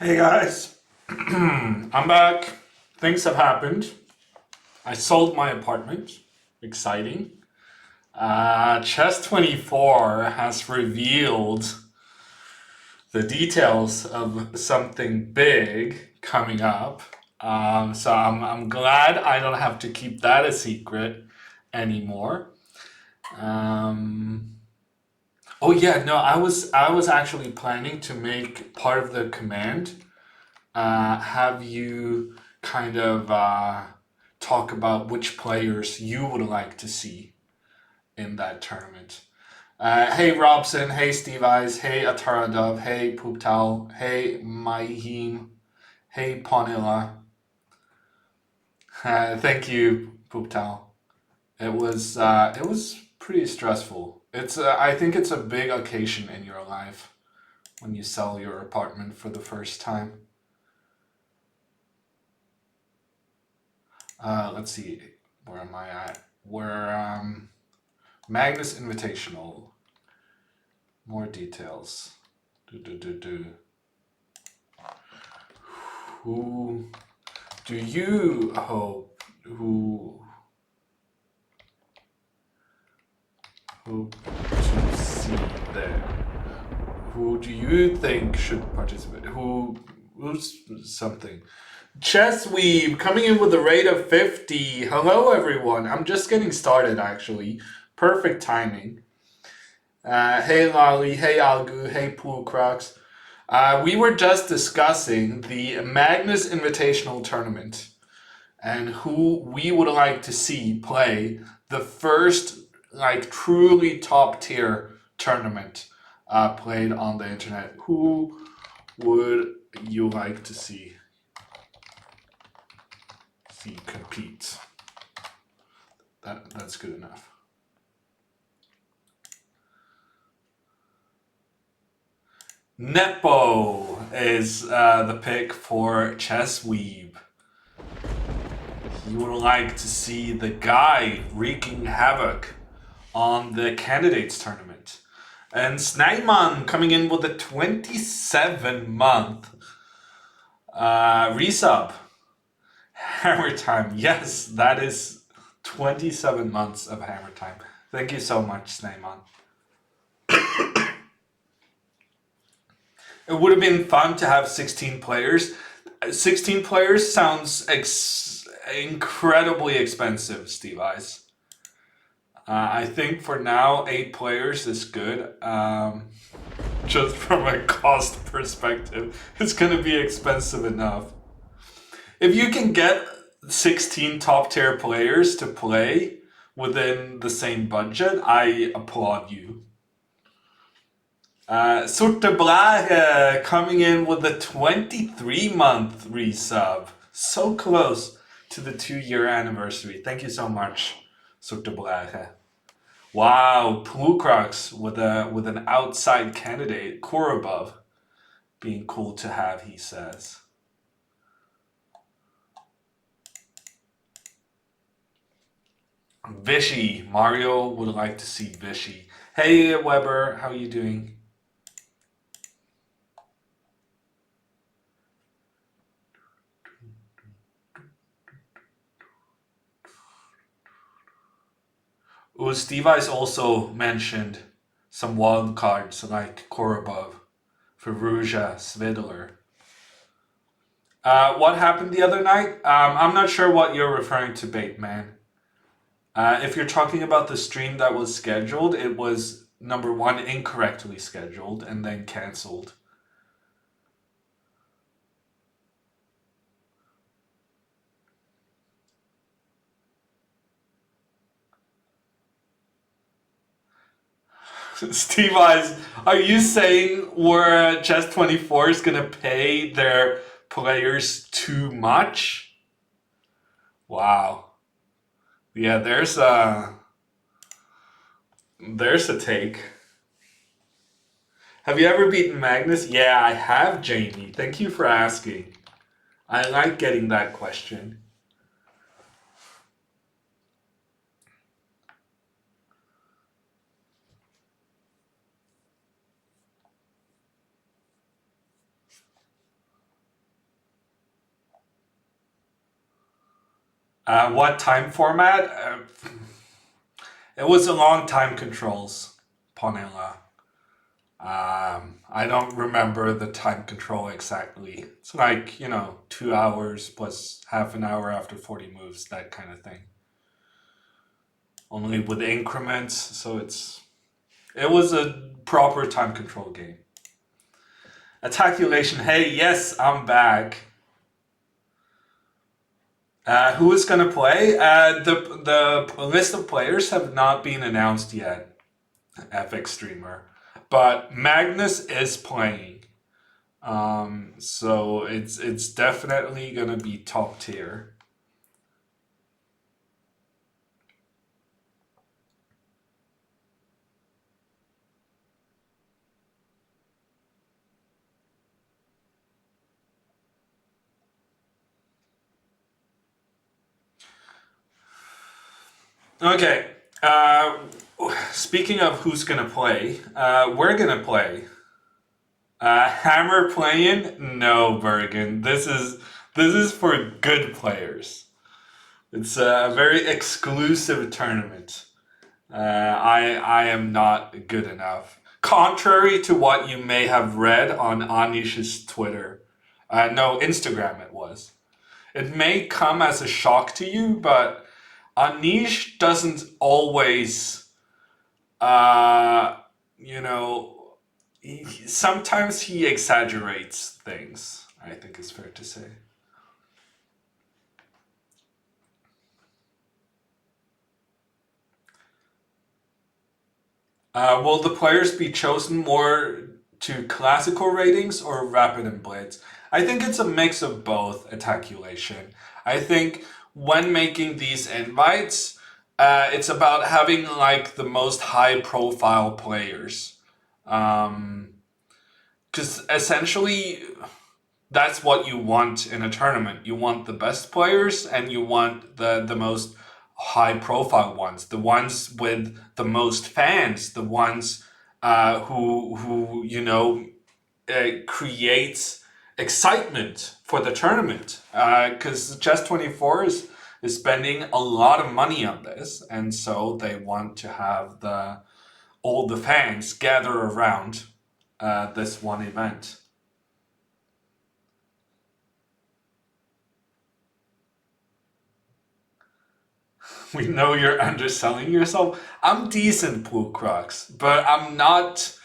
Hey guys, I'm back. Things have happened. I sold my apartment. Exciting. Chess24 has revealed the details of something big coming up. So I'm glad I don't have to keep that a secret anymore. Um, oh yeah, no, I was actually planning to make part of the command have you kind of talk about which players you would like to see in that tournament. Hey Robson, hey Steve Eyes, hey Ataradov, hey Pooptal, hey Mahim, hey Ponilla. Thank you, Pooptal. It was pretty stressful. I think it's a big occasion in your life when you sell your apartment for the first time. Let's see, where am I at? Where Magnus Invitational. More details. Do. Who do you hope to see there? Who do you think should participate? Who's something? Chess Weeb coming in with a rate of 50. Hello everyone. I'm just getting started actually. Perfect timing. Hey Lolly, hey Algu, hey Pool Crocs. We were just discussing the Magnus Invitational Tournament and who we would like to see play the first, like, truly top tier tournament played on the internet. Who would you like to see compete? That's good enough. Nepo is the pick for Chess Weeb. You would like to see the guy wreaking havoc on the candidates tournament. And Snagman coming in with a 27-month resub. Hammer time. Yes, that is 27 months of hammer time. Thank you so much, Snagman. It would have been fun to have 16 players. 16 players sounds incredibly expensive, Steve Eyes. I think for now, 8 players is good. Just from a cost perspective, it's going to be expensive enough. If you can get 16 top tier players to play within the same budget, I applaud you. Sorteblage coming in with a 23-month resub. So close to the 2-year anniversary. Thank you so much, Sorteblage. Wow, Plukrox with an outside candidate, Korobov, being cool to have, he says. Vishy, Mario would like to see Vishy. Hey Weber, how are you doing? Oh, Steve Ice also mentioned some wild cards like Korobov, Ferrugia, Svidler. What happened the other night? I'm not sure what you're referring to, Bateman. If you're talking about the stream that was scheduled, it was number one incorrectly scheduled and then cancelled. Steve Eyes, are you saying where Chess24 is gonna pay their players too much? Wow. Yeah, there's a take. Have you ever beaten Magnus? Yeah, I have, Jamie. Thank you for asking. I like getting that question. What time format? It was a long time controls, Ponela. I don't remember the time control exactly. It's like, 2 hours plus half an hour after 40 moves, that kind of thing. Only with increments, so it was a proper time control game. Attaculation, hey, yes, I'm back. Who is gonna play? The list of players have not been announced yet. Epic streamer, but Magnus is playing. So it's definitely gonna be top tier. Okay. Speaking of who's gonna play, we're gonna play. Hammer playing? No, Bergen. This is for good players. It's a very exclusive tournament. I am not good enough. Contrary to what you may have read on Anish's Twitter, no, Instagram it was. It may come as a shock to you, but Anish doesn't always, uh, you know, sometimes he exaggerates things, I think is fair to say. Will the players be chosen more to classical ratings or rapid and blitz? I think it's a mix of both, Attaculation. I think when making these invites, it's about having like the most high profile players. Because essentially, that's what you want in a tournament. You want the best players and you want the most high profile ones, the ones with the most fans, the ones who creates excitement for the tournament. Because Chess 24 is spending a lot of money on this, and so they want to have the all the fans gather around this one event. We know you're underselling yourself. I'm decent, Pool Crux, but I'm not.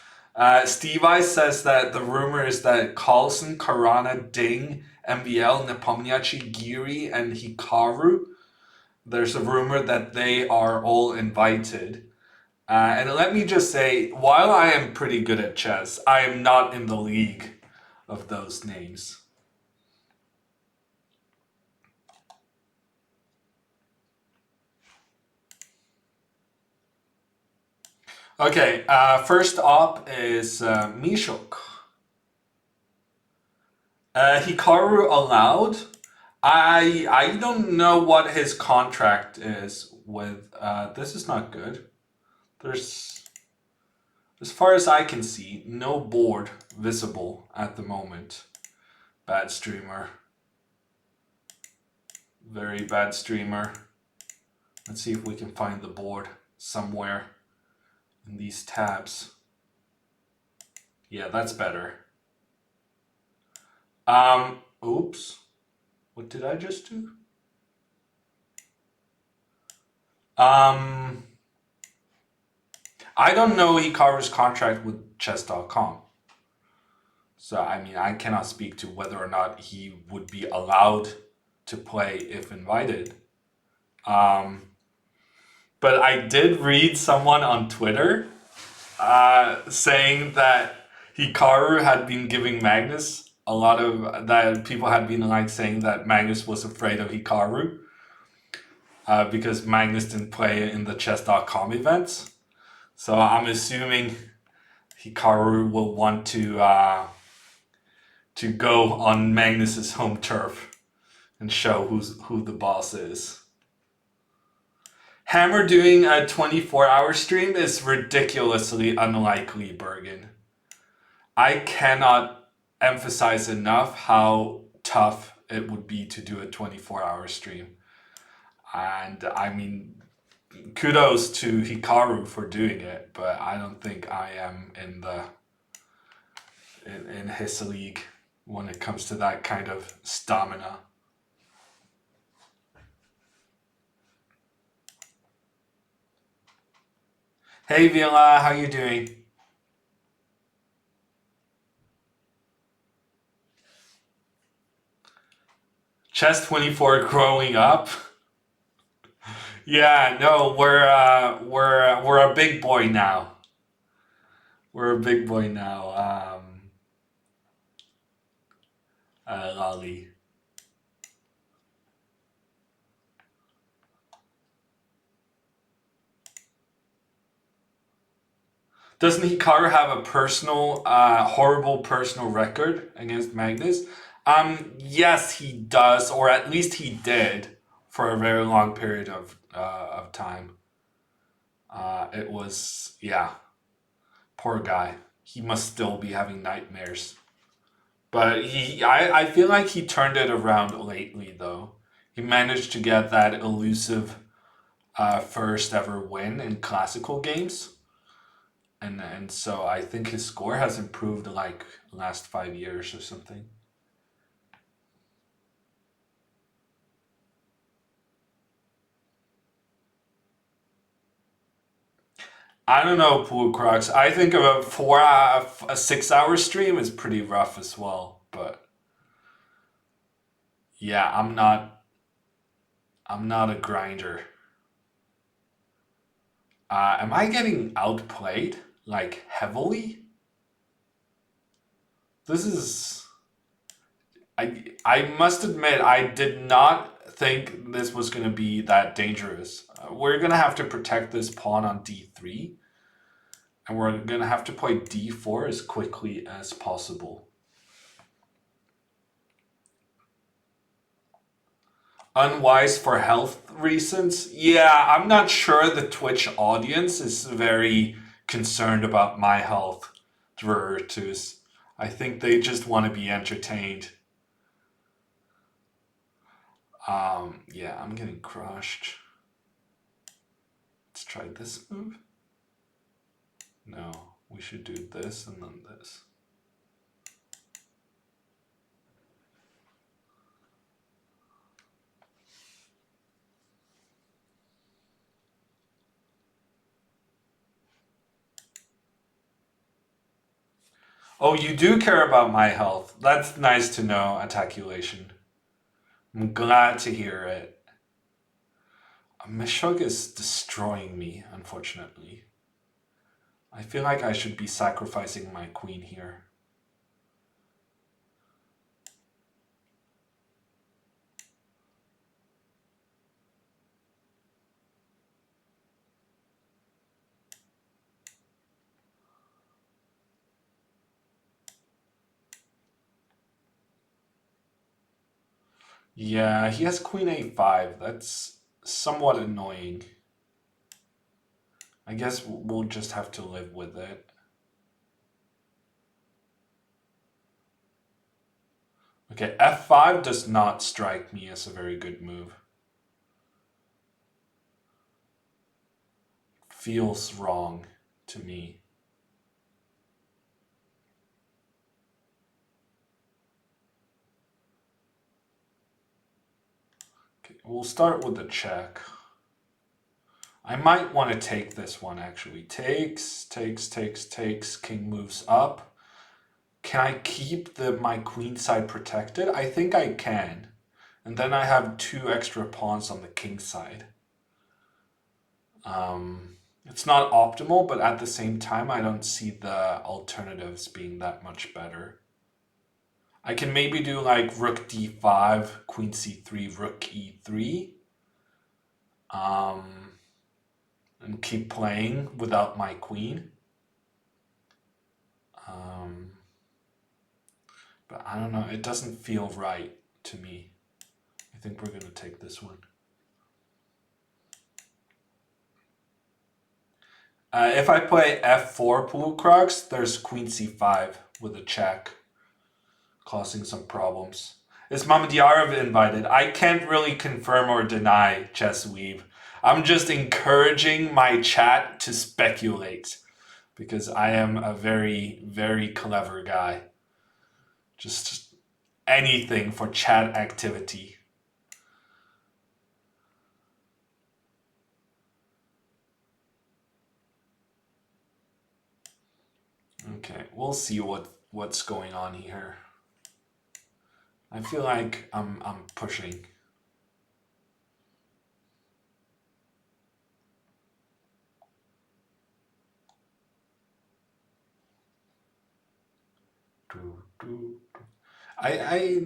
Steve I says that the rumor is that Carlson, Karana, Ding, MBL, Nepomniachtchi, Giri, and Hikaru. There's a rumor that they are all invited. And let me just say, while I am pretty good at chess, I am not in the league of those names. Okay, first up is Mishok. Hikaru allowed. I don't know what his contract is with. This is not good. There's, as far as I can see, no board visible at the moment. Bad streamer. Very bad streamer. Let's see if we can find the board somewhere in these tabs. Yeah, that's better. Oops. What did I just do? I don't know Hikaru's contract with chess.com. So, I mean, I cannot speak to whether or not he would be allowed to play if invited. But I did read someone on Twitter saying that Hikaru had been giving Magnus a lot of that people had been like saying that Magnus was afraid of Hikaru because Magnus didn't play in the chess.com events. So I'm assuming Hikaru will want to go on Magnus's home turf and show who the boss is. Hammer doing a 24-hour stream is ridiculously unlikely, Bergen. I cannot emphasize enough how tough it would be to do a 24-hour stream. And I mean, kudos to Hikaru for doing it, but I don't think I am in his league when it comes to that kind of stamina. Hey Vila, how you doing? Chess 24 growing up. Yeah, no, we're a big boy now. We're a big boy now. Lolly. Doesn't Hikaru have a personal, horrible personal record against Magnus? Yes, he does, or at least he did for a very long period of time. It was, yeah, poor guy. He must still be having nightmares. But I feel like he turned it around lately, though. He managed to get that elusive first ever win in classical games. And so I think his score has improved like last 5 years or something. I don't know, Pool Crocs. I think a 6 hour stream is pretty rough as well. But yeah, I'm not a grinder. Am I getting outplayed like heavily? This is I must admit I did not think this was going to be that dangerous. We're going to have to protect this pawn on d3, and we're going to have to play d4 as quickly as possible. Unwise for health reasons? Yeah, I'm not sure the Twitch audience is very concerned about my health, Virtus. I think they just want to be entertained. Yeah, I'm getting crushed. Let's try this move. No, we should do this and then this. Oh, you do care about my health. That's nice to know, Attaculation. I'm glad to hear it. Mishug is destroying me, unfortunately. I feel like I should be sacrificing my queen here. Yeah, he has queen a5. That's somewhat annoying. I guess we'll just have to live with it. Okay, f5 does not strike me as a very good move. Feels wrong to me. Okay, we'll start with the check. I might want to take this one actually. Takes, king moves up. Can I keep my queen side protected? I think I can. And then I have 2 extra pawns on the king side. It's not optimal, but at the same time, I don't see the alternatives being that much better. I can maybe do like rook d5, queen c3, rook e3. And keep playing without my queen. But I don't know, it doesn't feel right to me. I think we're going to take this one. If I play f4 Pool Crocs, there's queen c5 with a check, causing some problems. Is Mamadiyarov invited? I can't really confirm or deny, Chess Weave. I'm just encouraging my chat to speculate because I am a very, very clever guy. Just anything for chat activity. Okay, we'll see what's going on here. I feel like I'm pushing.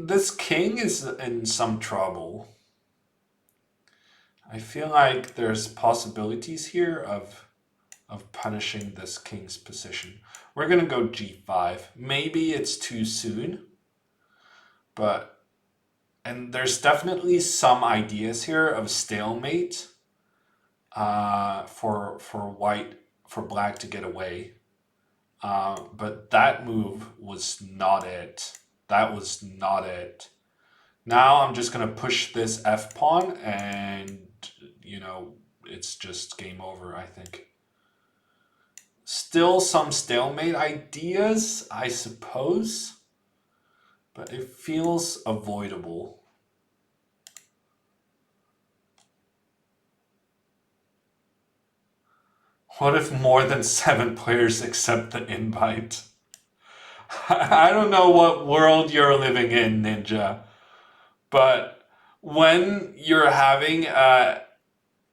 This king is in some trouble. I feel like there's possibilities here of punishing this king's position. We're gonna go g5. Maybe it's too soon, but and there's definitely some ideas here of stalemate for black to get away. But that move was not it. That was not it. Now I'm just gonna push this f pawn, and it's just game over. I think. Still some stalemate ideas, I suppose, but it feels avoidable. What if more than 7 players accept the invite? I don't know what world you're living in, Ninja, but when you're having a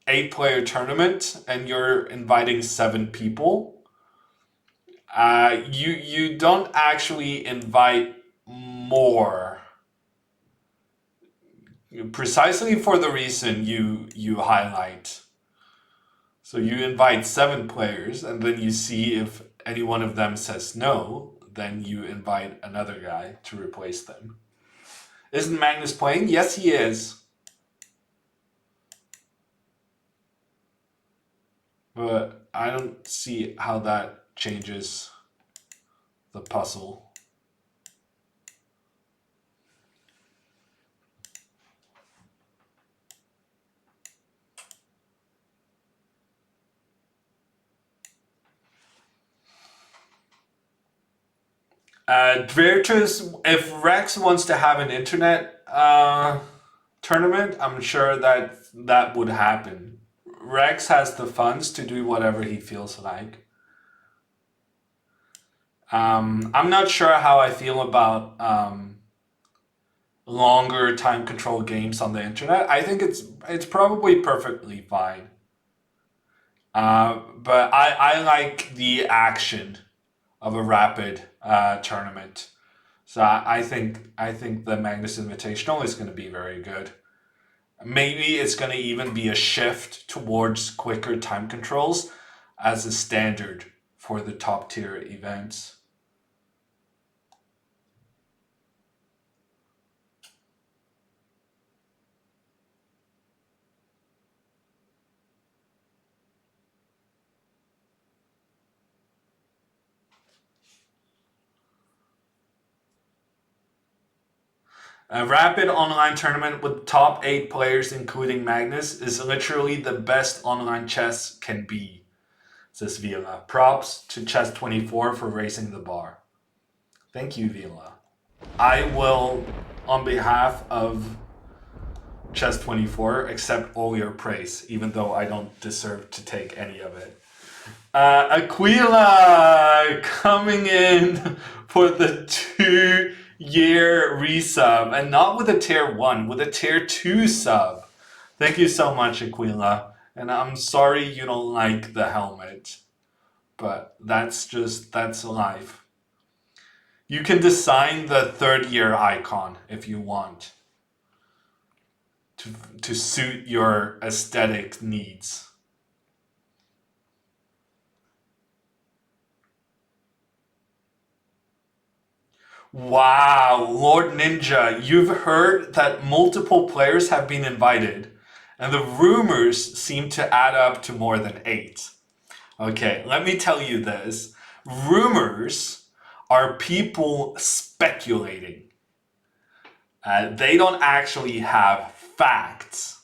8-player tournament and you're inviting 7 people, you don't actually invite more, precisely for the reason you highlight. So you invite 7 players, and then you see if any one of them says no, then you invite another guy to replace them. Isn't Magnus playing? Yes, he is. But I don't see how that changes the puzzle. Dvertus, if Rex wants to have an internet tournament, I'm sure that would happen. Rex has the funds to do whatever he feels like. I'm not sure how I feel about longer time control games on the internet. I think it's probably perfectly fine. But I like the action of a rapid tournament. So I think the Magnus Invitational is going to be very good. Maybe it's going to even be a shift towards quicker time controls as a standard for the top tier events. A rapid online tournament with top 8 players, including Magnus, is literally the best online chess can be, says Vila. Props to Chess24 for raising the bar. Thank you, Vila. I will, on behalf of Chess24, accept all your praise, even though I don't deserve to take any of it. Aquila coming in for the 2-year resub, and not with a tier 1, with a tier 2 sub. Thank you so much, Aquila. And I'm sorry you don't like the helmet, but that's life. You can design the 3rd-year icon if you want to suit your aesthetic needs. Wow, Lord Ninja, you've heard that multiple players have been invited, and the rumors seem to add up to more than 8. Okay, let me tell you this. Rumors are people speculating. They don't actually have facts.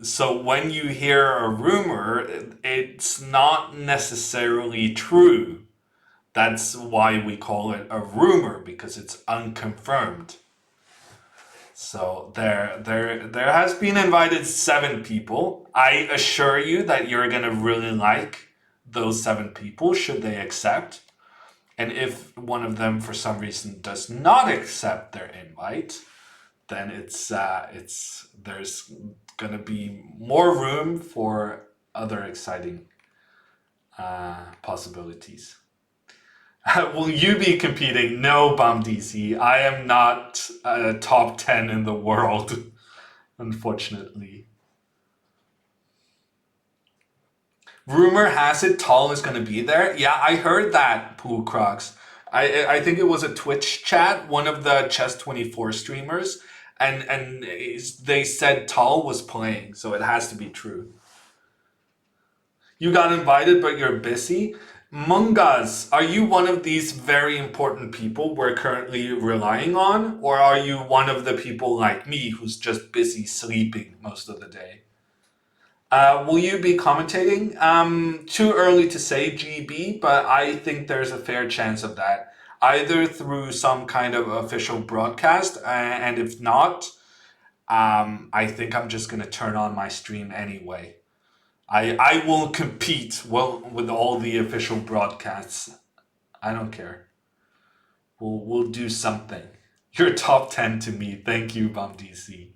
So when you hear a rumor, it's not necessarily true. That's why we call it a rumor, because it's unconfirmed. So there has been invited 7 people. I assure you that you're gonna really like those 7 people should they accept. And if one of them for some reason does not accept their invite, then it's there's gonna be more room for other exciting possibilities. Will you be competing? No, Bum DC. I am not top 10 in the world, unfortunately. Rumor has it Tall is going to be there. Yeah, I heard that, Pooh Crocs. I think it was a Twitch chat, one of the Chess24 streamers, and they said Tall was playing, so it has to be true. You got invited, but you're busy. Mungas, are you one of these very important people we're currently relying on? Or are you one of the people like me who's just busy sleeping most of the day? Will you be commentating? Too early to say, GB, but I think there's a fair chance of that. Either through some kind of official broadcast, and if not, I think I'm just going to turn on my stream anyway. I will compete with all the official broadcasts. I don't care. We'll do something. You're top 10 to me. Thank you, Bum DC.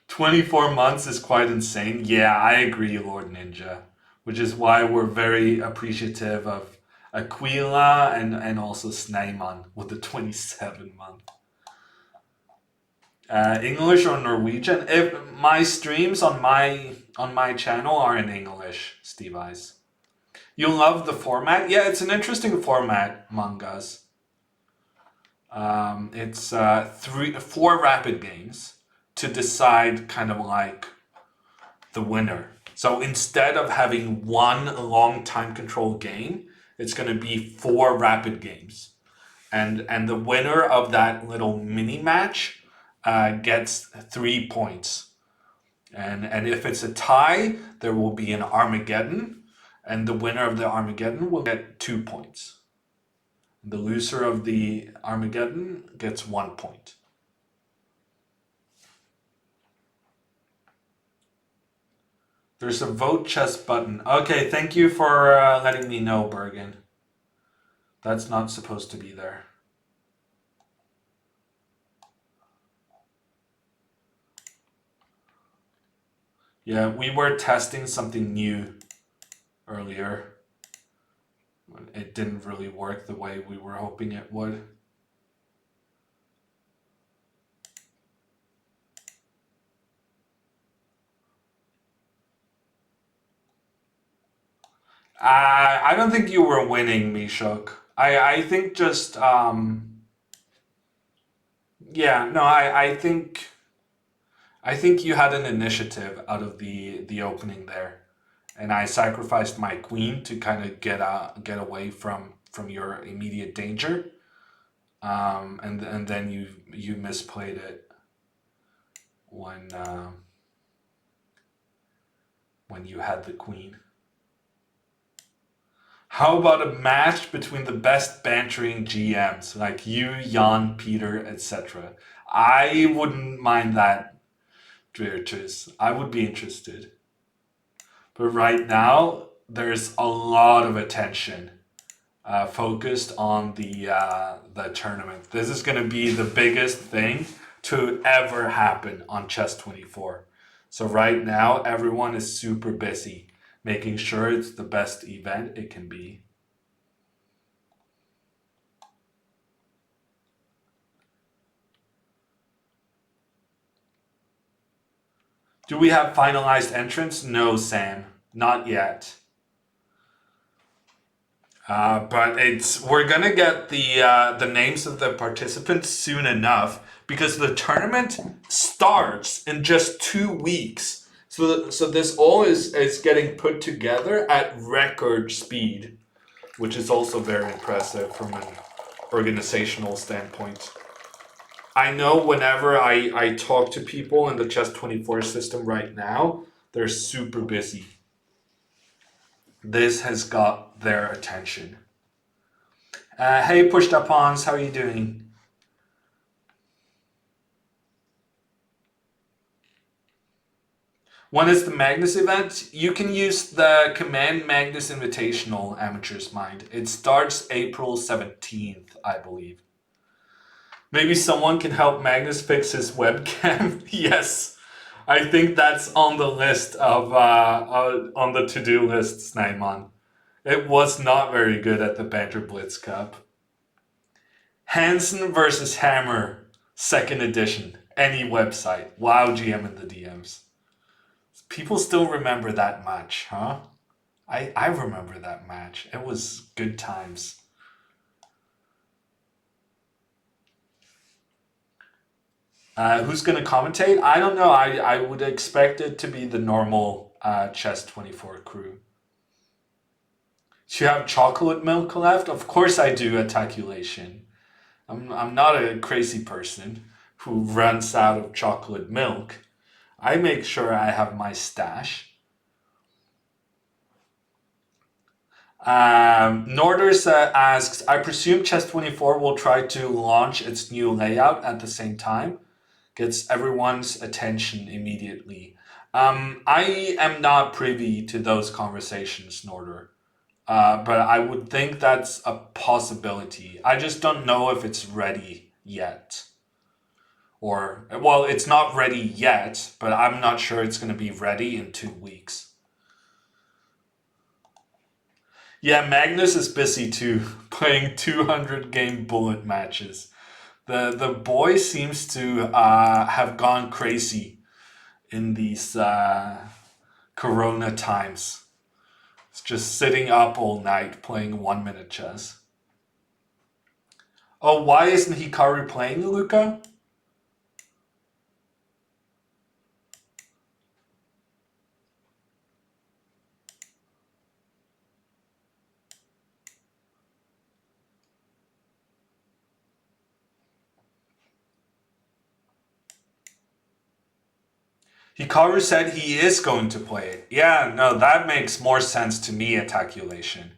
24 months is quite insane. Yeah, I agree, Lord Ninja. Which is why we're very appreciative of Aquila and also Sneyman with the 27 month. English or Norwegian? If my streams on my channel are in English, Steve Eyes. You love the format? Yeah, it's an interesting format, mangas. It's 4 rapid games to decide kind of like the winner. So instead of having one long time control game, it's going to be 4 rapid games, and the winner of that little mini match gets 3 points. And if it's a tie, there will be an Armageddon, and the winner of the Armageddon will get 2 points. The loser of the Armageddon gets 1 point. There's a vote chess button. Okay, thank you for letting me know, Bergen. That's not supposed to be there. Yeah, we were testing something new earlier. It didn't really work the way we were hoping it would. I don't think you were winning, Mishok. I think just yeah, no, I think you had an initiative out of the opening there, and I sacrificed my queen to kind of get away from your immediate danger, and then you misplayed it when you had the queen. How about a match between the best bantering GMs like you, Jan, Peter, etc.? I wouldn't mind that, Beatrice. I would be interested. But right now, there's a lot of attention focused on the tournament. This is going to be the biggest thing to ever happen on Chess24. So right now, everyone is super busy making sure it's the best event it can be. Do we have finalized entrants? No, Sam, not yet. But we're gonna get the names of the participants soon enough because the tournament starts in just 2 weeks. So this all is getting put together at record speed, which is also very impressive from an organizational standpoint. I know whenever I talk to people in the Chess24 system right now, they're super busy. This has got their attention. Hey, Pushed Up Hans, how are you doing? When is the Magnus event? You can use the command Magnus Invitational Amateur's Mind. It starts April 17th, I believe. Maybe someone can help Magnus fix his webcam. Yes, I think that's on the list of on the to-do list, Snaiman. It was not very good at the Banter Blitz Cup. Hansen versus Hammer, second edition. Any website. Wow, GM in the DMs. People still remember that match, huh? I remember that match. It was good times. Who's going to commentate? I don't know. I would expect it to be the normal Chess24 crew. Do you have chocolate milk left? Of course I do, Attaculation. I'm not a crazy person who runs out of chocolate milk. I make sure I have my stash. Norders asks, I presume Chess24 will try to launch its new layout at the same time. Gets everyone's attention immediately. I am not privy to those conversations, Norder. But I would think that's a possibility. I just don't know if it's ready yet. Or, well, it's not ready yet, but I'm not sure it's going to be ready in 2 weeks. Yeah, Magnus is busy too, playing 200 game bullet matches. The boy seems to have gone crazy in these Corona times. It's just sitting up all night playing 1 minute chess. Oh, why isn't Hikaru playing, Luca? Hikaru said he is going to play it. Yeah, no, that makes more sense to me, Attaculation.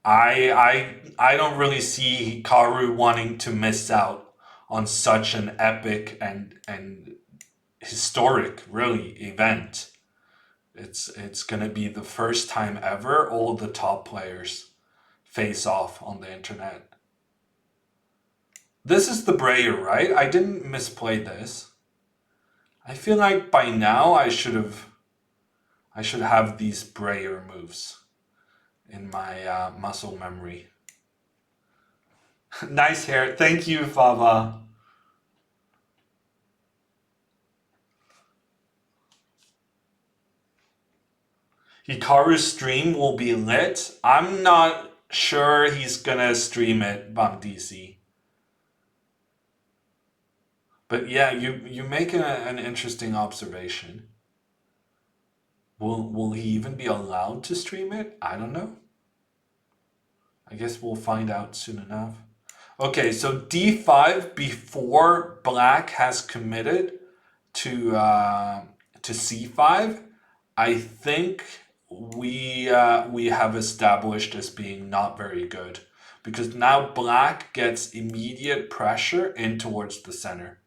I don't really see Hikaru wanting to miss out on such an epic and historic, really, event. It's gonna be the first time ever all the top players face off on the internet. This is the Brayer, right? I didn't misplay this. I feel like by now I should have these Brayer moves in my muscle memory. Nice hair. Thank you, Fava. Hikaru's stream will be lit. I'm not sure he's gonna stream it, Bamdisi. But yeah, you make an interesting observation. Will he even be allowed to stream it? I don't know. I guess we'll find out soon enough. Okay, so d5 before black has committed to c5. I think we have established as being not very good because now black gets immediate pressure in towards the center.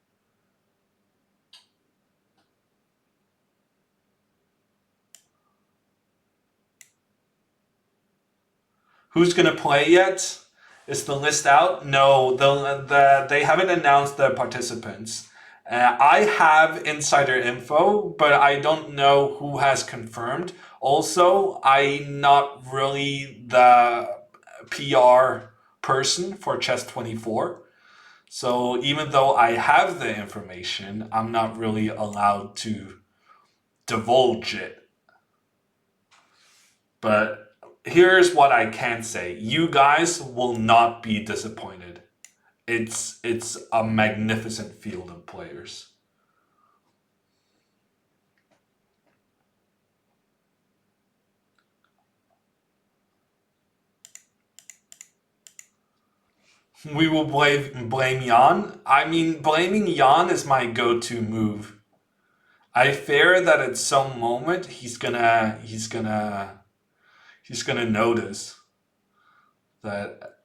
Who's gonna play yet? Is the list out? No, they haven't announced the participants. I have insider info, but I don't know who has confirmed. Also, I'm not really the PR person for Chess24. So even though I have the information, I'm not really allowed to divulge it. But here's what I can say. You guys will not be disappointed. It's a magnificent field of players. We will blame Jan. I mean, blaming Jan is my go-to move. I fear that at some moment he's gonna notice that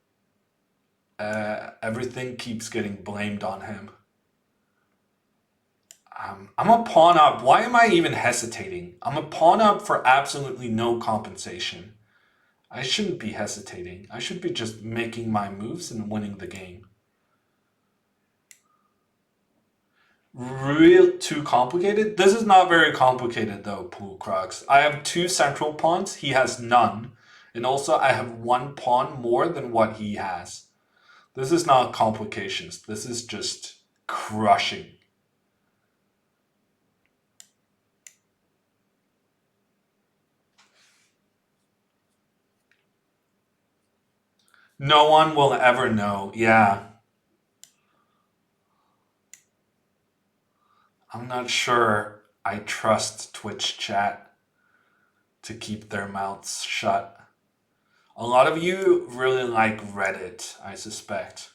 everything keeps getting blamed on him. I'm a pawn up. Why am I even hesitating? I'm a pawn up for absolutely no compensation. I shouldn't be hesitating. I should be just making my moves and winning the game. Real too complicated? This is not very complicated though, Pool Crux. I have 2 central pawns, he has none. And also I have 1 pawn more than what he has. This is not complications. This is just crushing. No one will ever know. Yeah. I'm not sure I trust Twitch chat to keep their mouths shut. A lot of you really like Reddit, I suspect.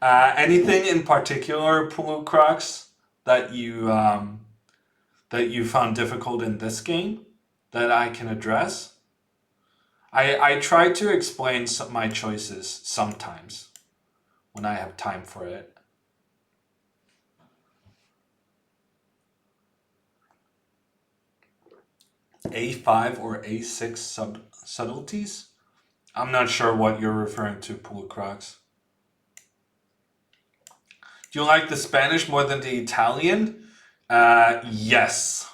Anything in particular, Pulu Crux, that you found difficult in this game that I can address? I try to explain my choices sometimes when I have time for it. A5 or A6 subtleties? I'm not sure what you're referring to, Pulu Crux. Do you like the Spanish more than the Italian? Yes.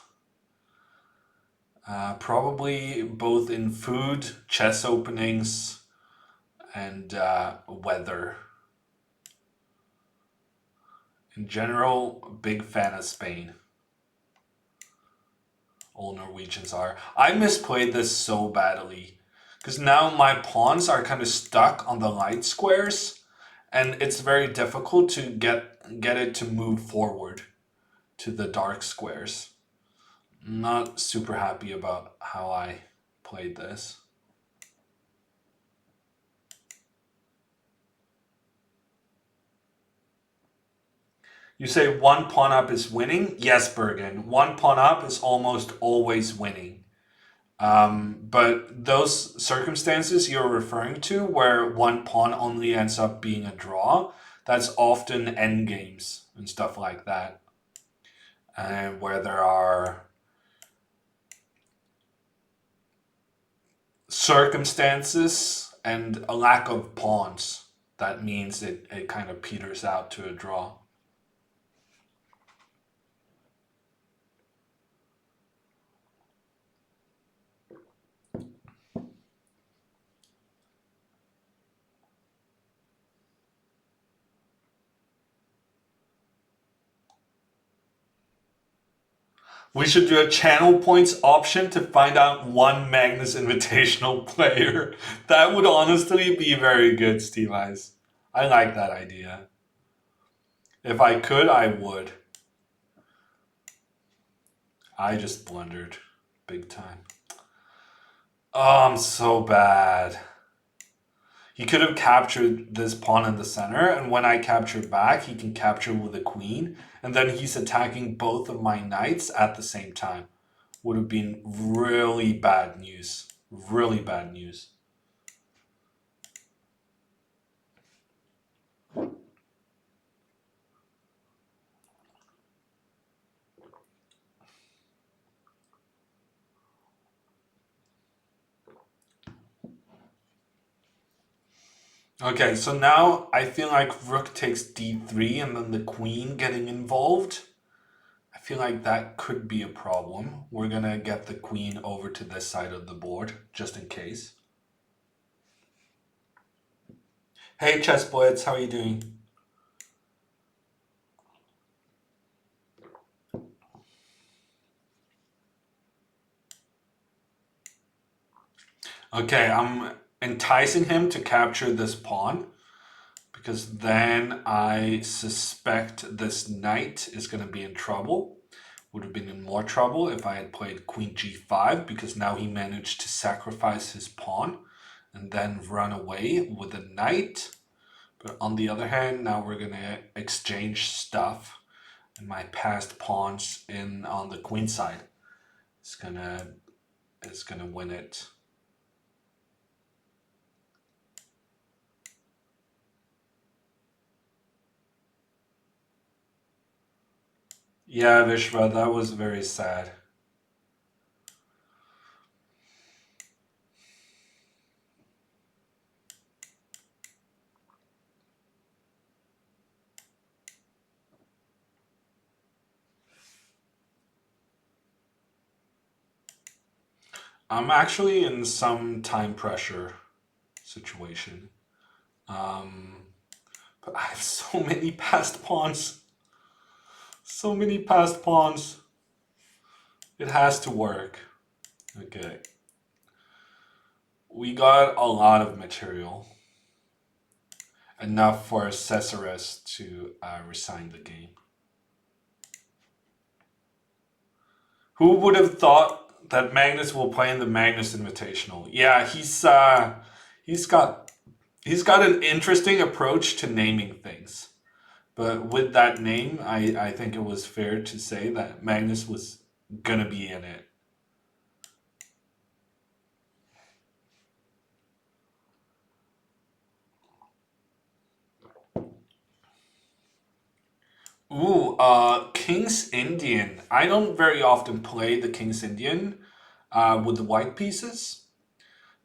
Probably both in food, chess openings, and weather. In general, big fan of Spain. All Norwegians are. I misplayed this so badly. Because now my pawns are kind of stuck on the light squares. And it's very difficult to get it to move forward to the dark squares. I'm not super happy about how I played this. You say 1 pawn up is winning? Yes, Bergen. 1 pawn up is almost always winning. But those circumstances you're referring to, where 1 pawn only ends up being a draw, that's often endgames and stuff like that. And where there are circumstances and a lack of pawns, that means it kind of peters out to a draw. We should do a channel points option to find out 1 Magnus Invitational player. That would honestly be very good, Steve Eyes. I like that idea. If I could, I would. I just blundered big time. Oh, I'm so bad. He could have captured this pawn in the center, and when I capture back, he can capture with a queen, and then he's attacking both of my knights at the same time. Would have been really bad news. Really bad news. Okay, so now I feel like rook takes d3 and then the queen getting involved. I feel like that could be a problem. We're gonna get the queen over to this side of the board, just in case. Hey Chess Blitz, how are you doing? Okay, I'm enticing him to capture this pawn because then I suspect this knight is going to be in trouble. would have been in more trouble if I had played queen g5, because now he managed to sacrifice his pawn and then run away with a knight. But on the other hand, now we're gonna exchange stuff, and my passed pawns in on the queen side is gonna win it. Yeah, Vishwa, that was very sad. I'm actually in some time pressure situation. Um, but I have so many passed pawns. So many passed pawns. It has to work. Okay. We got a lot of material. Enough for Cesares to resign the game. Who would have thought that Magnus will play in the Magnus Invitational? Yeah, he's got an interesting approach to naming things. But with that name, I think it was fair to say that Magnus was gonna be in it. Ooh, King's Indian. I don't very often play the King's Indian with the white pieces,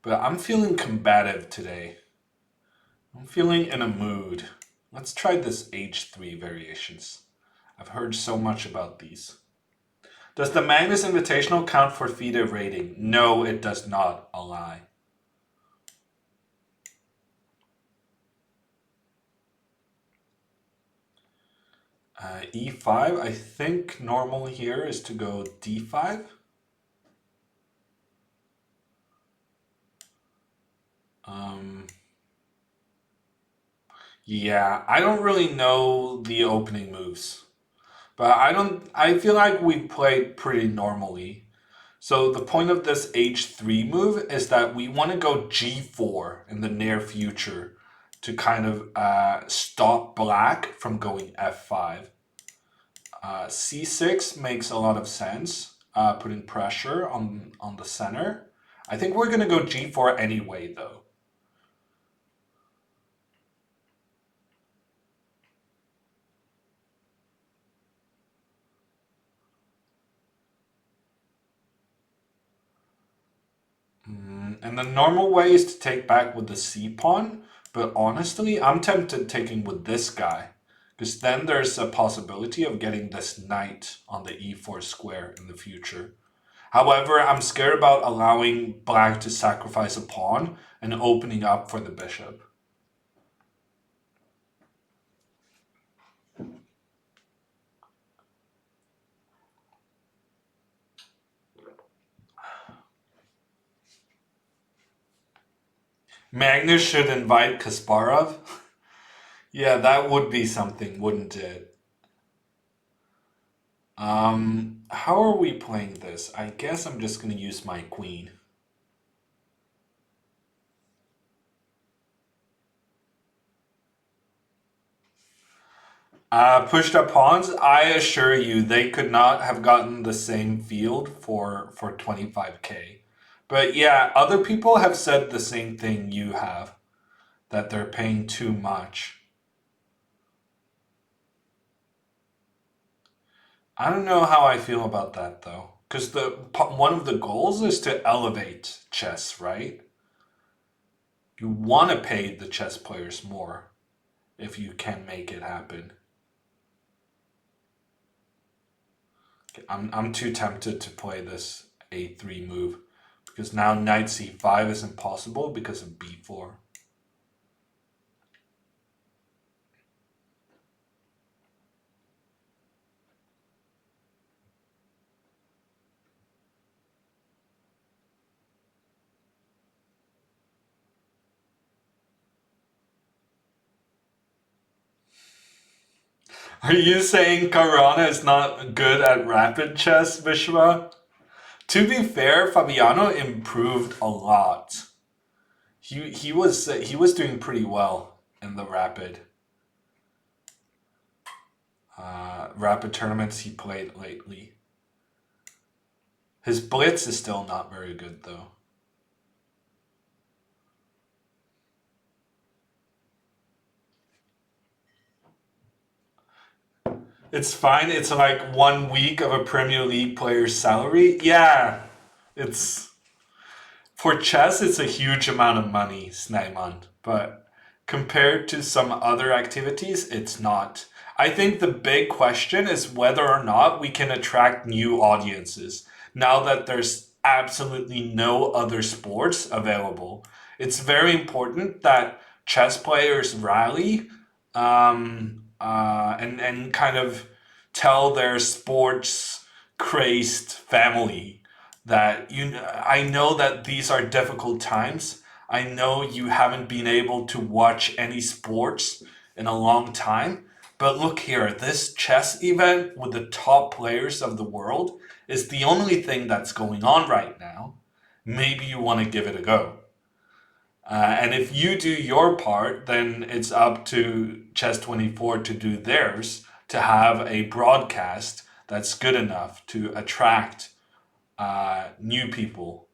but I'm feeling combative today. I'm feeling in a mood. Let's try this H3 variations. I've heard so much about these. Does the Magnus Invitational count for FIDE rating? No, it does not. A lie. E5, I think normal here is to go D5. Yeah, I don't really know the opening moves. But I feel like we played pretty normally. So the point of this H3 move is that we want to go G4 in the near future to kind of stop black from going F5. C6 makes a lot of sense, putting pressure on the center. I think we're going to go G4 anyway, though. And the normal way is to take back with the C pawn, but honestly, I'm tempted taking with this guy, because then there's a possibility of getting this knight on the E4 square in the future. However, I'm scared about allowing black to sacrifice a pawn and opening up for the bishop. Magnus should invite Kasparov. Yeah, that would be something, wouldn't it? How are we playing this? I guess I'm just gonna use my queen. Pushed up pawns, I assure you, they could not have gotten the same field for 25k. But yeah, other people have said the same thing you have, that they're paying too much. I don't know how I feel about that though, because the one of the goals is to elevate chess, right? You want to pay the chess players more if you can make it happen. I'm too tempted to play this a3 move because now knight c5 is impossible because of b4. Are you saying Karana is not good at rapid chess, Vishwa? To be fair, Fabiano improved a lot. He was doing pretty well in the rapid tournaments he played lately. His blitz is still not very good though. It's fine. It's like 1 week of a Premier League player's salary. Yeah, it's for chess. It's a huge amount of money, Snaiman. But compared to some other activities, it's not. I think the big question is whether or not we can attract new audiences now that there's absolutely no other sports available. It's very important that chess players rally and kind of tell their sports crazed family that I know that these are difficult times. I know you haven't been able to watch any sports in a long time, but look here, this chess event with the top players of the world is the only thing that's going on right now. Maybe you want to give it a go. And if you do your part, then it's up to Chess24 to do theirs to have a broadcast that's good enough to attract new people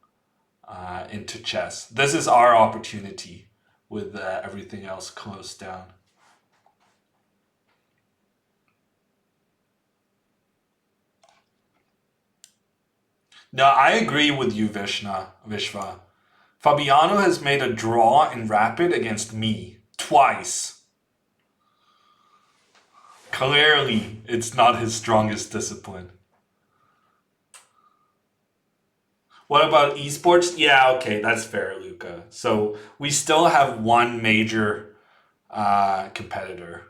into chess. This is our opportunity with everything else closed down. No, I agree with you, Vishva. Fabiano has made a draw in rapid against me twice. Clearly, it's not his strongest discipline. What about esports? Yeah, okay, that's fair, Luca. So we still have one major competitor,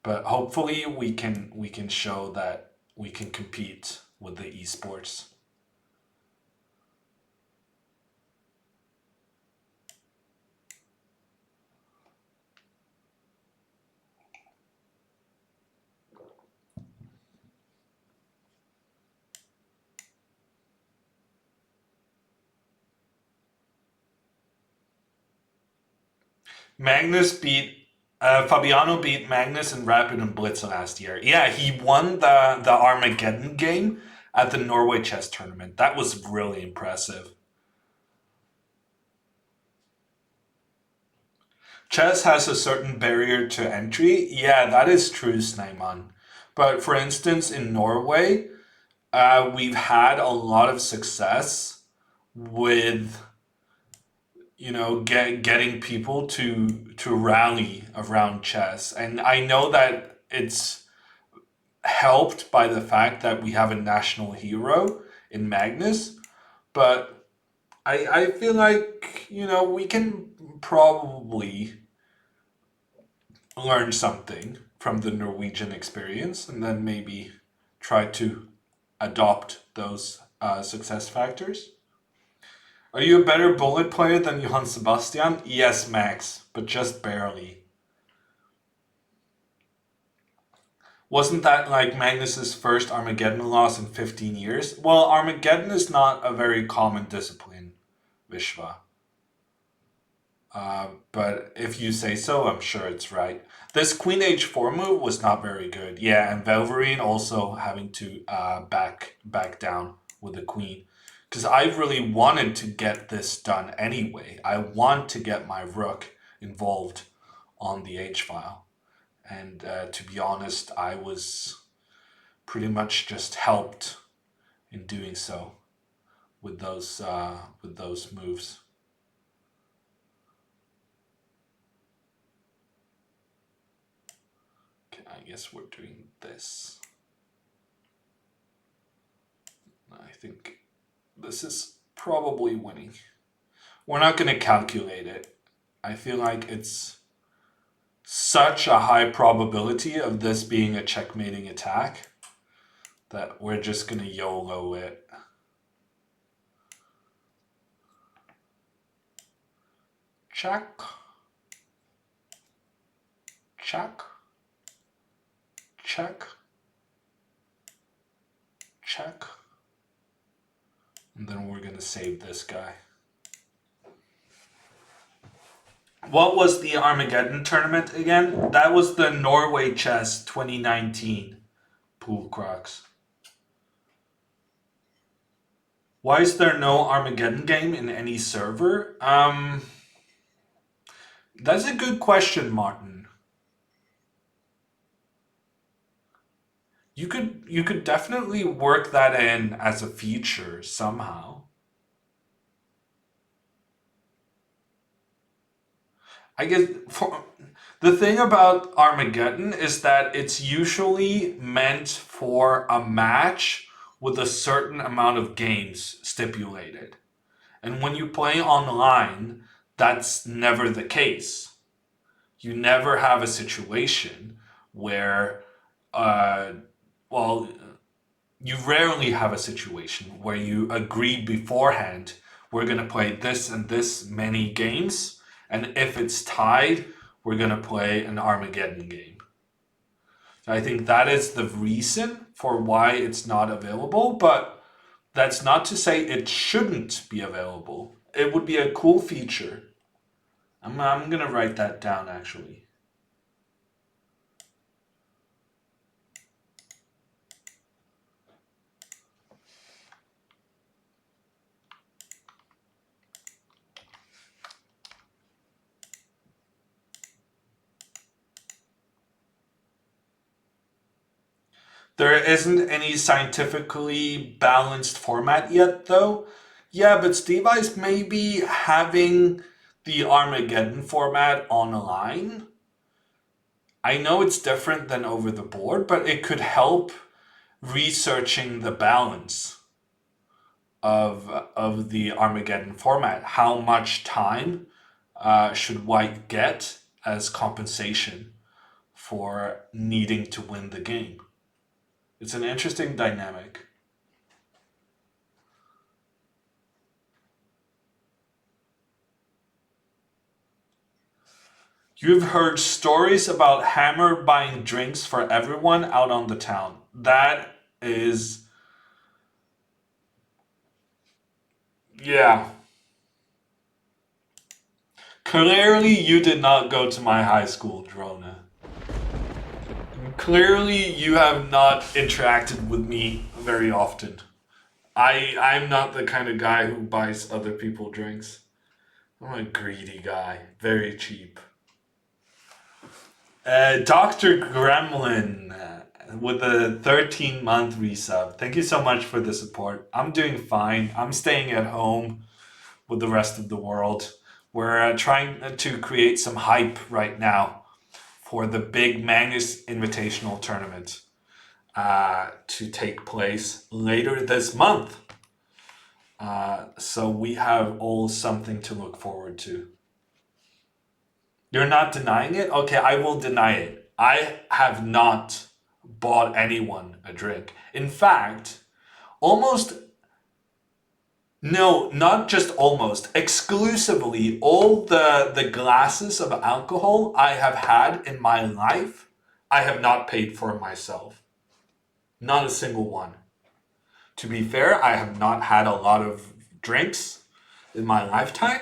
but hopefully we can show that we can compete with the esports. Magnus beat Fabiano beat Magnus in Rapid and Blitz last year. Yeah, he won the Armageddon game at the Norway chess tournament. That was really impressive. Chess has a certain barrier to entry. Yeah, that is true, Snaiman. But for instance, in Norway, we've had a lot of success with getting people to rally around chess, and I know that it's helped by the fact that we have a national hero in Magnus, but I feel like we can probably learn something from the Norwegian experience and then maybe try to adopt those success factors. Are you a better bullet player than Johann Sebastian? Yes, Max, but just barely. Wasn't that like Magnus's first Armageddon loss in 15 years? Well, Armageddon is not a very common discipline, Vishwa. But if you say so, I'm sure it's right. This Queen H4 move was not very good. Yeah, and Valverine also having to back down with the Queen. Because I really wanted to get this done anyway. I want to get my rook involved on the H file. And to be honest, I was pretty much just helped in doing so with those moves. Okay, I guess we're doing this. I think this is probably winning. We're not going to calculate it. I feel like it's such a high probability of this being a checkmating attack that we're just going to YOLO it. Check. Check. check. Check. And then we're going to save this guy. What was the Armageddon tournament again? That was the Norway Chess 2019 Pool Crocs. Why is there no Armageddon game in any server? That's a good question, Martin. You could definitely work that in as a feature somehow. I guess the thing about Armageddon is that it's usually meant for a match with a certain amount of games stipulated. And when you play online, that's never the case. You never have a situation where, uh, well, you rarely have a situation where you agree beforehand, we're going to play this and this many games, and if it's tied, we're going to play an Armageddon game. So I think that is the reason for why it's not available, but that's not to say it shouldn't be available. It would be a cool feature. I'm going to write that down actually. There isn't any scientifically balanced format yet, though. Yeah, but Steve Ice may be having the Armageddon format online. I know it's different than over the board, but it could help researching the balance of the Armageddon format. How much time should White get as compensation for needing to win the game? It's an interesting dynamic. You've heard stories about Hammer buying drinks for everyone out on the town. That is... yeah. Clearly you did not go to my high school, Drona. Clearly you have not interacted with me very often. I'm not the kind of guy who buys other people drinks. I'm a greedy guy. Very cheap. Dr. Gremlin with a 13-month resub. Thank you so much for the support. I'm doing fine. I'm staying at home with the rest of the world. We're trying to create some hype right now for the big Magnus Invitational tournament to take place later this month. So we have all something to look forward to. You're not denying it? Okay, I will deny it. I have not bought anyone a drink. In fact, almost, no, not just almost, exclusively all the glasses of alcohol I have had in my life, I have not paid for myself. Not a single one. To be fair, I have not had a lot of drinks in my lifetime.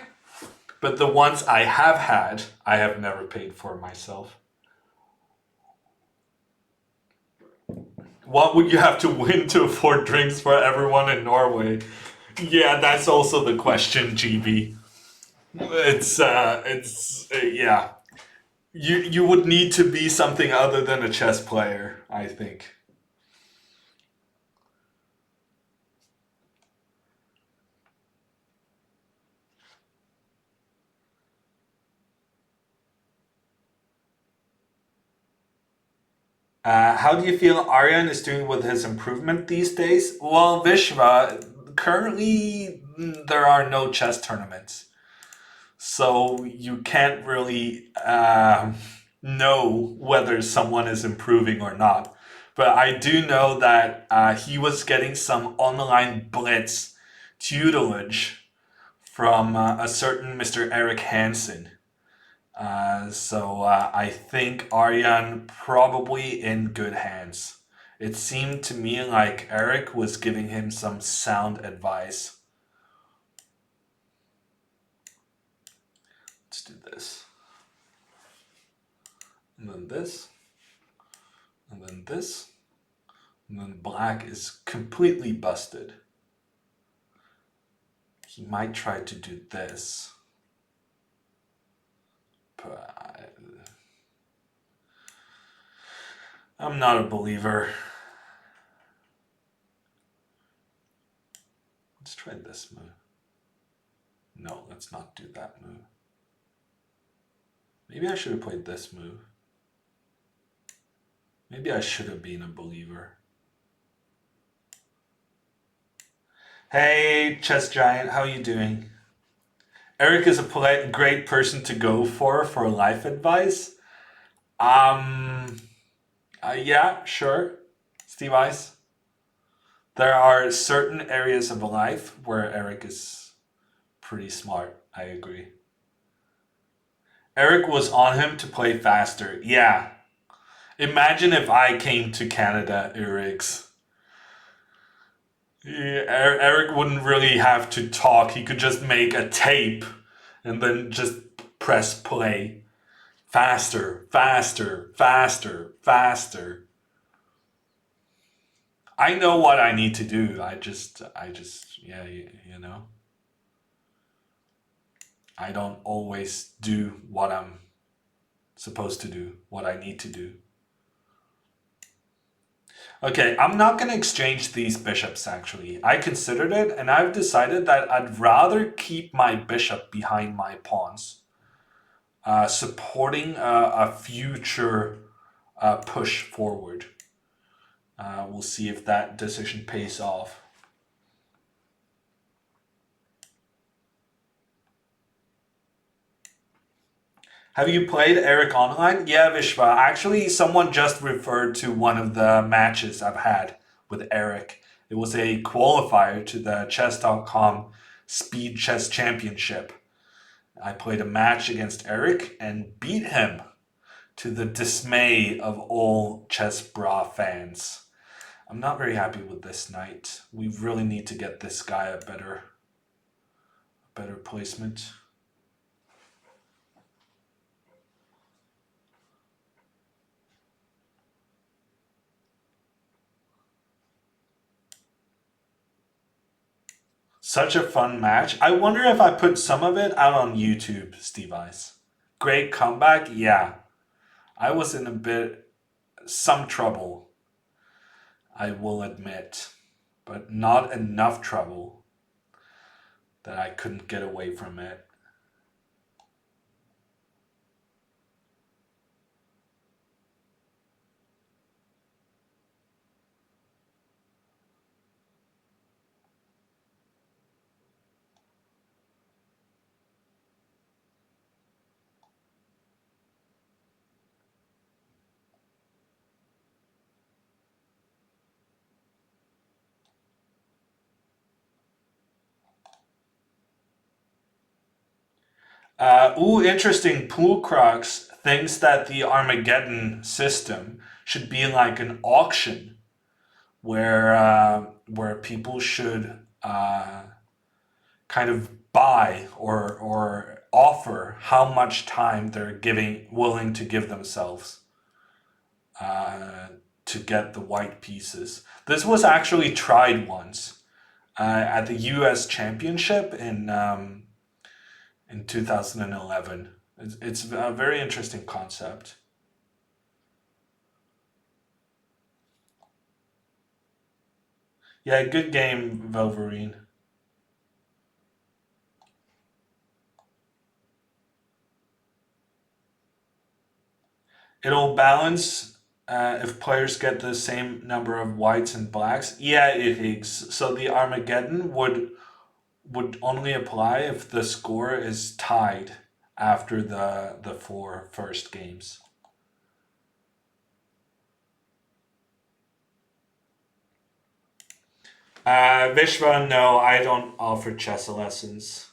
But the ones I have had, I have never paid for myself. What would you have to win to afford drinks for everyone in Norway? Yeah, that's also the question, GB. It's yeah. You would need to be something other than a chess player, I think. How do you feel Aryan is doing with his improvement these days? Well, Vishva, currently there are no chess tournaments. So you can't really know whether someone is improving or not. But I do know that he was getting some online blitz tutelage from a certain Mr. Eric Hansen. So I think Aryan probably in good hands. It seemed to me like Eric was giving him some sound advice. Let's do this. And then this. And then this. And then black is completely busted. He might try to do this. But I'm not a believer. Let's try this move. No, let's not do that move. Maybe I should have played this move. Maybe I should have been a believer. Hey, Chess Giant, how you doing? Eric is a polite, great person to go for life advice. Yeah, sure. Steve Ice. There are certain areas of life where Eric is pretty smart. I agree. Eric was on him to play faster. Yeah. Imagine if I came to Canada, Eric's. Yeah, Eric wouldn't really have to talk. He could just make a tape and then just press play. Faster, faster, faster, faster. I know what I need to do. Yeah, you know. I don't always do what I'm supposed to do, what I need to do. Okay, I'm not going to exchange these bishops actually. I considered it and I've decided that I'd rather keep my bishop behind my pawns, supporting a future push forward. We'll see if that decision pays off. Have you played Eric online? Yeah, Vishva. Actually, someone just referred to one of the matches I've had with Eric. It was a qualifier to the chess.com Speed Chess Championship. I played a match against Eric and beat him to the dismay of all Chess Bra fans. I'm not very happy with this knight. We really need to get this guy a better placement. Such a fun match. I wonder if I put some of it out on YouTube, Steve Ice. Great comeback, yeah. I was in some trouble, I will admit, but not enough trouble that I couldn't get away from it. Interesting. Poolcrux thinks that the Armageddon system should be like an auction where people should kind of buy or offer how much time they're willing to give themselves to get the white pieces. This was actually tried once at the U.S. Championship in 2011. It's a very interesting concept. Yeah, good game, Wolverine. It'll balance if players get the same number of whites and blacks. Yeah, it is. So the Armageddon would only apply if the score is tied after the four first games. Vishwa, no, I don't offer chess lessons.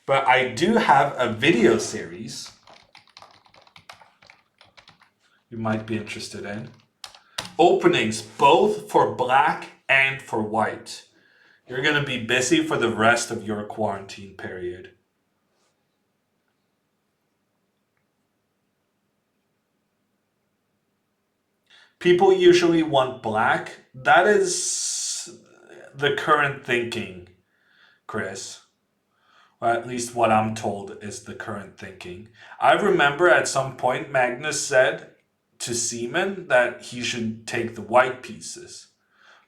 But I do have a video series you might be interested in. Openings both for black and for white. You're going to be busy for the rest of your quarantine period. People usually want black. That is the current thinking, Chris. Or at least what I'm told is the current thinking. I remember at some point Magnus said to Seaman that he should take the white pieces.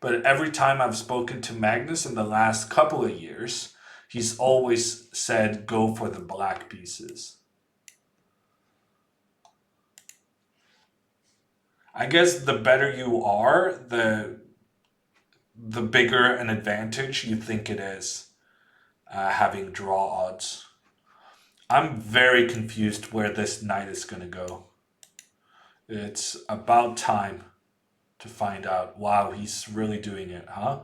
But every time I've spoken to Magnus in the last couple of years, he's always said go for the black pieces. I guess the better you are, the bigger an advantage you think it is having draw odds. I'm very confused where this knight is going to go. It's about time to find out. Wow, he's really doing it, huh?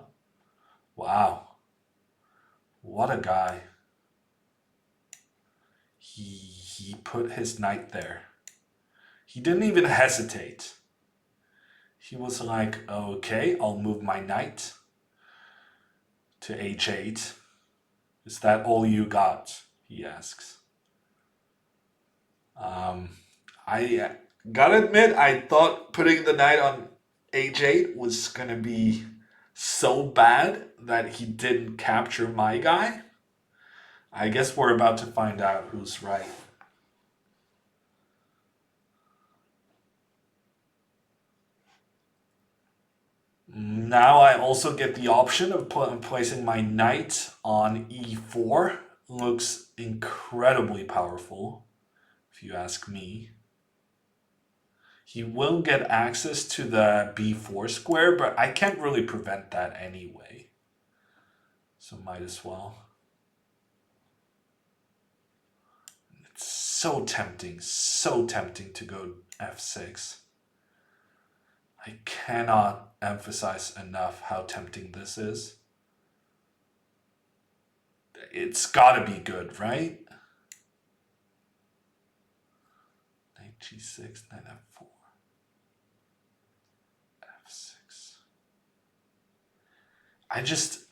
Wow. What a guy. He put his knight there. He didn't even hesitate. He was like, okay, I'll move my knight to h8. Is that all you got? He asks. I gotta admit, I thought putting the knight on h8 was gonna be so bad that he didn't capture my guy. I guess we're about to find out who's right. Now I also get the option of placing my knight on e4. Looks incredibly powerful, if you ask me. He will get access to the b4 square, but I can't really prevent that anyway. So might as well. It's so tempting to go f6. I cannot emphasize enough how tempting this is. It's gotta be good, right? Knight g6, knight f4, f6.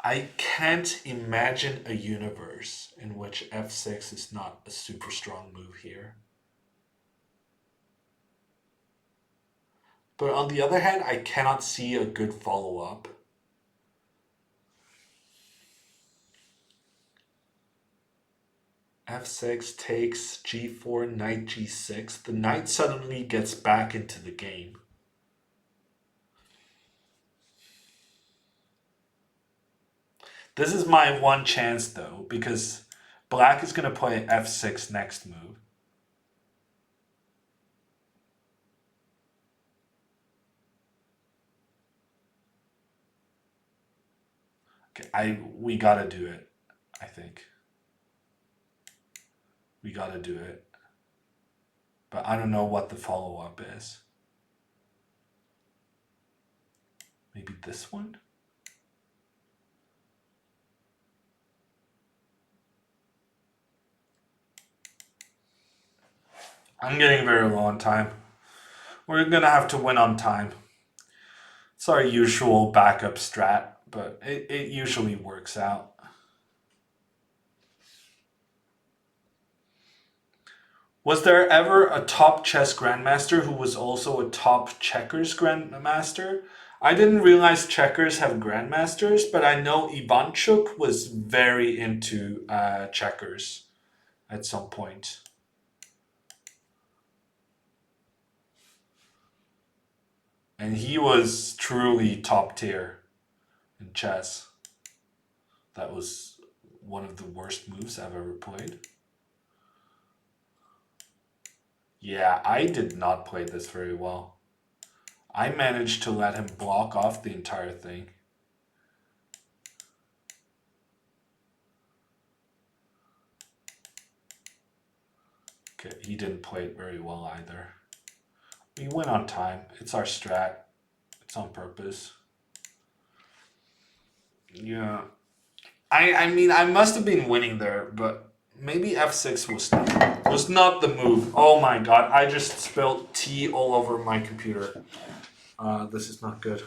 I can't imagine a universe in which f6 is not a super strong move here. But on the other hand, I cannot see a good follow-up. f6 takes g4, knight g6. The knight suddenly gets back into the game. This is my one chance though, because black is going to play f6 next move. Okay, we gotta do it, I think. We gotta do it. But I don't know what the follow-up is. Maybe this one? I'm getting very low on time. We're gonna have to win on time. It's our usual backup strat, but it usually works out. Was there ever a top chess grandmaster who was also a top checkers grandmaster? I didn't realize checkers have grandmasters, but I know Ivanchuk was very into checkers at some point. And he was truly top tier in chess. That was one of the worst moves I've ever played. Yeah, I did not play this very well. I managed to let him block off the entire thing. Okay, he didn't play it very well either. We win on time. It's our strat. It's on purpose. Yeah. I mean, I must have been winning there, but maybe f6 was not the move. Oh my god, I just spilled tea all over my computer. This is not good.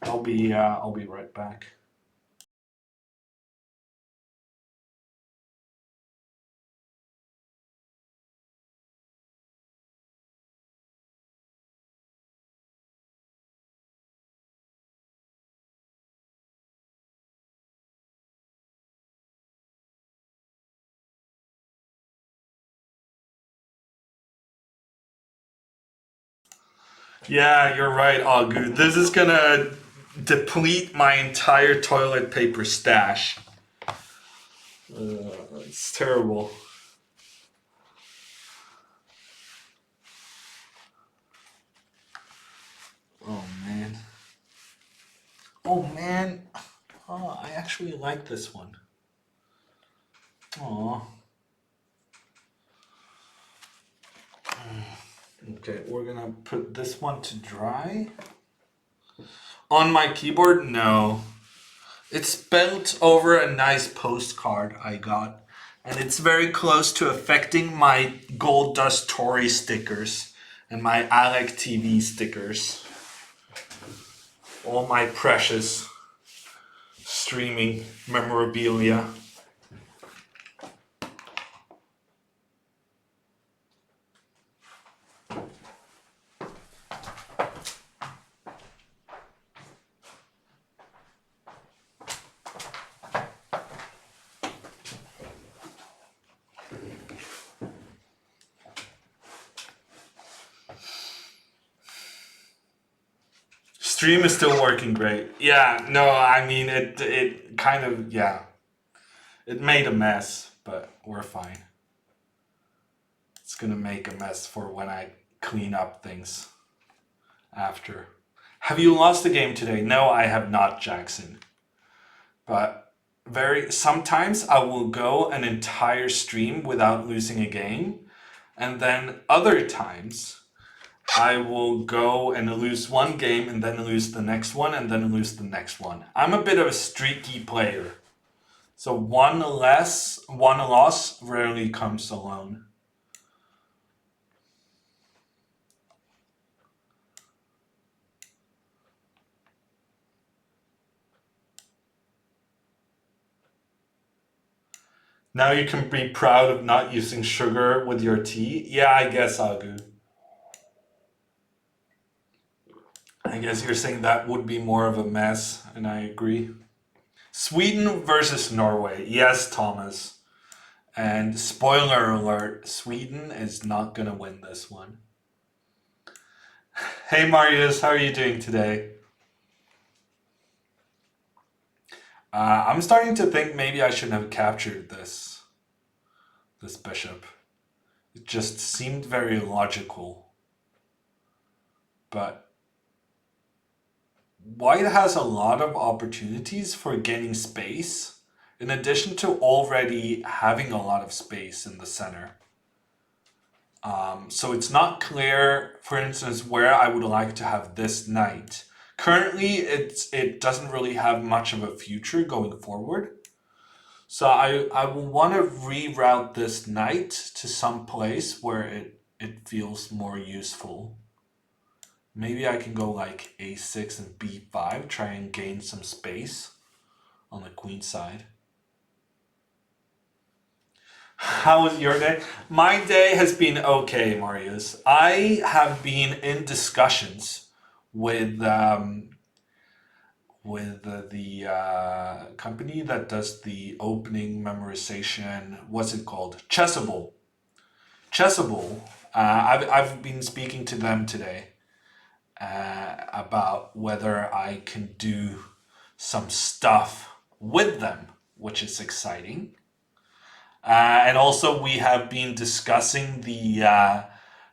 I'll be right back. Yeah, you're right, Agu. This is gonna deplete my entire toilet paper stash. It's terrible. Oh man. Oh man. Oh, I actually like this one. Aw. Okay, we're gonna put this one to dry. On my keyboard, no. It's bent over a nice postcard I got. And it's very close to affecting my Gold Dust Tory stickers and my Alec TV stickers. All my precious streaming memorabilia. Stream is still working great. Yeah, no, I mean it kind of, yeah. It made a mess, but we're fine. It's gonna make a mess for when I clean up things after. Have you lost a game today? No, I have not, Jackson. But sometimes I will go an entire stream without losing a game, and then other times I will go and lose one game and then lose the next one and then lose the next one. I'm a bit of a streaky player. So one loss rarely comes alone. Now you can be proud of not using sugar with your tea. Yeah, I guess Agu. I guess you're saying that would be more of a mess, and I agree. Sweden versus Norway. Yes, Thomas. And spoiler alert, Sweden is not gonna win this one. Hey Marius, how are you doing today? I'm starting to think maybe I shouldn't have captured this bishop. It just seemed very logical. But White has a lot of opportunities for gaining space, in addition to already having a lot of space in the center. So it's not clear, for instance, where I would like to have this knight. Currently, it doesn't really have much of a future going forward. So I will want to reroute this knight to some place where it feels more useful. Maybe I can go like a6 and b5, try and gain some space on the queen side. How was your day? My day has been okay, Marius. I have been in discussions with the company that does the opening memorization. What's it called? Chessable. Chessable. I've been speaking to them today about whether I can do some stuff with them, which is exciting. And also, we have been discussing the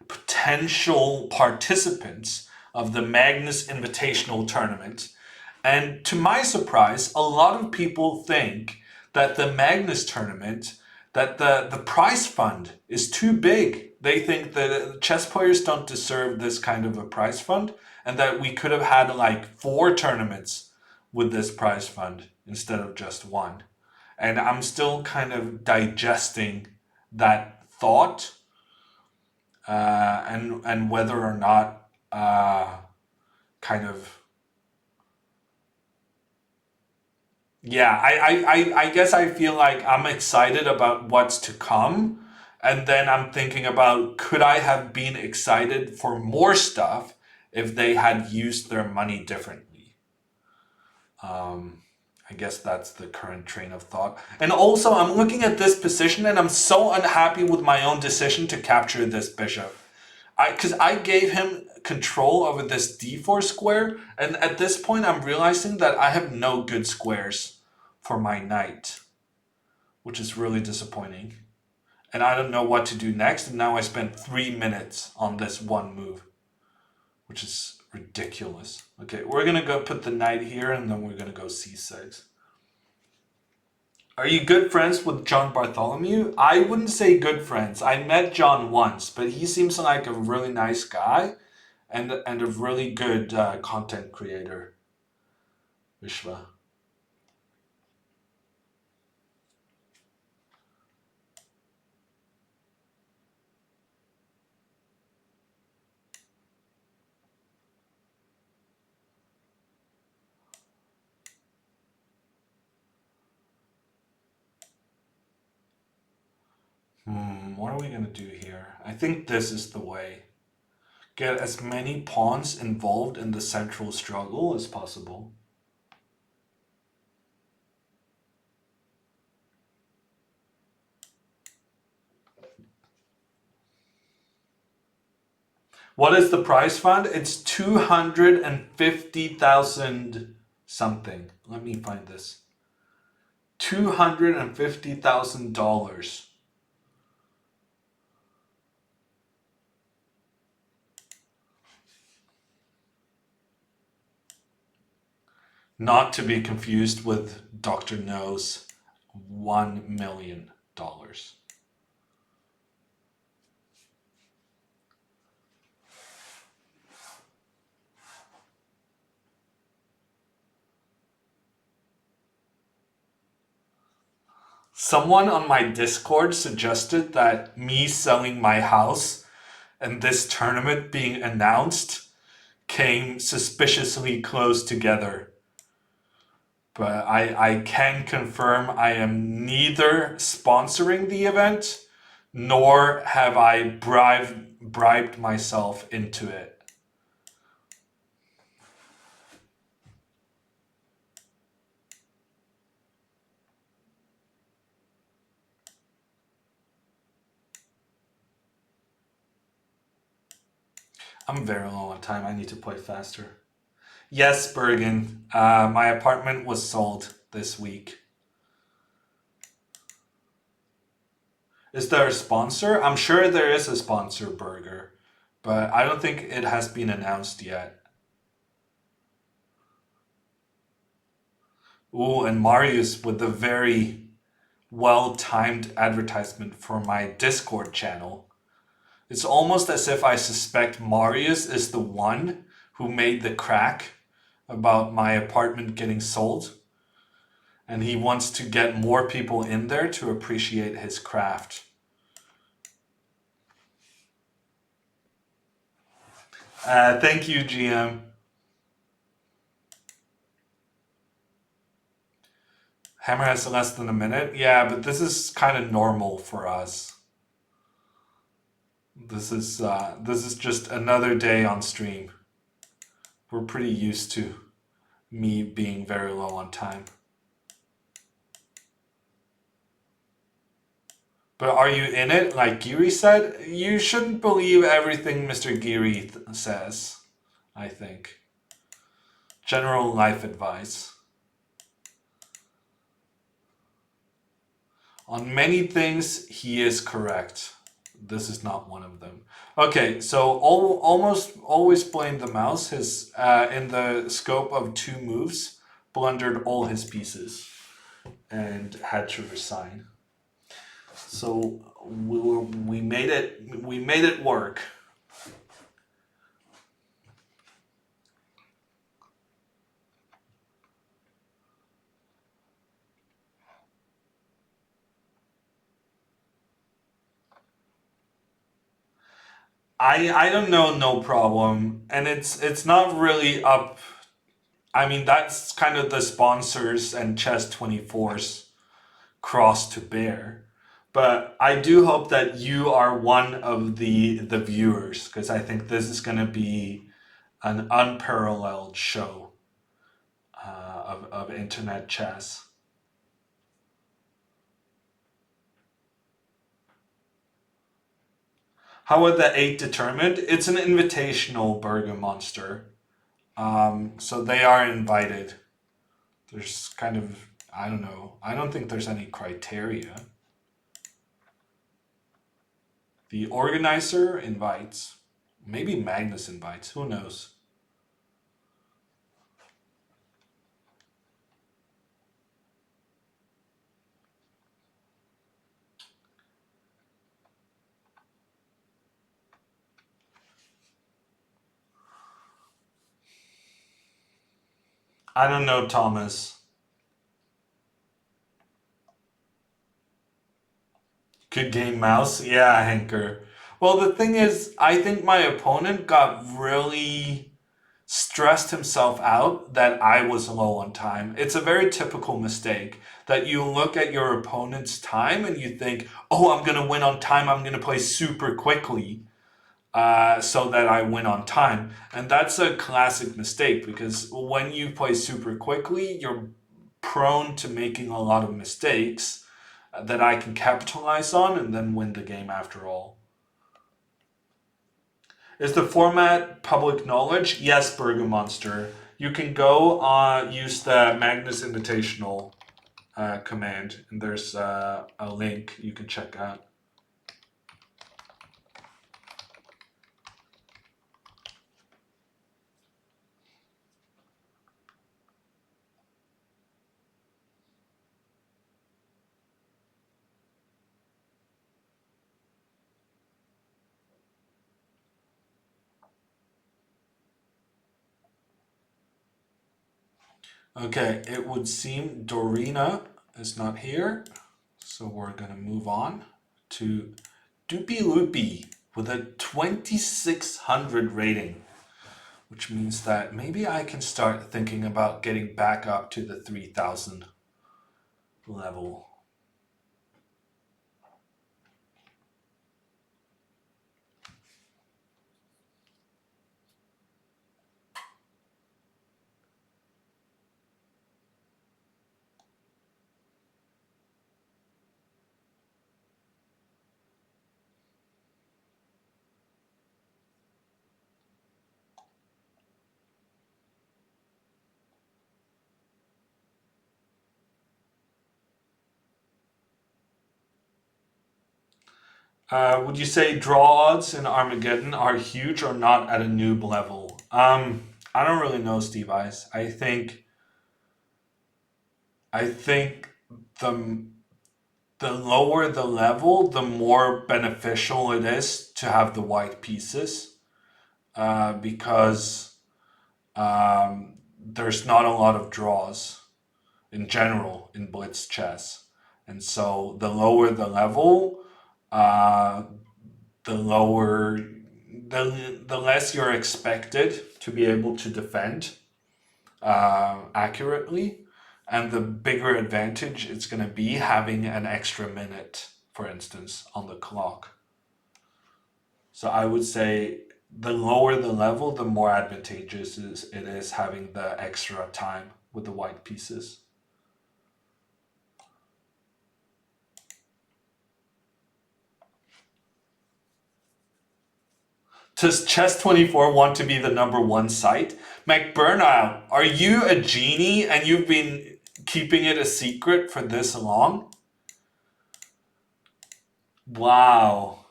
potential participants of the Magnus Invitational tournament. And to my surprise, a lot of people think that the Magnus tournament, that the prize fund is too big. They think that chess players don't deserve this kind of a prize fund, and that we could have had like 4 tournaments with this prize fund instead of just one. and I'm still kind of digesting that thought, and whether or not kind of yeah, I guess I feel like I'm excited about what's to come, and then I'm thinking about could I have been excited for more stuff if they had used their money differently. Um, I guess that's the current train of thought. And also, I'm looking at this position and I'm so unhappy with my own decision to capture this bishop. Because I gave him control over this d4 square, and at this point I'm realizing that I have no good squares for my knight, which is really disappointing. And I don't know what to do next, and now I spent 3 minutes on this one move, which is ridiculous. Okay, we're gonna go put the knight here, and then we're gonna go c6. Are you good friends with John Bartholomew? I wouldn't say good friends. I met John once, but he seems like a really nice guy and a really good content creator, Vishwa. What are we gonna do here? I think this is the way. Get as many pawns involved in the central struggle as possible. What is the prize fund? It's 250,000 something. Let me find this. $250,000. Not to be confused with Dr. No's $1 million. Someone on my Discord suggested that me selling my house and this tournament being announced came suspiciously close together. But I can confirm I am neither sponsoring the event nor have I bribed myself into it. I'm very low on time. I need to play faster. Yes, Bergen. My apartment was sold this week. Is there a sponsor? I'm sure there is a sponsor, Burger, but I don't think it has been announced yet. Ooh, and Marius with the very well-timed advertisement for my Discord channel. It's almost as if I suspect Marius is the one who made the crack about my apartment getting sold, and he wants to get more people in there to appreciate his craft. Thank you, GM. Hammer has less than a minute. Yeah, but this is kind of normal for us. This is just another day on stream. We're pretty used to me being very low on time. But are you in it? Like Geary said, you shouldn't believe everything Mr. Geary says, I think. General life advice. On many things, he is correct. This is not one of them. Okay, so almost always blame the mouse. His in the scope of 2 moves, blundered all his pieces and had to resign. So we made it. We made it work. I don't know, no problem, and it's not really up. I mean, that's kind of the sponsors and Chess 24's cross to bear. But I do hope that you are one of the viewers because I think this is going to be an unparalleled show of internet chess. How are the eight determined? It's an invitational burger monster. So they are invited. There's kind of, I don't know. I don't think there's any criteria. The organizer invites. Maybe Magnus invites. Who knows? I don't know, Thomas. Good game, Mouse. Yeah, Hanker. Well, the thing is, I think my opponent got really stressed himself out that I was low on time. It's a very typical mistake that you look at your opponent's time and you think, oh, I'm going to win on time. I'm going to play super quickly so that I win on time. And that's a classic mistake because when you play super quickly, you're prone to making a lot of mistakes that I can capitalize on and then win the game after all. Is the format public knowledge? Yes, Burger Monster. You can go use the Magnus Invitational command, and there's a link you can check out. Okay, it would seem Dorina is not here, so we're gonna move on to Doopy Loopy with a 2600 rating, which means that maybe I can start thinking about getting back up to the 3000 level. Would you say draw odds in Armageddon are huge or not at a noob level? I don't really know, Steve Eyes. I think the the lower the level, the more beneficial it is to have the white pieces, because there's not a lot of draws in general in blitz chess, and so the lower the level, uh, the lower the less you're expected to be able to defend accurately, and the bigger advantage it's going to be having an extra minute, for instance, on the clock. So I would say the lower the level, the more advantageous it is having the extra time with the white pieces. Does Chess24 want to be the number one site? McBurnell, are you a genie and you've been keeping it a secret for this long? Wow.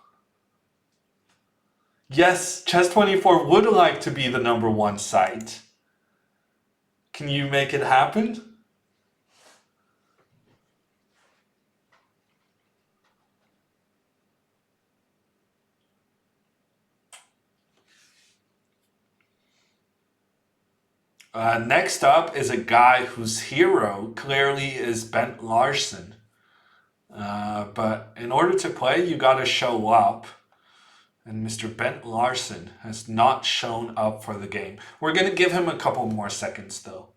Yes, Chess24 would like to be the number one site. Can you make it happen? Next up is a guy whose hero clearly is Bent Larson. But in order to play, you gotta show up. And Mr. Bent Larson has not shown up for the game. We're going to give him a couple more seconds, though.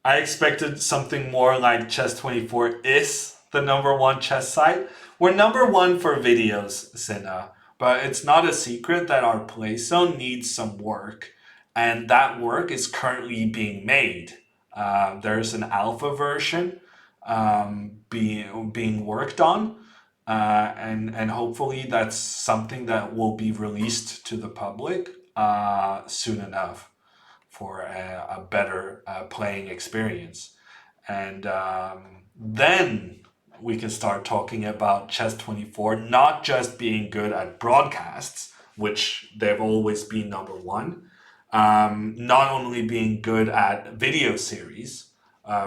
I expected something more like Chess24 is the #1 chess site. We're #1 for videos, Sina, but it's not a secret that our play zone needs some work, and that work is currently being made. There's an alpha version being worked on, and hopefully that's something that will be released to the public soon enough for a better playing experience. And then we can start talking about Chess24 not just being good at broadcasts, which they've always been #1, not only being good at video series,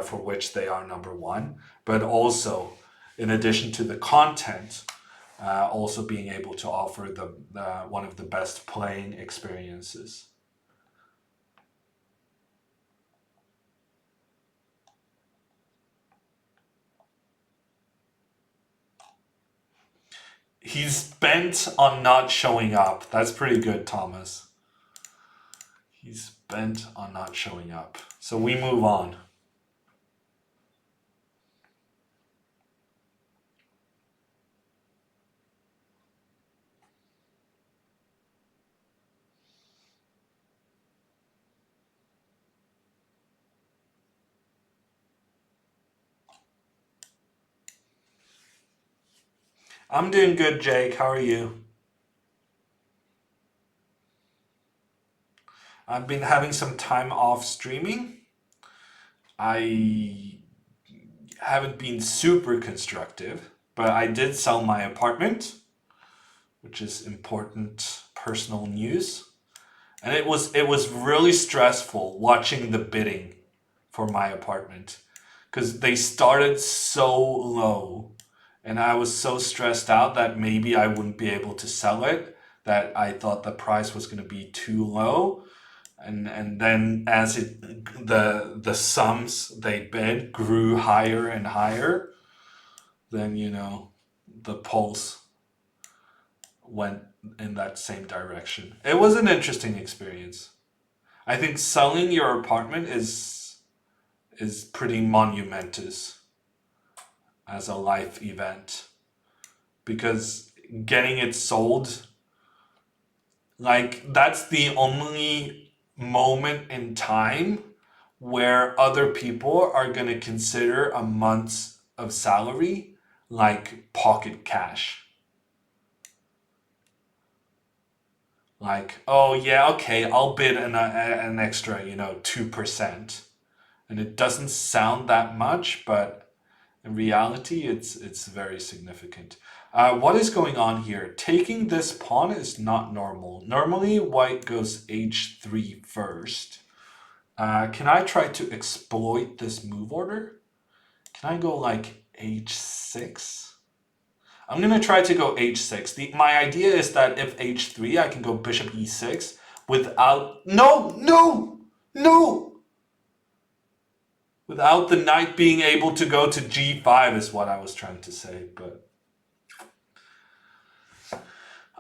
for which they are #1, but also, in addition to the content, also being able to offer the one of the best playing experiences. He's bent on not showing up. That's pretty good, Thomas. He's bent on not showing up. So we move on. I'm doing good, Jake. How are you? I've been having some time off streaming. I haven't been super constructive, but I did sell my apartment, which is important personal news. And it was really stressful watching the bidding for my apartment because they started so low, and I was so stressed out that maybe I wouldn't be able to sell it, that I thought the price was going to be too low. And then as the sums they bid grew higher and higher, then the pulse went in that same direction. It was an interesting experience. I think selling your apartment is pretty monumentous as a life event, because getting it sold, like, that's the only moment in time where other people are going to consider a month's of salary like pocket cash. Like, oh yeah, okay, I'll bid an extra 2%, and it doesn't sound that much, but in reality it's very significant. What is going on here? Taking this pawn is not normal. Normally white goes h3 first. Can I try to exploit this move order? Can I go like h6? I'm going to try to go h6. My idea is that if h3, I can go bishop e6 without... No, no, no! Without the knight being able to go to g5 is what I was trying to say, but...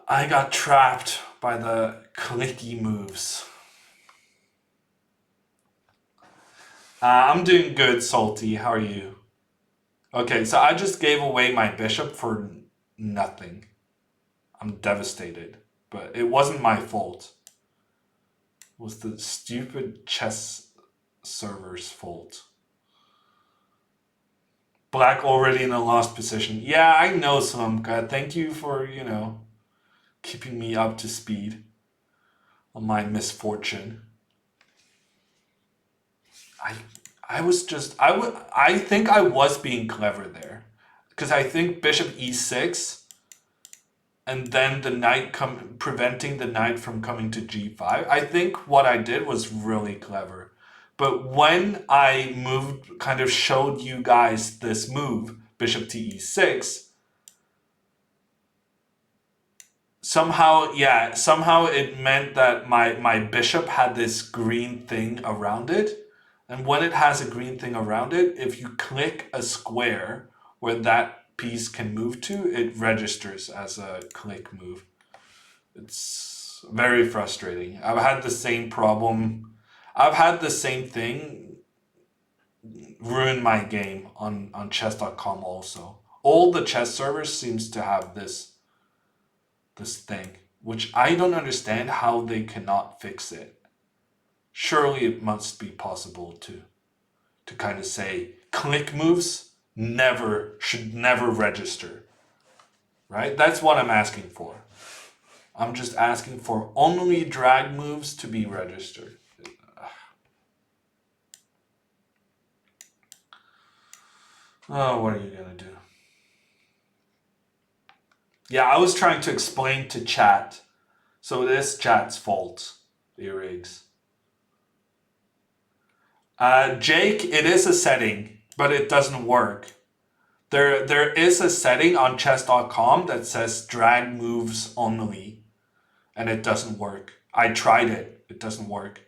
I got trapped by the clicky moves. I'm doing good, Salty. How are you? Okay, so I just gave away my bishop for nothing. I'm devastated, but it wasn't my fault. It was the stupid chess server's fault. Black already in a lost position. Yeah, I know, Slumka. Thank you for, keeping me up to speed on my misfortune. I think I was being clever there, because I think bishop e6 and then the knight preventing the knight from coming to g5. I think what I did was really clever. But when I kind of showed you guys this move, bishop to e6, somehow it meant that my bishop had this green thing around it. And when it has a green thing around it, if you click a square where that piece can move to, it registers as a click move. It's very frustrating. I've had the same problem. I've had the same thing ruin my game on chess.com also. All the chess servers seems to have this thing, which I don't understand how they cannot fix it. Surely it must be possible to kind of say click moves should never register. Right? That's what I'm asking for. I'm just asking for only drag moves to be registered. Oh, what are you gonna do? Yeah, I was trying to explain to chat. So it is chat's fault, earrigs. Jake, it is a setting, but it doesn't work. There is a setting on chess.com that says drag moves only, and it doesn't work. I tried it. It doesn't work.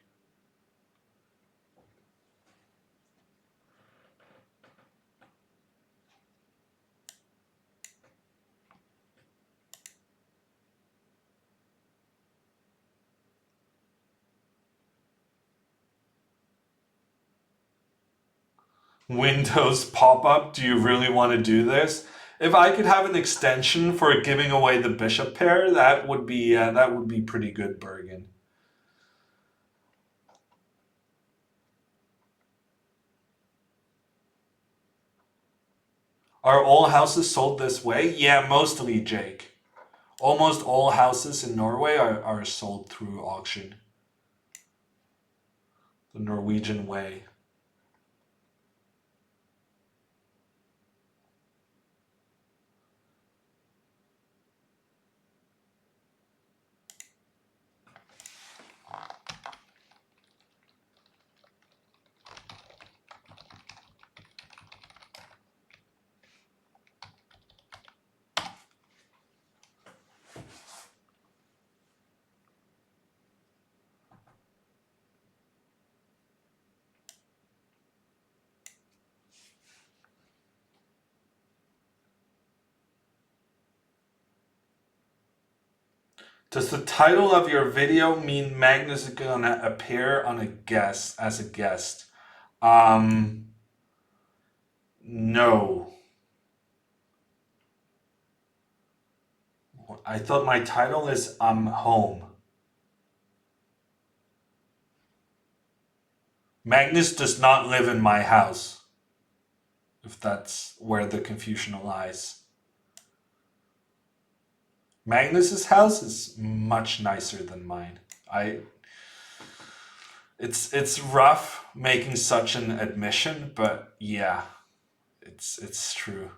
Windows pop-up, do you really want to do this? If I could have an extension for giving away the bishop pair, that would be pretty good, Bergen. Are all houses sold this way? Yeah, mostly, Jake. Almost all houses in Norway are sold through auction. The Norwegian way. Does the title of your video mean Magnus is gonna appear on as a guest? No. I thought my title is I'm home. Magnus does not live in my house. If that's where the confusion lies. Magnus's house is much nicer than mine. It's rough making such an admission, but yeah, it's true.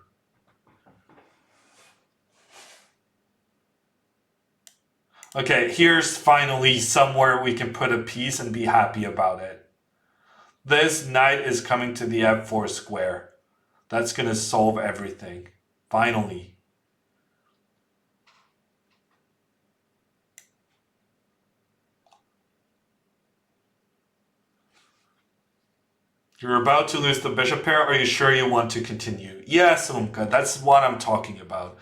Okay, here's finally somewhere we can put a piece and be happy about it. This knight is coming to the f4 square. That's gonna solve everything. Finally. You're about to lose the bishop pair. Are you sure you want to continue? Yes, Umka, that's what I'm talking about.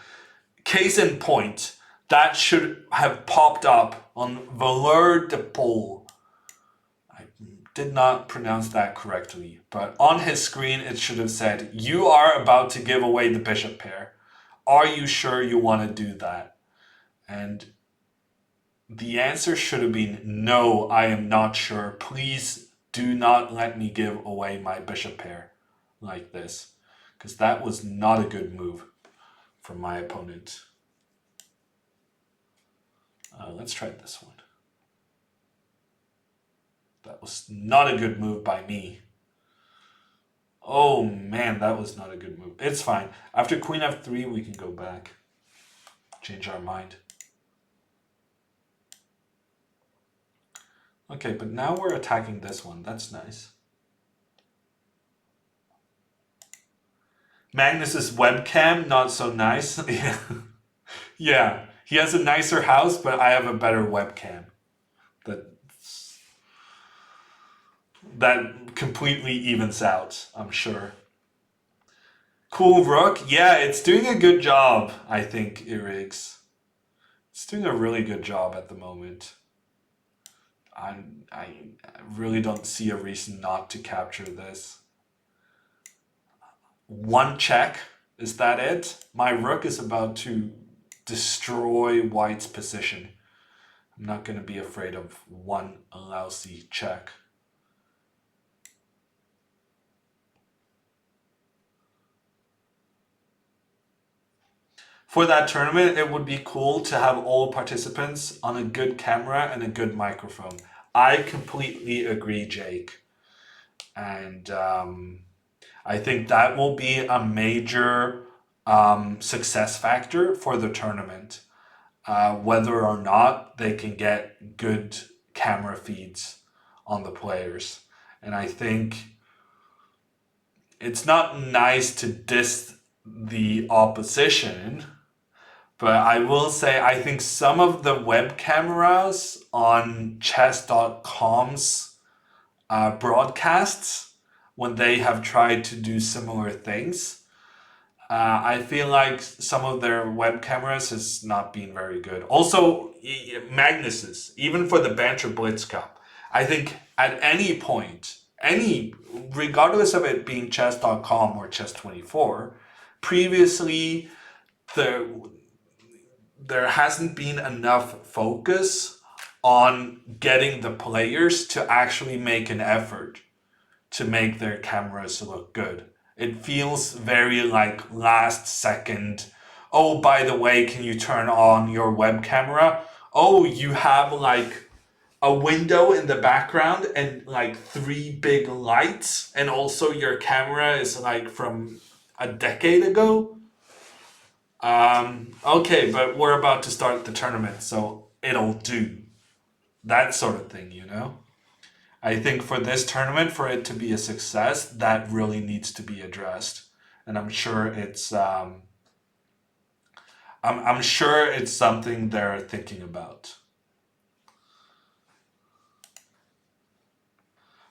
Case in point, that should have popped up on Valeur de Paul. I did not pronounce that correctly, but on his screen it should have said, you are about to give away the bishop pair. Are you sure you want to do that? And the answer should have been, no, I am not sure. Please do not let me give away my bishop pair like this, because that was not a good move from my opponent. Let's try this one. That was not a good move by me. Oh man, that was not a good move. It's fine. After queen f3, we can go back. Change our mind. Okay, but now we're attacking this one. That's nice. Magnus's webcam, not so nice. Yeah, he has a nicer house, but I have a better webcam. That completely evens out, I'm sure. Cool Rook. Yeah, it's doing a good job, I think, Irix. It's doing a really good job at the moment. I really don't see a reason not to capture this. One check. Is that it? My rook is about to destroy white's position. I'm not going to be afraid of one lousy check. For that tournament, it would be cool to have all participants on a good camera and a good microphone. I completely agree, Jake. And I think that will be a major success factor for the tournament. Whether or not they can get good camera feeds on the players. And I think it's not nice to diss the opposition, but I will say I think some of the web cameras on chess.com's broadcasts, when they have tried to do similar things, I feel like some of their web cameras has not been very good. Also, Magnus's, even for the Banter Blitz Cup, I think at any point, regardless of it being chess.com or chess24, previously there there hasn't been enough focus on getting the players to actually make an effort to make their cameras look good. It feels very like last second. Oh, by the way, can you turn on your web camera? Oh, you have like a window in the background and like three big lights, and also your camera is like from a decade ago. Okay, but we're about to start the tournament, so it'll do. That sort of thing, you know? I think for this tournament, for it to be a success, that really needs to be addressed, and I'm sure it's something they're thinking about.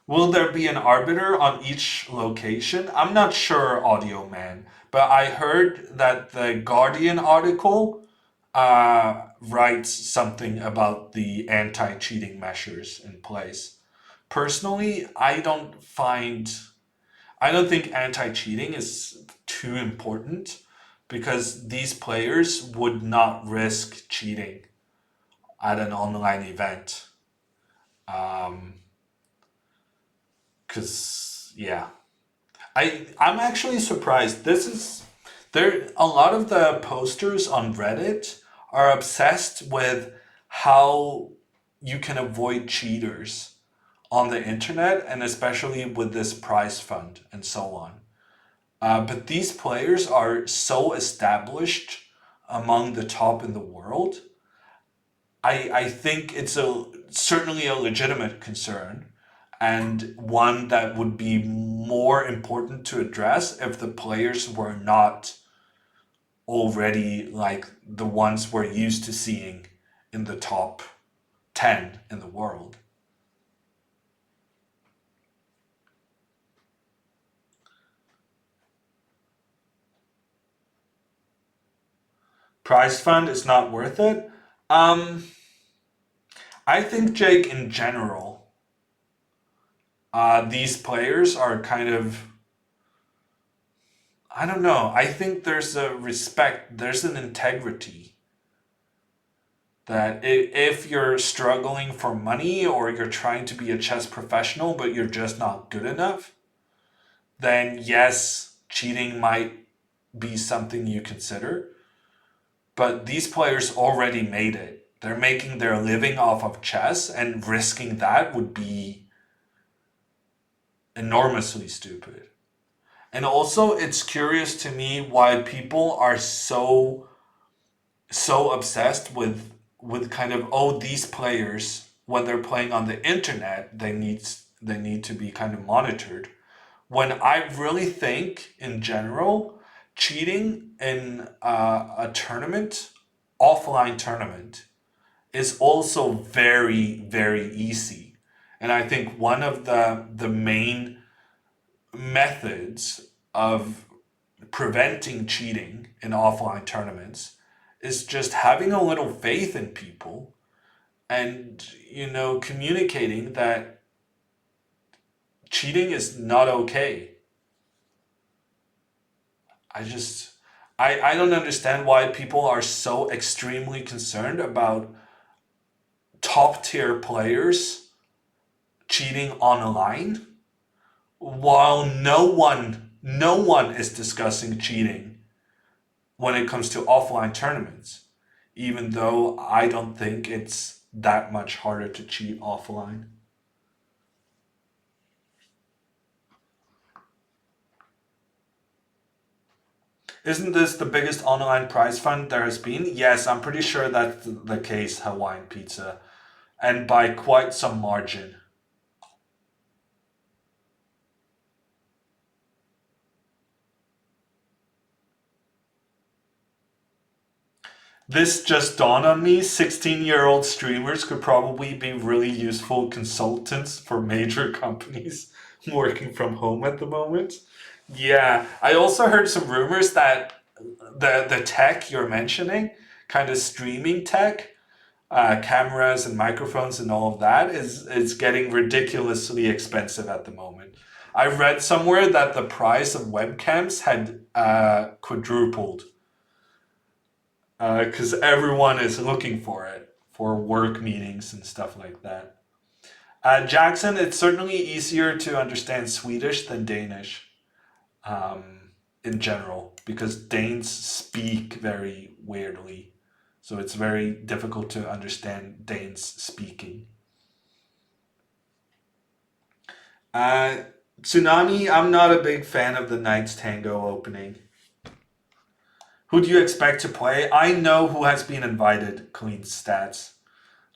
Will there be an arbiter on each location? I'm not sure, Audio Man, but I heard that the Guardian article writes something about the anti-cheating measures in place. Personally, I don't think anti-cheating is too important because these players would not risk cheating at an online event. Because yeah, I'm actually surprised. This is there. A lot of the posters on Reddit are obsessed with how you can avoid cheaters on the internet, and especially with this prize fund and so on. But these players are so established among the top in the world. I think it's certainly a legitimate concern and one that would be more important to address if the players were not already like the ones we're used to seeing in the top 10 in the world. Prize fund is not worth it. Um, I think, Jake, in general, these players are kind of, I don't know. I think there's a respect, there's an integrity that if you're struggling for money or you're trying to be a chess professional but you're just not good enough, then yes, cheating might be something you consider. But these players already made it. They're making their living off of chess, and risking that would be enormously stupid. And also, it's curious to me why people are so obsessed with kind of, oh, these players, when they're playing on the internet, they need to be kind of monitored, when I really think in general cheating in a tournament, offline tournament, is also very very easy. And I think one of the main methods of preventing cheating in offline tournaments is just having a little faith in people and, communicating that cheating is not okay. I just, I don't understand why people are so extremely concerned about top tier players cheating online while no one is discussing cheating when it comes to offline tournaments, even though I don't think it's that much harder to cheat offline. Isn't this the biggest online prize fund there has been? Yes, I'm pretty sure that's the case, Hawaiian Pizza, and by quite some margin. This just dawned on me. 16-year-old streamers could probably be really useful consultants for major companies working from home at the moment. Yeah, I also heard some rumors that the tech you're mentioning, kind of streaming tech, cameras and microphones and all of that, is getting ridiculously expensive at the moment. I read somewhere that the price of webcams had quadrupled because everyone is looking for it for work meetings and stuff like that. Jackson, it's certainly easier to understand Swedish than Danish in general because Danes speak very weirdly. So it's very difficult to understand Danes speaking. Uh, Tsunami, I'm not a big fan of the Knights Tango opening. Who do you expect to play? I know who has been invited, clean stats.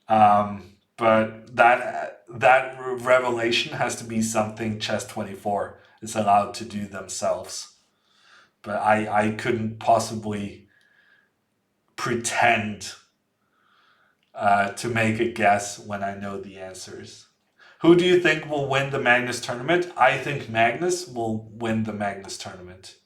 But that revelation has to be something Chess 24 is allowed to do themselves. But I couldn't possibly pretend to make a guess when I know the answers. Who do you think will win the Magnus tournament? I think Magnus will win the Magnus tournament.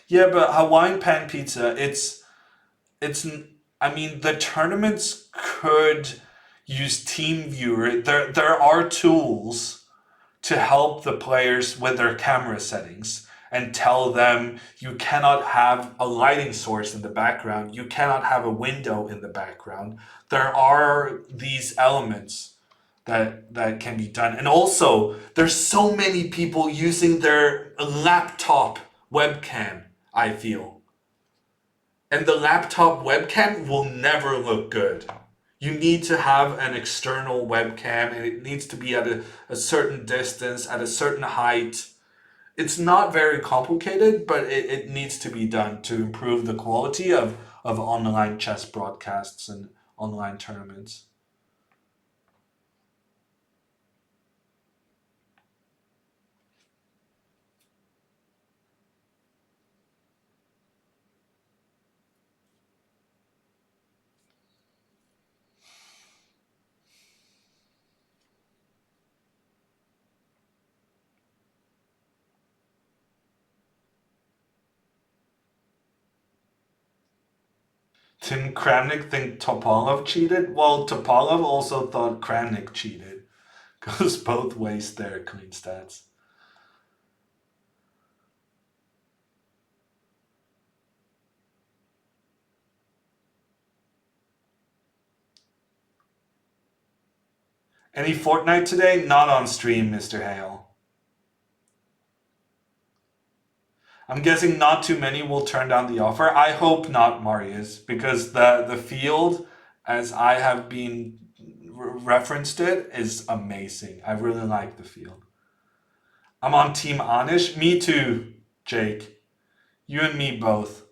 Yeah, but Hawaiian Pan Pizza, it's I mean the tournaments could use team viewer. There are tools to help the players with their camera settings and tell them you cannot have a lighting source in the background, you cannot have a window in the background. There are these elements that can be done. And also, there's so many people using their laptop webcam, I feel. And the laptop webcam will never look good. You need to have an external webcam and it needs to be at a certain distance, at a certain height. It's not very complicated, but it needs to be done to improve the quality of online chess broadcasts and online tournaments. Didn't Kramnik think Topalov cheated? Well, Topalov also thought Kramnik cheated. Goes both ways there, clean stats. Any Fortnite today? Not on stream, Mr. Hale. I'm guessing not too many will turn down the offer. I hope not, Marius, because the field, as I have been referenced it, is amazing. I really like the field. I'm on Team Anish. Me too, Jake. You and me both.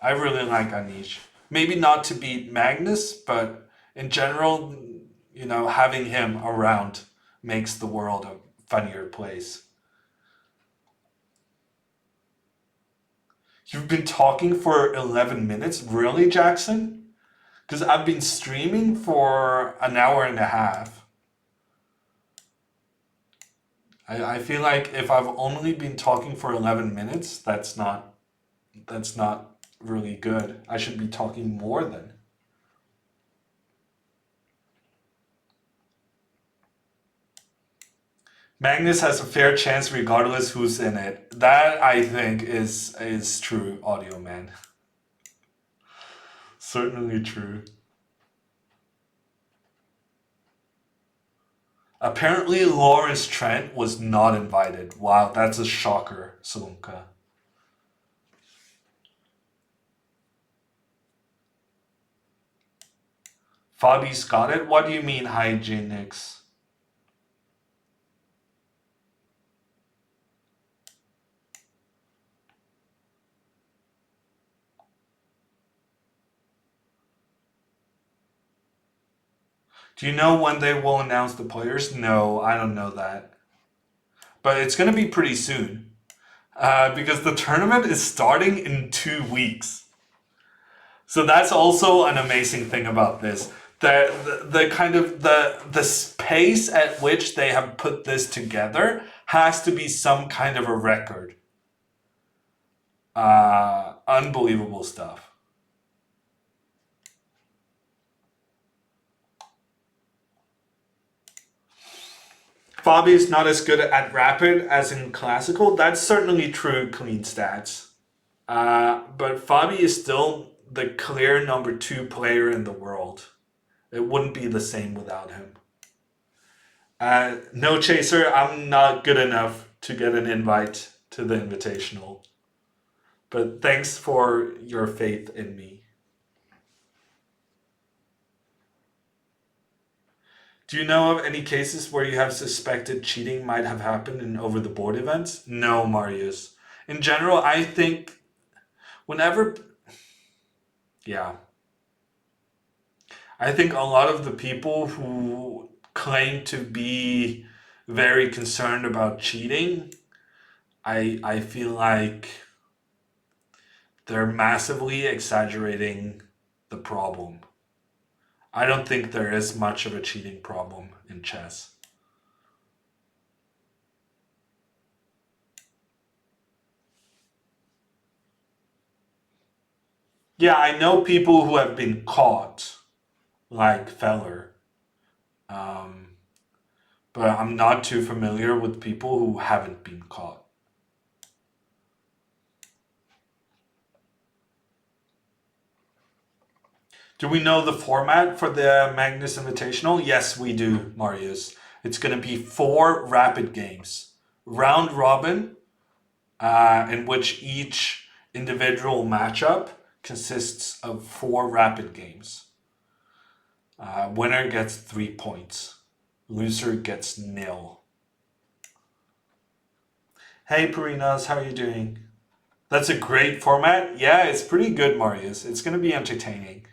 I really like Anish. Maybe not to beat Magnus, but in general, having him around makes the world a funnier place. You've been talking for 11 minutes? Really, Jackson? Because I've been streaming for an hour and a half. I feel like if I've only been talking for 11 minutes, that's not really good. I should be talking more then. Magnus has a fair chance regardless who's in it. That I think is true, Audio Man. Certainly true. Apparently Lawrence Trent was not invited. Wow, that's a shocker, Salunka. Fabi's got it? What do you mean hygienics? Do you know when they will announce the players? No, I don't know that. But it's going to be pretty soon. Because the tournament is starting in 2 weeks. So that's also an amazing thing about this. The kind of the pace at which they have put this together has to be some kind of a record. Unbelievable stuff. Fabi is not as good at rapid as in classical. That's certainly true, clean stats. But Fabi is still the clear number 2 player in the world. It wouldn't be the same without him. No chaser, I'm not good enough to get an invite to the Invitational. But thanks for your faith in me. Do you know of any cases where you have suspected cheating might have happened in over the board events? No, Marius. In general, I think whenever. Yeah. I think a lot of the people who claim to be very concerned about cheating, I feel like they're massively exaggerating the problem. I don't think there is much of a cheating problem in chess. Yeah, I know people who have been caught, like Feller, um, but I'm not too familiar with people who haven't been caught. Do we know the format for the Magnus Invitational? Yes, we do, Marius. It's going to be 4 rapid games. Round robin, in which each individual matchup consists of 4 rapid games. Winner gets 3 points. Loser gets 0. Hey, Parinas, how are you doing? That's a great format. Yeah, it's pretty good, Marius. It's going to be entertaining.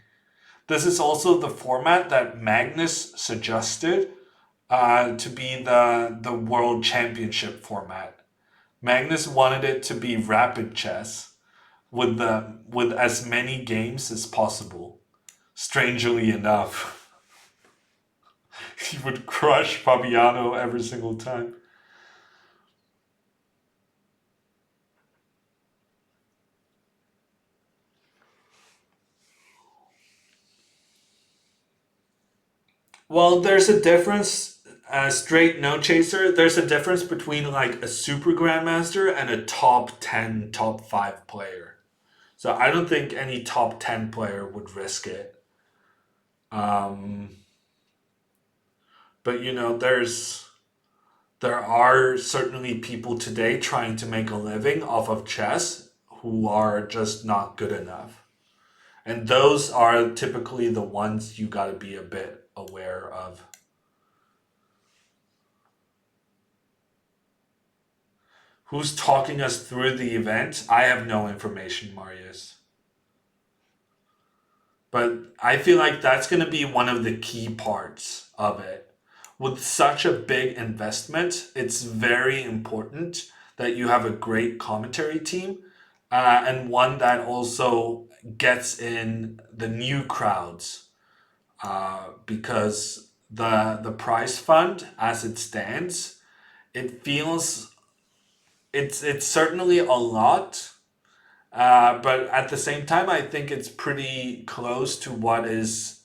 This is also the format that Magnus suggested to be the World Championship format. Magnus wanted it to be rapid chess with as many games as possible. Strangely enough, he would crush Fabiano every single time. Well, there's a difference. Straight no chaser. There's a difference between like a super grandmaster and a top 10, top 5 player. So I don't think any top 10 player would risk it. Um, but there are certainly people today trying to make a living off of chess who are just not good enough. And those are typically the ones you got to be a bit aware of. Who's talking us through the event? I have no information, Marius. But I feel like that's going to be one of the key parts of it. With such a big investment, it's very important that you have a great commentary team and one that also gets in the new crowds, because the prize fund as it stands, it feels it's certainly a lot, but at the same time, I think it's pretty close to what is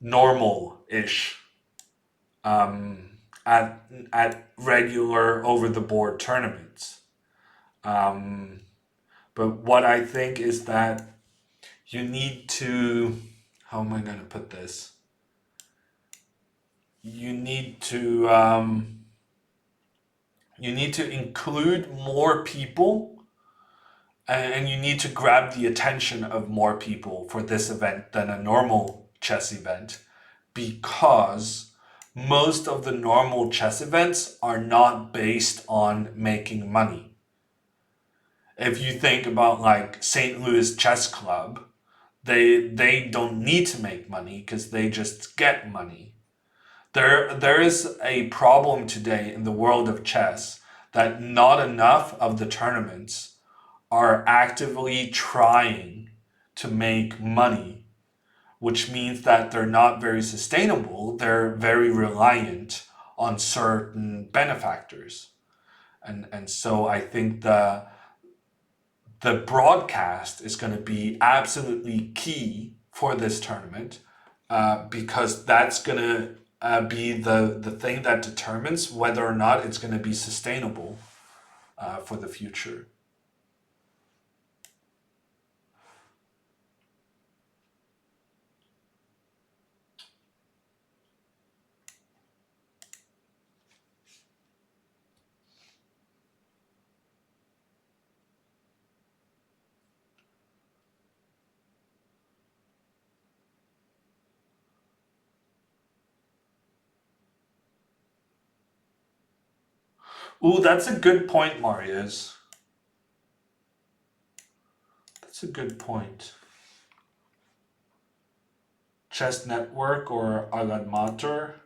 normal-ish, um, at regular over the board tournaments. Um, but what I think is that you need to, how am I going to put this? You need to include more people, and you need to grab the attention of more people for this event than a normal chess event, because most of the normal chess events are not based on making money. If you think about like St. Louis Chess Club, they don't need to make money because they just get money. There is a problem today in the world of chess that not enough of the tournaments are actively trying to make money, which means that they're not very sustainable. They're very reliant on certain benefactors. And so I think the broadcast is going to be absolutely key for this tournament, because that's going to be the thing that determines whether or not it's going to be sustainable for the future. Ooh, that's a good point, Marius. That's a good point. Chess Network or Alan Mater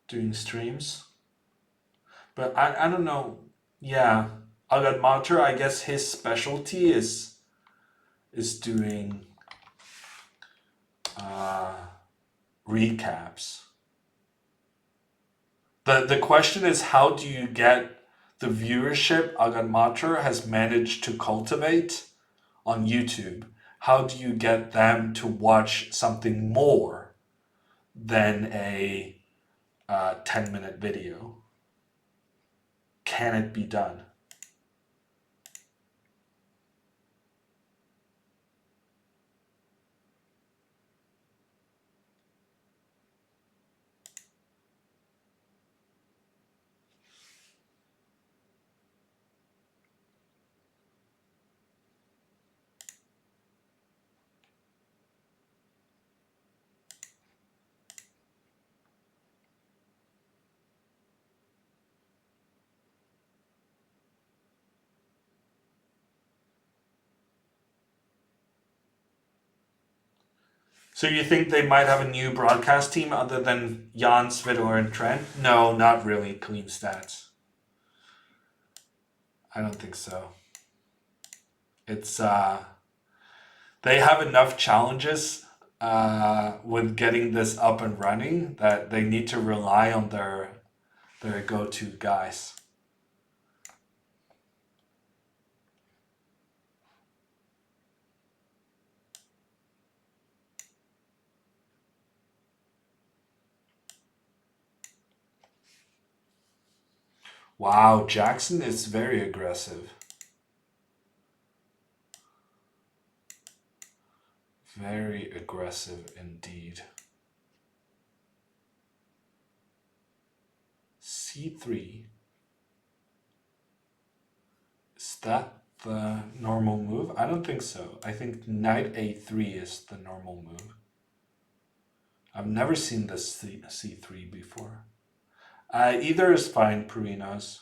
doing streams. But I don't know. Yeah. Alan Mater, I guess his specialty is doing uh, recaps. The question is, how do you get the viewership Alan Mater has managed to cultivate on YouTube? How do you get them to watch something more than a 10-minute video? Can it be done? So you think they might have a new broadcast team other than Jan, Svidler, and Trent? No, not really. Clean stats. I don't think so. It's they have enough challenges with getting this up and running that they need to rely on their go-to guys. Wow, Jackson is very aggressive. Very aggressive indeed. C3. Is that the normal move? I don't think so. I think knight a3 is the normal move. I've never seen this c3 before. Either is fine, Perinos.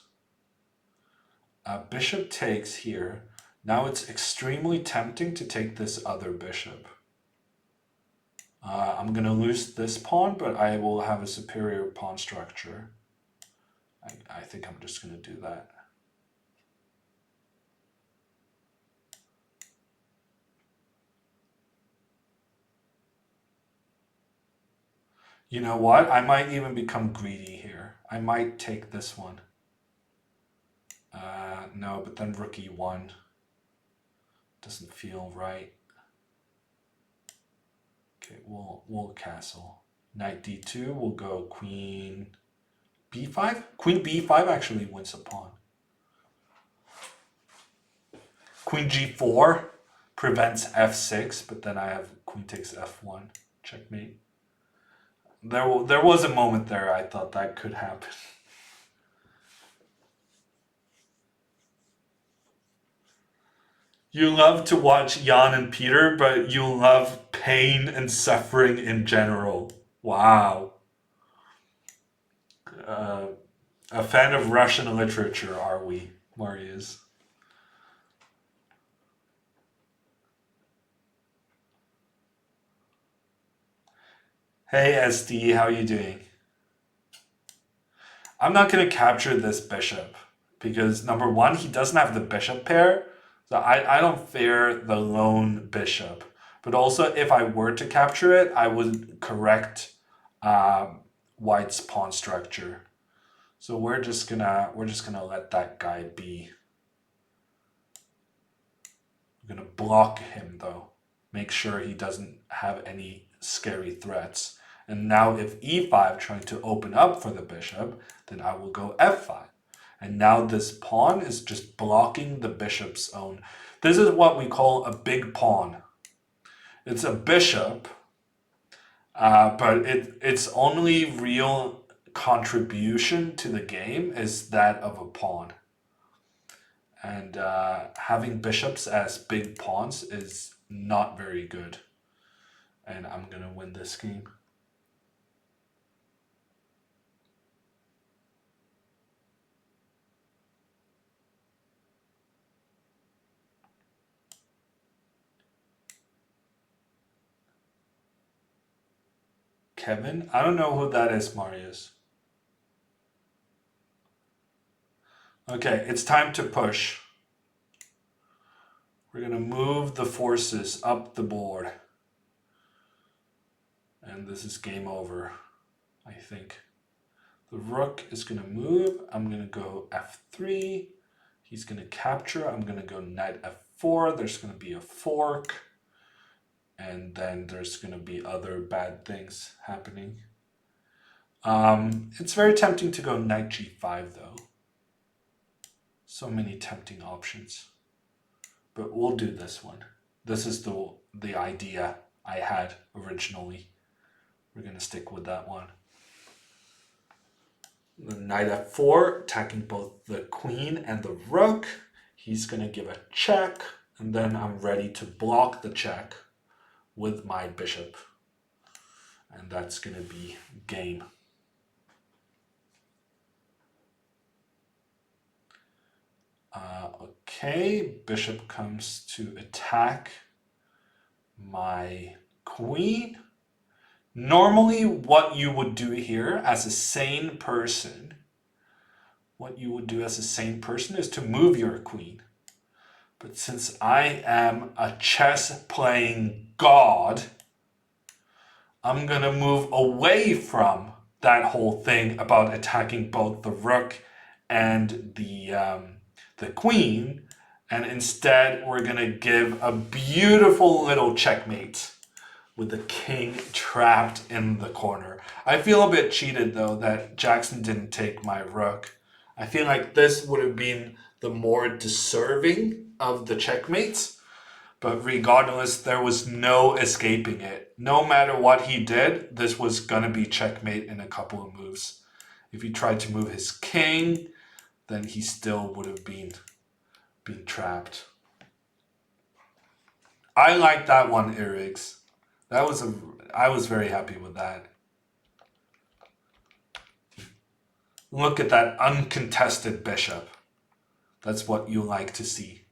Bishop takes here. Now it's extremely tempting to take this other bishop. I'm going to lose this pawn, but I will have a superior pawn structure. I think I'm just going to do that. You know what? I might even become greedy here. I might take this one. No, but then rook e1 doesn't feel right. Okay, we'll castle. Knight d2, we'll go queen b5. Queen b5 actually wins a pawn. Queen g4 prevents f6, but then I have queen takes f1. Checkmate. There was a moment there I thought that could happen. You love to watch Jan and Peter, but you love pain and suffering in general. Wow. A fan of Russian literature, are we, Marius? Hey SD, how you doing? I'm not going to capture this bishop because number one, he doesn't have the bishop pair. So I don't fear the lone bishop. But also, if I were to capture it, I would correct White's pawn structure. So we're just gonna let that guy be. We're gonna block him though. Make sure he doesn't have any scary threats. And now if e5 trying to open up for the bishop, then I will go f5. And now this pawn is just blocking the bishop's own. This is what we call a big pawn. It's a bishop, but its only real contribution to the game is that of a pawn. And having bishops as big pawns is not very good. And I'm going to win this game. Kevin? I don't know who that is, Marius. Okay, it's time to push. We're going to move the forces up the board. And this is game over, I think. The rook is going to move. I'm going to go f3. He's going to capture. I'm going to go knight f4. There's going to be a fork. And then there's going to be other bad things happening. It's very tempting to go knight g5 though. So many tempting options. But we'll do this one. This is the idea I had originally. We're going to stick with that one. The knight f4, attacking both the queen and the rook. He's going to give a check, and then I'm ready to block the check with my bishop. And that's going to be game. Okay, bishop comes to attack my queen. Normally, what you would do here as a sane person, is to move your queen. But since I am a chess playing god, I'm going to move away from that whole thing about attacking both the rook and the queen, and instead we're going to give a beautiful little checkmate with the king trapped in the corner. I feel a bit cheated though that Jackson didn't take my rook. I feel like this would have been the more deserving of the checkmates, but regardless, there was no escaping it. No matter what he did, this was gonna be checkmate in a couple of moves. If he tried to move his king, then he still would have been trapped. I like that one, Eric's. I was very happy with that. Look at that uncontested bishop. That's what you like to see.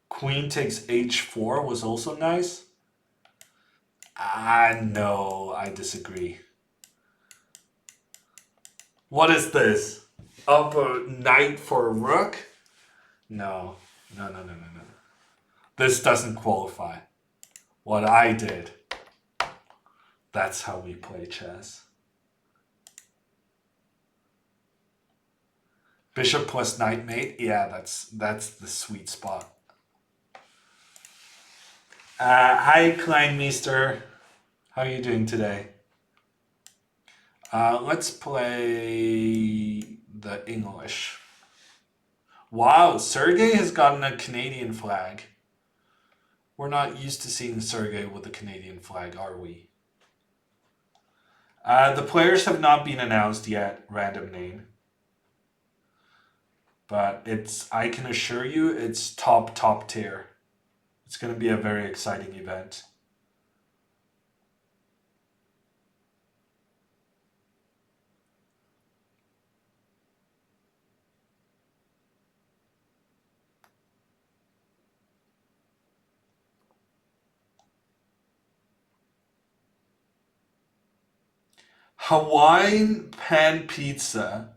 Queen takes h4 was also nice. No, I disagree. What is this? Up a knight for a rook? No. This doesn't qualify. What I did. That's how we play chess. Bishop plus knight mate. Yeah, that's the sweet spot. Hi, Kleinmeister. How are you doing today? Let's play the English. Wow, Sergey has gotten a Canadian flag. We're not used to seeing Sergey with a Canadian flag, are we? The players have not been announced yet, random name. But I can assure you, it's top tier. It's going to be a very exciting event. Hawaiian Pan Pizza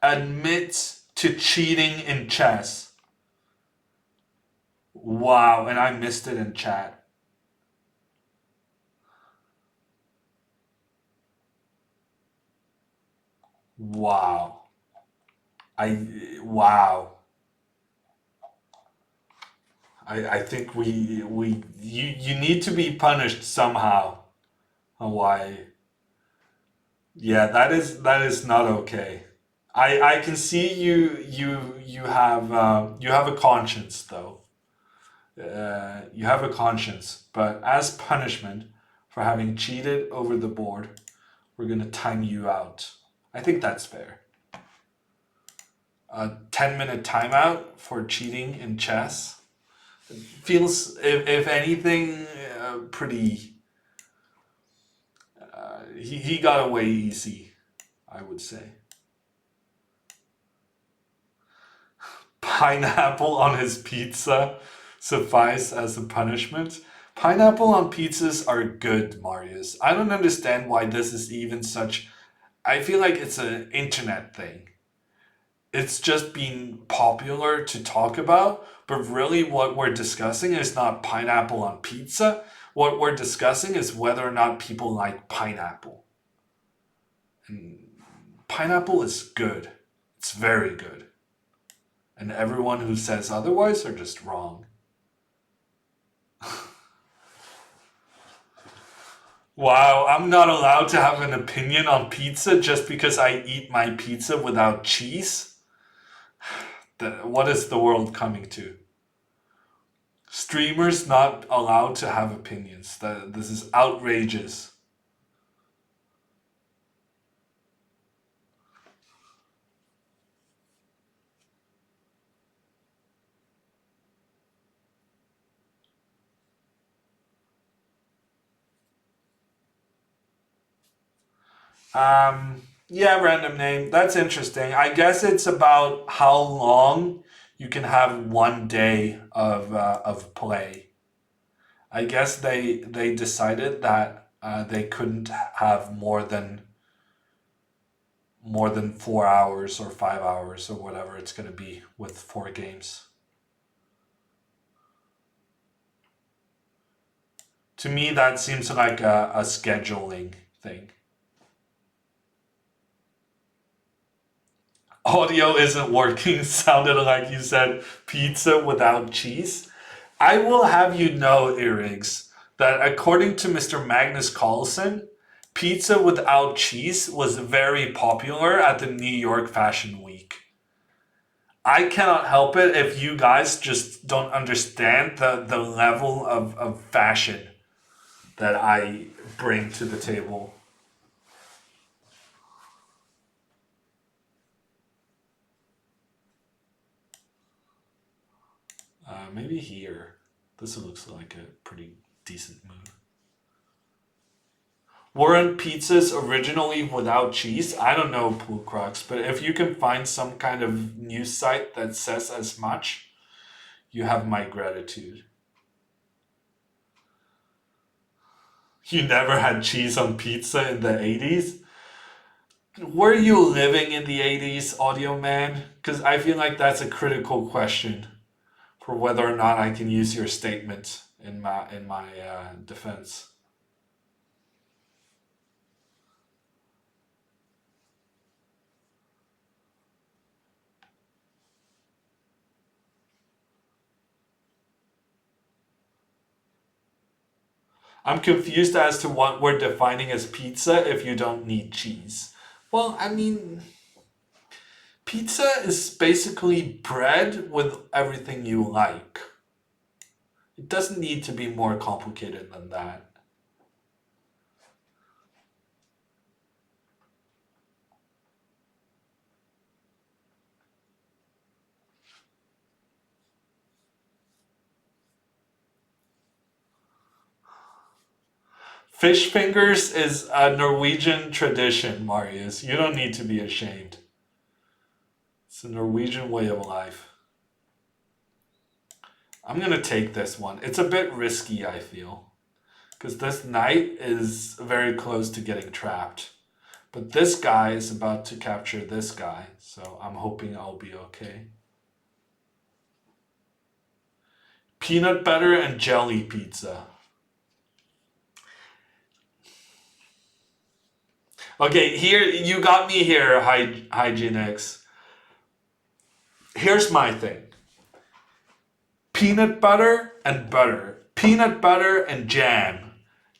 admits to cheating in chess. Wow, and I missed it in chat. Wow. Wow. I think you need to be punished somehow, Hawaii. Yeah, that is not okay. I can see you have a conscience though. You have a conscience, but as punishment for having cheated over the board, we're gonna time you out. I think that's fair. A 10-minute timeout for cheating in chess feels, if anything, pretty. He got away easy, I would say. Pineapple on his pizza suffice as a punishment. Pineapple on pizzas are good, Marius. I don't understand why this is even such. I feel like it's an internet thing. It's just been popular to talk about, but really what we're discussing is not pineapple on pizza. What we're discussing is whether or not people like pineapple. And pineapple is good. It's very good. And everyone who says otherwise are just wrong. Wow, I'm not allowed to have an opinion on pizza just because I eat my pizza without cheese? What is the world coming to? Streamers not allowed to have opinions. This is outrageous. Yeah, random name. That's interesting. I guess it's about how long you can have one day of play. I guess they decided that they couldn't have more than 4 hours or 5 hours or whatever it's going to be with 4 games. To me, that seems like a scheduling thing. Audio isn't working. Sounded like you said pizza without cheese. I will have you know, Erigs, that according to Mr. Magnus Carlsen, pizza without cheese was very popular at the New York Fashion Week. I cannot help it if you guys just don't understand the level of fashion that I bring to the table. Maybe here. This looks like a pretty decent move. Weren't pizzas originally without cheese? I don't know, Poolcrux, but if you can find some kind of news site that says as much, you have my gratitude. You never had cheese on pizza in the 80s? Were you living in the 80s, Audio Man? Because I feel like that's a critical question for whether or not I can use your statement in my defense. I'm confused as to what we're defining as pizza if you don't need cheese. Well, I mean, pizza is basically bread with everything you like. It doesn't need to be more complicated than that. Fish fingers is a Norwegian tradition, Marius. You don't need to be ashamed. It's a Norwegian way of life. I'm gonna take this one. It's a bit risky, I feel. Because this knight is very close to getting trapped. But this guy is about to capture this guy, so I'm hoping I'll be okay. Peanut butter and jelly pizza. Okay, here, you got me here, Hygienix. Here's my thing. Peanut butter and butter. Peanut butter and jam.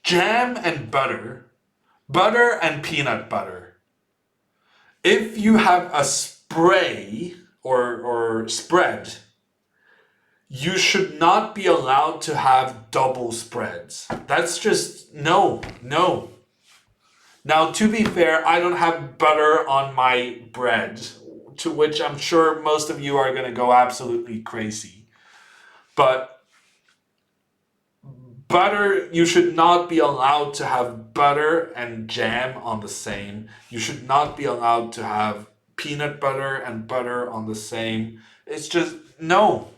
Jam and butter. Butter and peanut butter. If you have a spray or spread, you should not be allowed to have double spreads. That's just, no. Now, to be fair, I don't have butter on my bread, to which I'm sure most of you are going to go absolutely crazy. But butter, you should not be allowed to have butter and jam on the same. You should not be allowed to have peanut butter and butter on the same. It's just, no.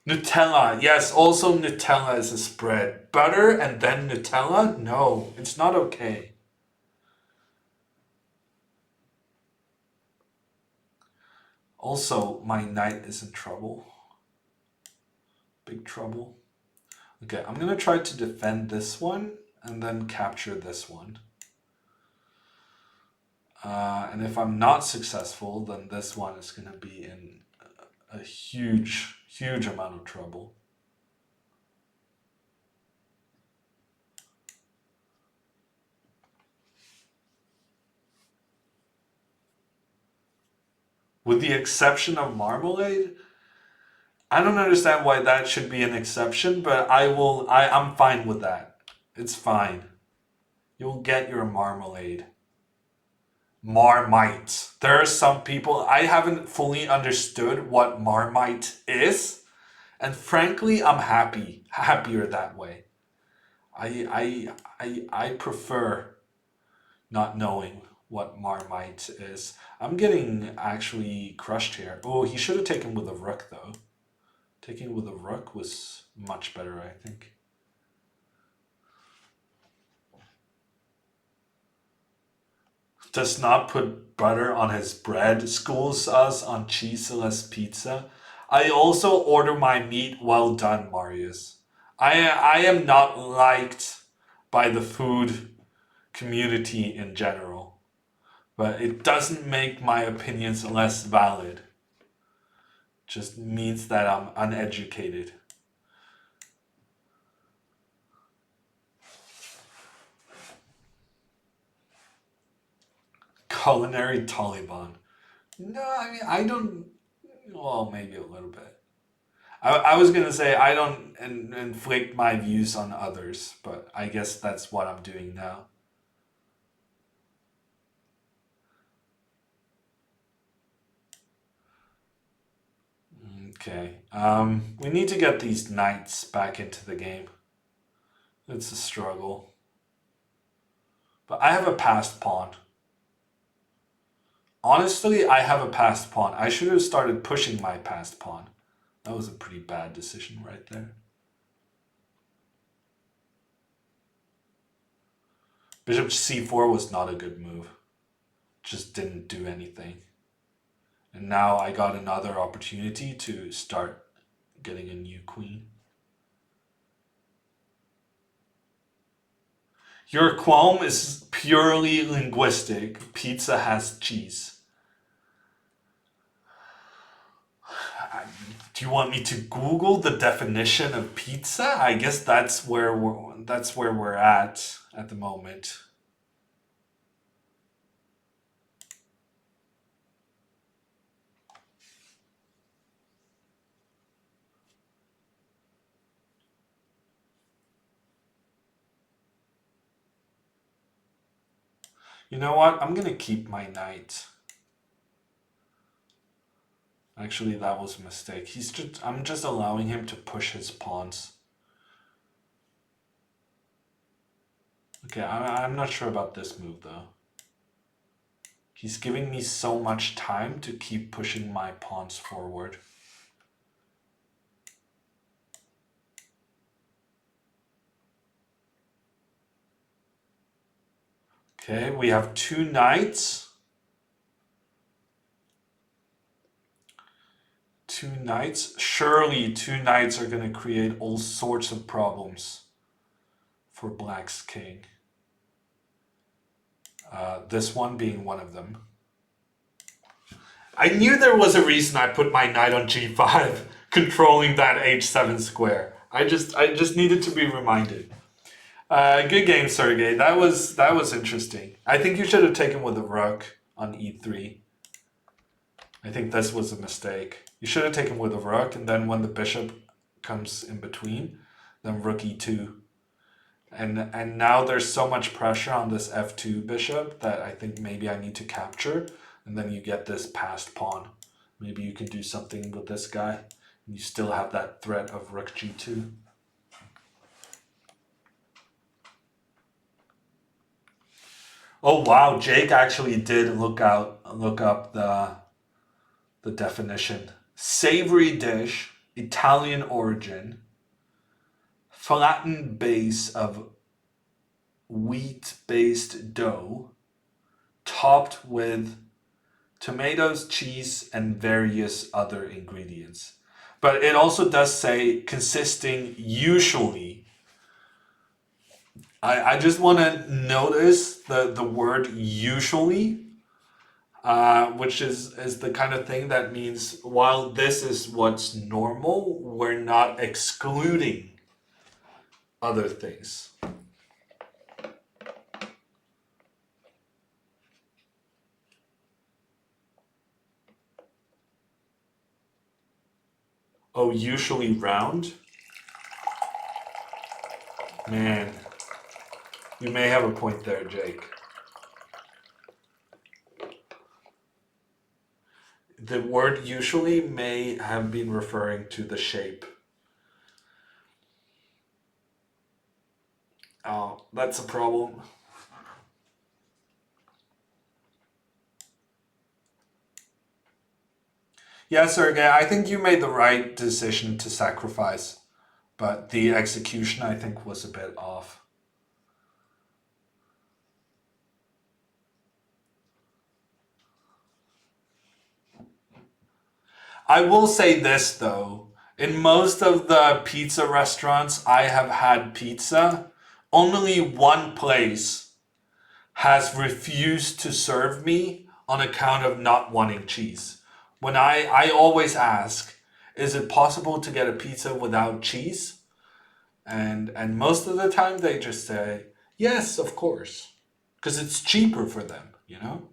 Nutella, yes, also Nutella is a spread. Butter and then Nutella? No, it's not okay. Also, my knight is in trouble. Big trouble. Okay, I'm gonna try to defend this one and then capture this one. And if I'm not successful, then this one is gonna be in a huge amount of trouble. With the exception of marmalade, I don't understand why that should be an exception, but I'm fine with that. It's fine. You'll get your marmalade. Marmite. There are some people, I haven't fully understood what Marmite is, and frankly, I'm happier that way. I prefer not knowing what Marmite is. I'm getting actually crushed here. Oh, he should have taken with a rook though. Taking with a rook was much better, I think. Does not put butter on his bread, schools us on cheeseless pizza. I also order my meat well done, Marius. I am not liked by the food community in general, but it doesn't make my opinions less valid. Just means that I'm uneducated. Culinary Taliban. No, I mean, I don't. Well, maybe a little bit. I was gonna say I don't inflict my views on others, but I guess that's what I'm doing now. Okay. We need to get these knights back into the game. It's a struggle. But I have a passed pawn. Honestly, I have a passed pawn. I should have started pushing my passed pawn. That was a pretty bad decision right there. Bishop c4 was not a good move. Just didn't do anything. And now I got another opportunity to start getting a new queen. Your qualm is purely linguistic. Pizza has cheese. Do you want me to Google the definition of pizza? I guess that's where we're at the moment. You know what? I'm gonna keep my knight. Actually, that was a mistake. I'm just allowing him to push his pawns. Okay, I'm not sure about this move though. He's giving me so much time to keep pushing my pawns forward. Okay, we have two knights. Two knights. Surely two knights are going to create all sorts of problems for Black's king. This one being one of them. I knew there was a reason I put my knight on g5, controlling that h7 square. I just needed to be reminded. Good game, Sergey. That was interesting. I think you should have taken with the rook on e3. I think this was a mistake. You should have taken with a rook, and then when the bishop comes in between, then rook e2. And now there's so much pressure on this f2 bishop that I think maybe I need to capture, and then you get this passed pawn. Maybe you can do something with this guy, and you still have that threat of rook g2. Oh wow, Jake actually did look up the definition. Savory dish, Italian origin, flattened base of wheat-based dough, topped with tomatoes, cheese, and various other ingredients. But it also does say consisting usually. I just want to notice the word usually, which is the kind of thing that means while this is what's normal, we're not excluding other things. Oh, usually round? Man, you may have a point there, Jake. The word usually may have been referring to the shape. Oh, that's a problem. Yeah, Sergey, I think you made the right decision to sacrifice, but the execution, I think, was a bit off. I will say this, though. In most of the pizza restaurants I have had pizza, only one place has refused to serve me on account of not wanting cheese. When I always ask, is it possible to get a pizza without cheese? And most of the time they just say, yes, of course. Because it's cheaper for them, you know?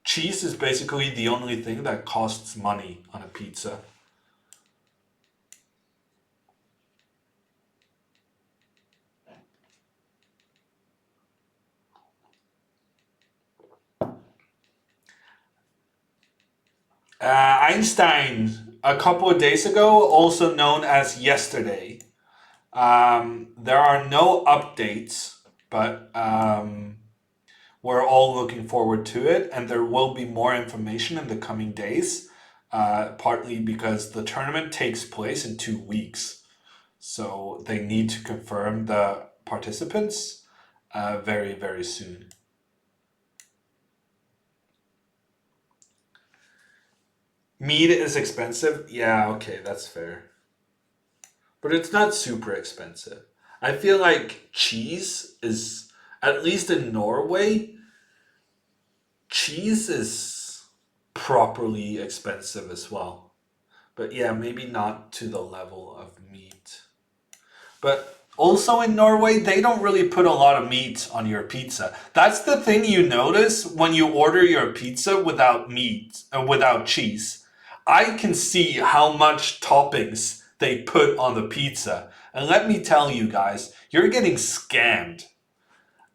Cheese is basically the only thing that costs money on a pizza. Einstein, a couple of days ago, also known as yesterday. There are no updates, but we're all looking forward to it, and there will be more information in the coming days, partly because the tournament takes place in 2 weeks. So they need to confirm the participants very, very soon. Meat is expensive? Yeah, okay, that's fair. But it's not super expensive. I feel like cheese is, at least in Norway, cheese is properly expensive as well. But yeah, maybe not to the level of meat. But also in Norway, they don't really put a lot of meat on your pizza. That's the thing you notice when you order your pizza without meat and without cheese. I can see how much toppings they put on the pizza. And let me tell you guys, you're getting scammed.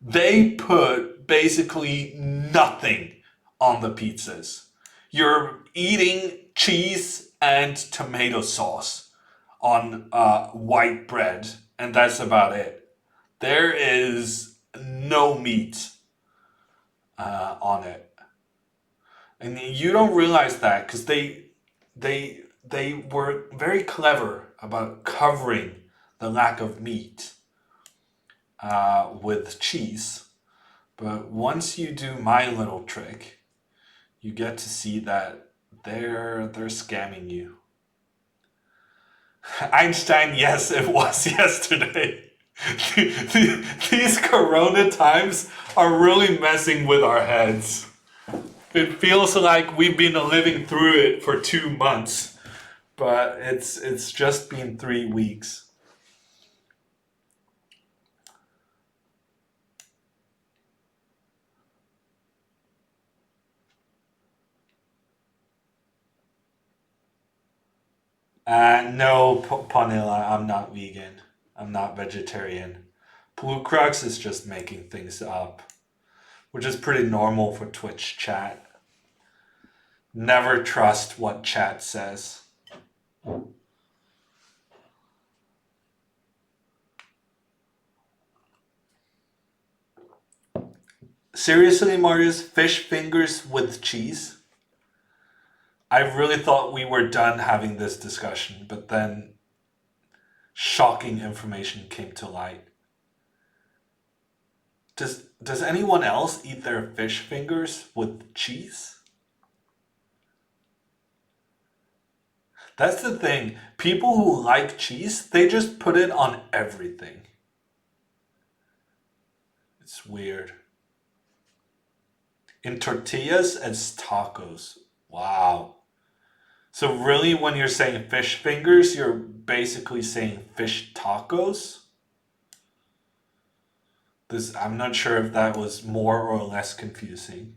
They put basically nothing on the pizzas. You're eating cheese and tomato sauce on white bread, and that's about it. There is no meat on it, and you don't realize that because they were very clever about covering the lack of meat with cheese. But once you do my little trick, you get to see that they're scamming you. Einstein, yes, it was yesterday. These corona times are really messing with our heads. It feels like we've been living through it for 2 months, but it's just been 3 weeks. No, Panilla, I'm not vegan. I'm not vegetarian. Blue Crux is just making things up, which is pretty normal for Twitch chat. Never trust what chat says. Seriously, Marius, fish fingers with cheese? I really thought we were done having this discussion, but then shocking information came to light. Does anyone else eat their fish fingers with cheese? That's the thing. People who like cheese, they just put it on everything. It's weird. In tortillas as tacos. Wow. So really when you're saying fish fingers, you're basically saying fish tacos? This I'm not sure if that was more or less confusing.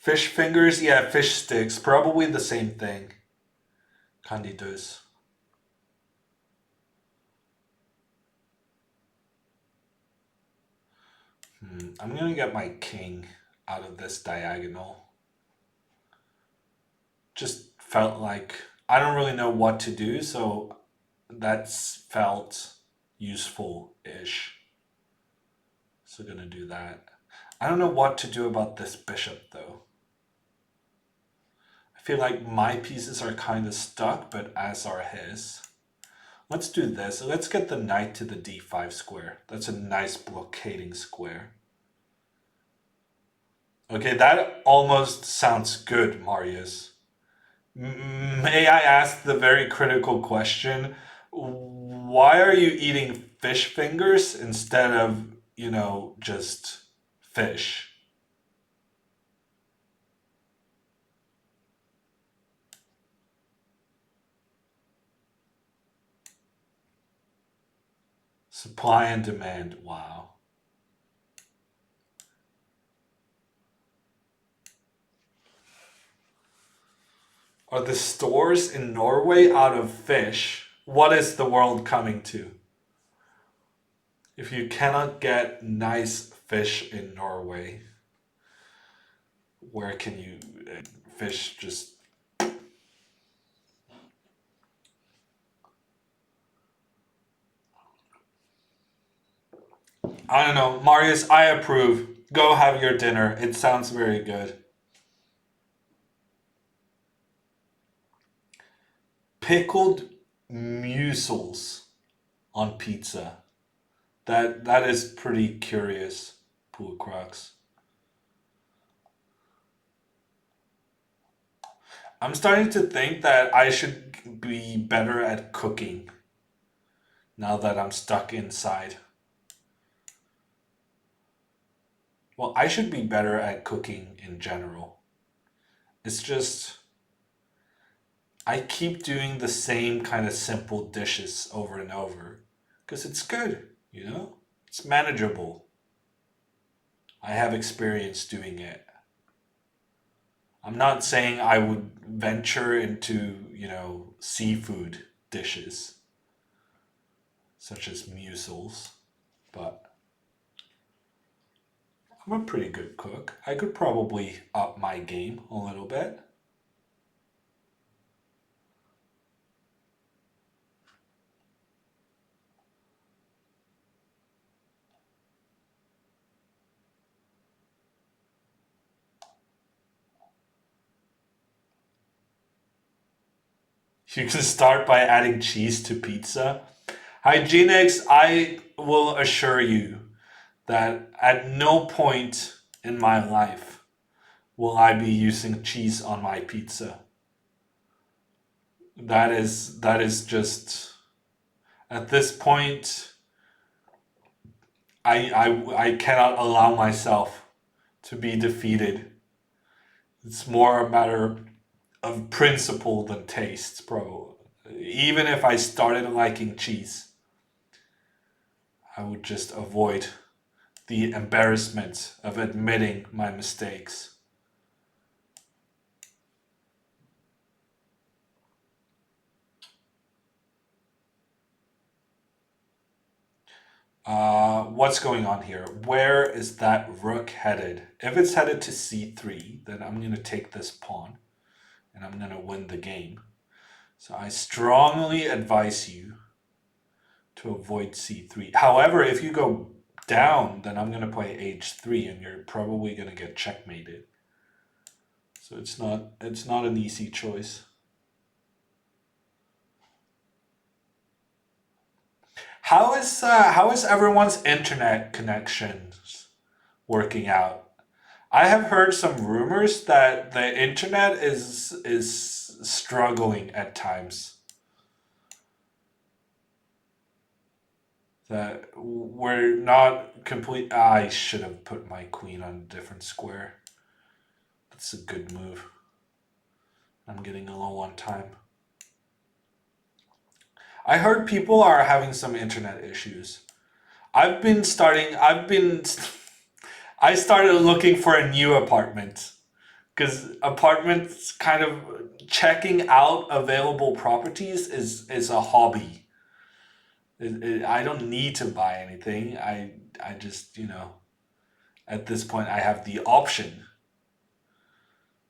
Fish fingers, yeah, fish sticks, probably the same thing. Candidos. I'm gonna get my king out of this diagonal. Just felt like I don't really know what to do, so that's felt useful-ish. So gonna do that. I don't know what to do about this bishop though. I feel like my pieces are kind of stuck, but as are his. Let's do this. Let's get the knight to the d5 square. That's a nice blockading square. Okay, that almost sounds good, Marius. May I ask the very critical question? Why are you eating fish fingers instead of, just fish? Supply and demand. Wow. Are the stores in Norway out of fish? What is the world coming to? If you cannot get nice fish in Norway, where can you fish just I don't know. Marius, I approve. Go have your dinner. It sounds very good. Pickled mussels on pizza. That is pretty curious, Pool Crocs. I'm starting to think that I should be better at cooking now that I'm stuck inside. Well, I should be better at cooking in general. It's just I keep doing the same kind of simple dishes over and over because it's good, you know? It's manageable. I have experience doing it. I'm not saying I would venture into, seafood dishes such as mussels, but I'm a pretty good cook. I could probably up my game a little bit. You can start by adding cheese to pizza. Hygienics, I will assure you that at no point in my life will I be using cheese on my pizza. That is just at this point I cannot allow myself to be defeated. It's more a matter of principle than taste, bro. Even if I started liking cheese, I would just avoid the embarrassment of admitting my mistakes. What's going on here? Where is that rook headed? If it's headed to c3, then I'm going to take this pawn and I'm going to win the game. So I strongly advise you to avoid c3. However, if you go down, then I'm going to play h3 and you're probably going to get checkmated. So it's not an easy choice. How is everyone's internet connections working out? I have heard some rumors that the internet is struggling at times. That we're not complete. I should have put my queen on a different square. That's a good move. I'm getting a low on time. I heard people are having some internet issues. I started looking for a new apartment because apartments kind of checking out available properties is a hobby. I don't need to buy anything. I just, at this point I have the option.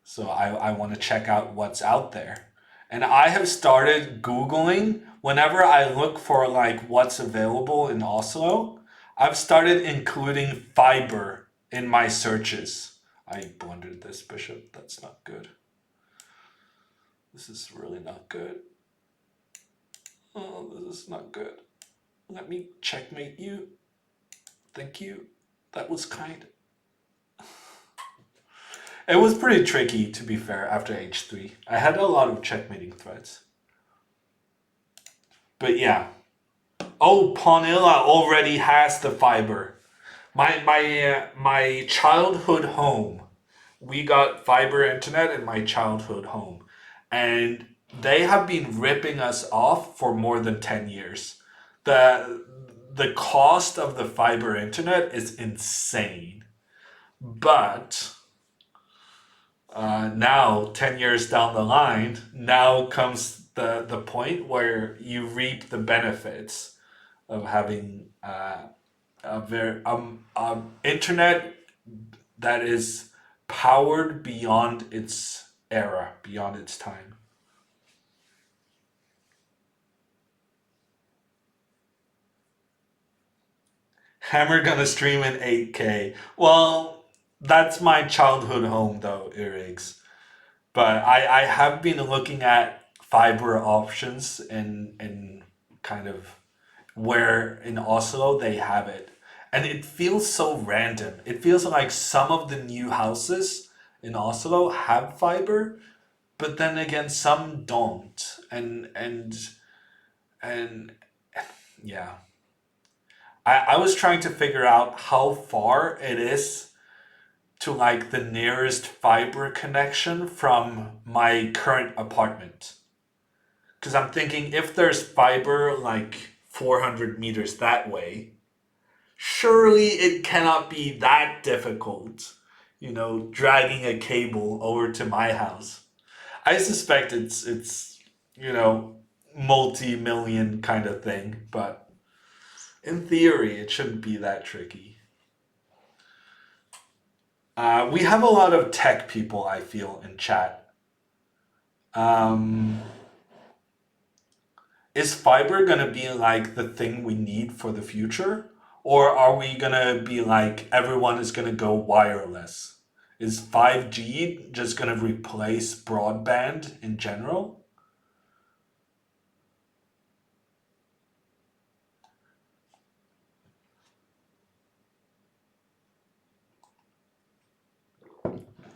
So I want to check out what's out there. And I have started Googling whenever I look for like what's available in Oslo. I've started including fiber in my searches. I blundered this bishop. That's not good. This is really not good. Oh, this is not good. Let me checkmate you. Thank you. That was kind. It was pretty tricky, to be fair, after h3. I had a lot of checkmating threats. But yeah. Oh, Pawnilla already has the fiber. My childhood home. We got fiber internet in my childhood home. And they have been ripping us off for more than 10 years. The cost of the fiber internet is insane. But now, 10 years down the line, now comes the point where you reap the benefits of having a very internet that is powered beyond its era, beyond its time. Hammer gonna stream in 8K. Well, that's my childhood home though, Erigs. But I have been looking at fiber options in kind of where in Oslo they have it. And it feels so random. It feels like some of the new houses in Oslo have fiber, but then again, some don't, and yeah. I was trying to figure out how far it is to like the nearest fiber connection from my current apartment. Because I'm thinking if there's fiber like 400 meters that way, surely it cannot be that difficult, dragging a cable over to my house. I suspect it's multi-million kind of thing, but in theory, it shouldn't be that tricky. We have a lot of tech people, I feel, in chat. Um, is fiber going to be like the thing we need for the future? Or are we going to be like everyone is going to go wireless? Is 5G just going to replace broadband in general?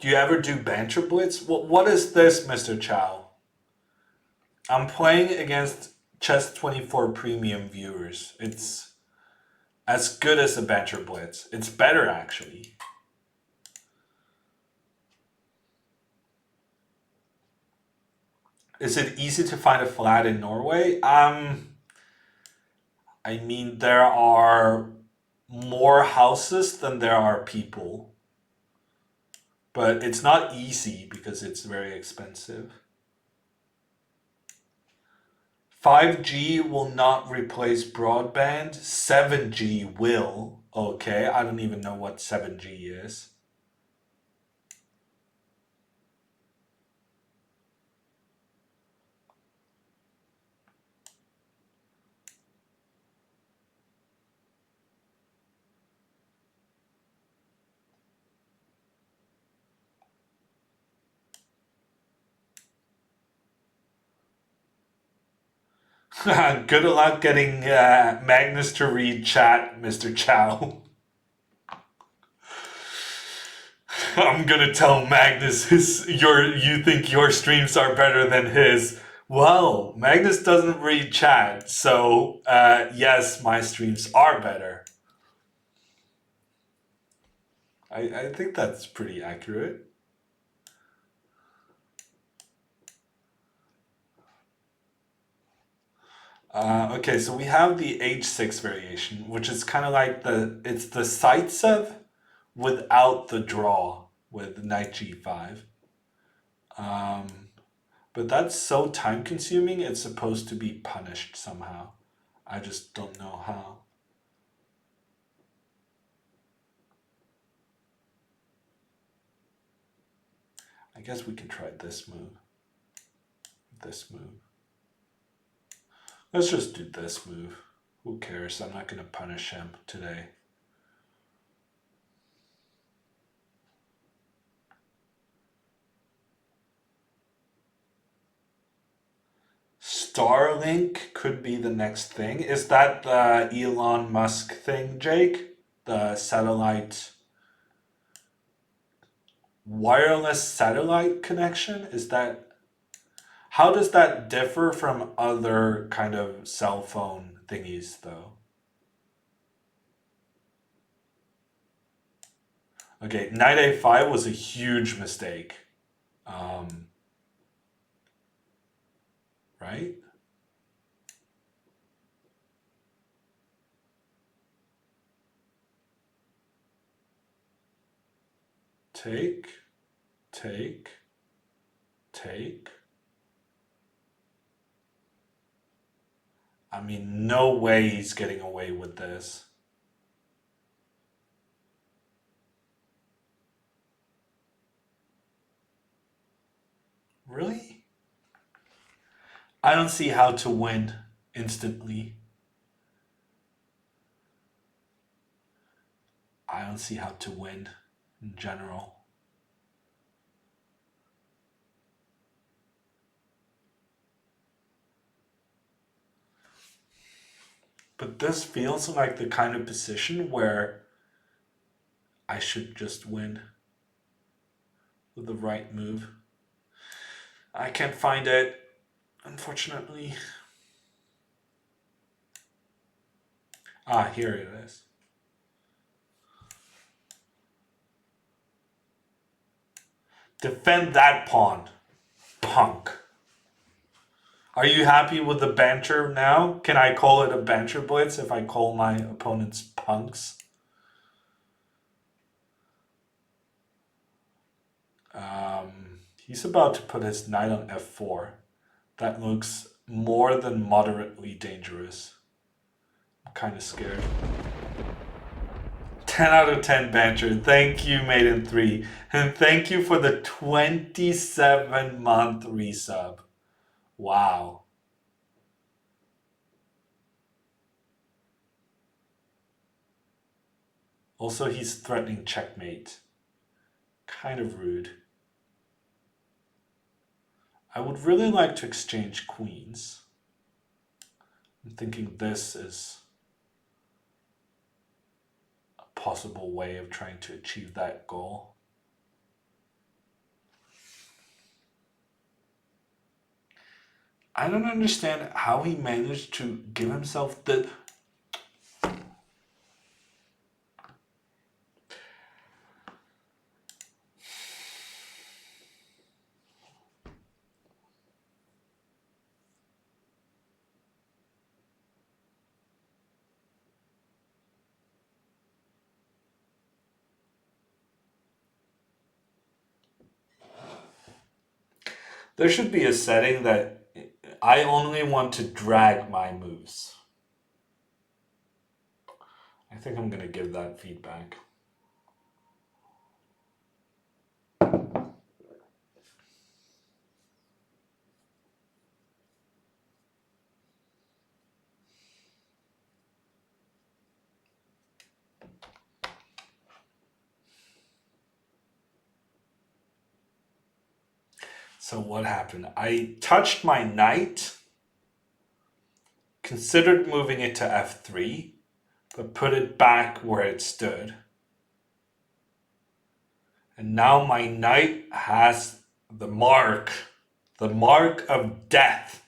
Do you ever do Banter Blitz? What is this, Mr. Chow? I'm playing against Chess24 Premium viewers. It's as good as a Banter Blitz. It's better, actually. Is it easy to find a flat in Norway? I mean, there are more houses than there are people. But it's not easy because it's very expensive. 5G will not replace broadband. 7G will. Okay, I don't even know what 7G is. Good luck getting Magnus to read chat, Mr. Chow. I'm gonna tell Magnus you think your streams are better than his. Well, Magnus doesn't read chat, so yes, my streams are better. I think that's pretty accurate. Okay, so we have the H6 variation, which is kind of like it's the Zaitsev without the draw with knight g5. Um, but that's so time consuming, it's supposed to be punished somehow. I just don't know how. I guess we can try this move. This move. Let's just do this move. Who cares? I'm not going to punish him today. Starlink could be the next thing. Is that the Elon Musk thing, Jake? The satellite, wireless satellite connection? Is that, how does that differ from other kind of cell phone thingies, though? Okay, knight a5 was a huge mistake. Right? Take, take, take. I mean, no way he's getting away with this. Really? I don't see how to win instantly. I don't see how to win in general. But this feels like the kind of position where I should just win with the right move. I can't find it, unfortunately. Ah, here it is. Defend that pawn, punk. Are you happy with the banter now? Can I call it a banter blitz if I call my opponents punks? He's about to put his knight on f4. That looks more than moderately dangerous. I'm kind of scared. 10 out of 10 banter. Thank you, Maiden3. And thank you for the 27-month resub. Wow. Also, he's threatening checkmate. Kind of rude. I would really like to exchange queens. I'm thinking this is a possible way of trying to achieve that goal. I don't understand how he managed to give himself the... There should be a setting that I only want to drag my moves. I think I'm going to give that feedback. So what happened? I touched my knight, considered moving it to f3, but put it back where it stood. And now my knight has the mark of death,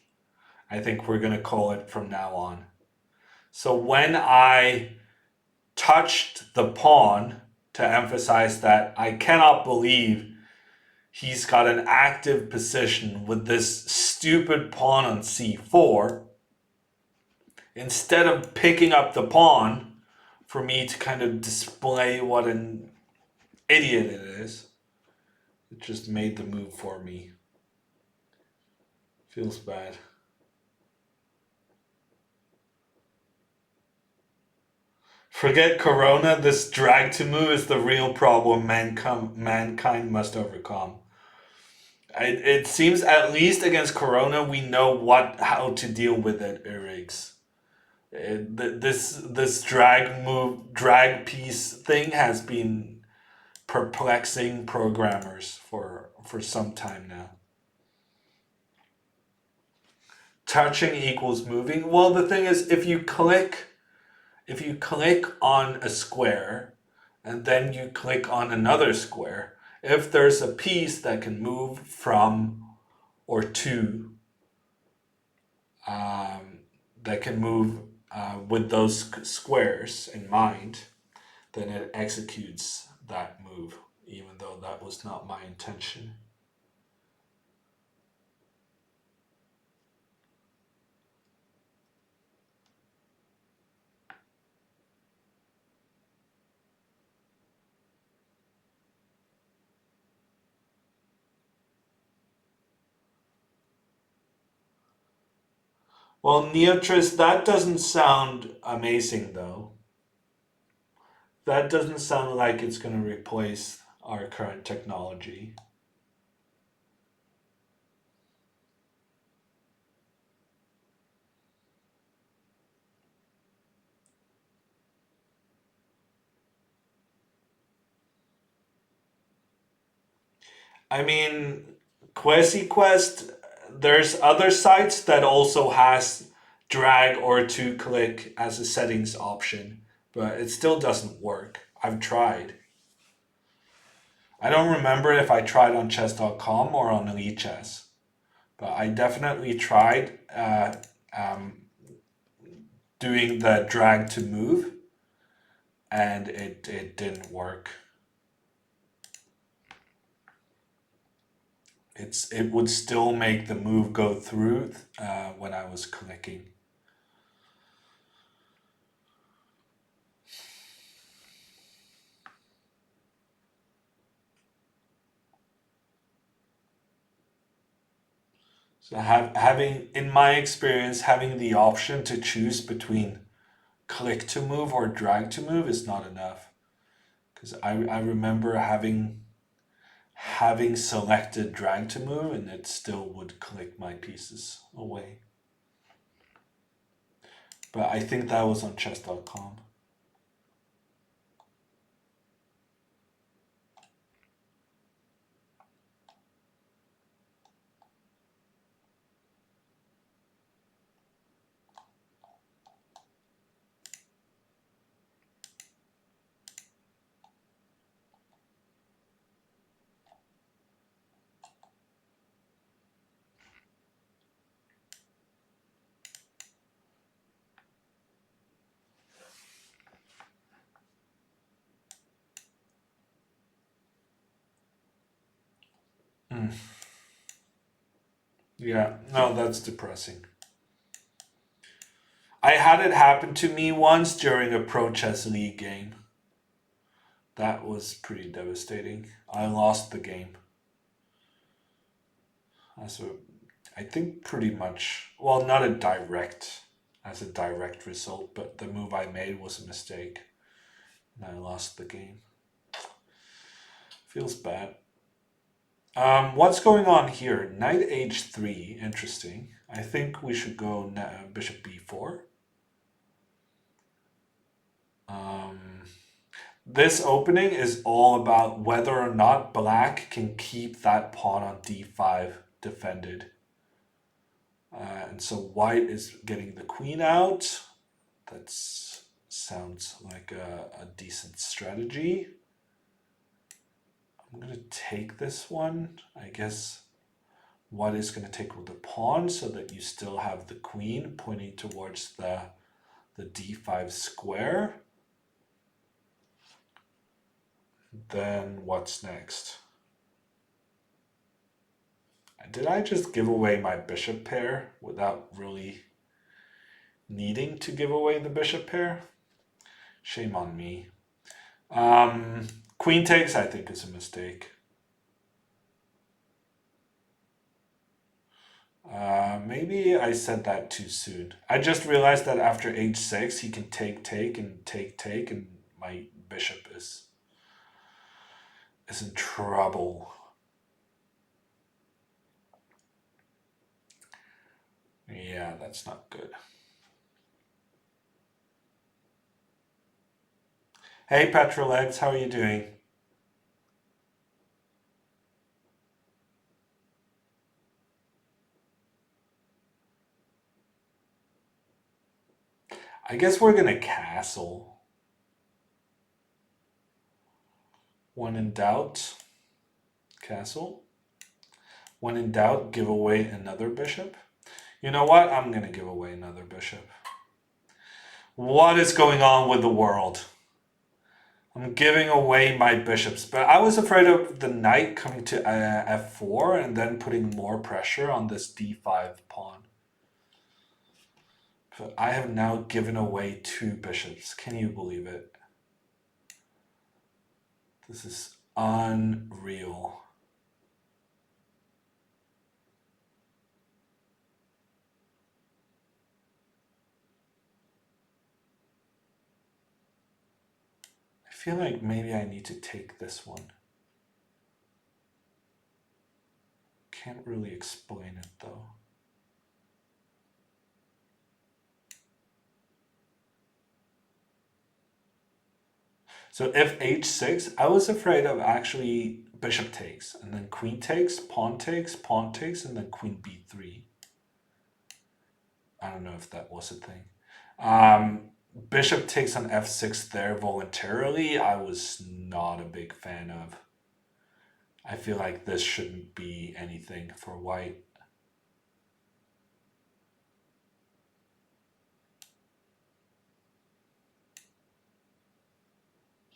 I think we're going to call it from now on. So when I touched the pawn to emphasize that I cannot believe he's got an active position with this stupid pawn on c4, instead of picking up the pawn for me to kind of display what an idiot it is, it just made the move for me. Feels bad. Forget Corona, this drag to move is the real problem mankind must overcome. It seems at least against Corona we know how to deal with it, Eriks. This drag piece thing has been perplexing programmers for some time now. Touching equals moving. Well, the thing is, if you click on a square and then you click on another square, if there's a piece that can move from or to, that can move with those squares in mind, then it executes that move, even though that was not my intention. Well, Neotris, that doesn't sound amazing, though. That doesn't sound like it's going to replace our current technology. I mean, QuesiQuest, there's other sites that also has drag or to click as a settings option, but it still doesn't work. I've tried. I don't remember if I tried on chess.com or on Elite Chess. But I definitely tried doing the drag to move, and it didn't work. It would still make the move go through when I was clicking. So having, in my experience, having the option to choose between click to move or drag to move is not enough. Because I remember having selected drag to move and it still would click my pieces away. But I think that was on chess.com. Mm. Yeah, no, that's depressing. I had it happen to me once during a Pro Chess League game. That was pretty devastating. I lost the game. So I think pretty much, well, not as a direct result, but the move I made was a mistake. And I lost the game. Feels bad. What's going on here? Knight h3, interesting. I think we should go bishop b4. This opening is all about whether or not black can keep that pawn on d5 defended. And so white is getting the queen out. That sounds like a decent strategy. I'm going to take this one. I guess white is going to take with the pawn so that you still have the queen pointing towards the d5 square. Then what's next? Did I just give away my bishop pair without really needing to give away the bishop pair? Shame on me. Queen takes, I think, is a mistake. Maybe I said that too soon. I just realized that after h6, he can take, and my bishop is in trouble. Yeah, that's not good. Hey, Petrolex, how are you doing? I guess we're gonna castle. When in doubt, castle. When in doubt, give away another bishop. You know what? I'm gonna give away another bishop. What is going on with the world? I'm giving away my bishops, but I was afraid of the knight coming to f4 and then putting more pressure on this d5 pawn. But I have now given away 2 bishops. Can you believe it? This is unreal. I feel like maybe I need to take this one. Can't really explain it though. So if h6, I was afraid of actually bishop takes, and then queen takes, pawn takes, and then queen b3. I don't know if that was a thing. Bishop takes on f6 there voluntarily, I was not a big fan of. I feel like this shouldn't be anything for white.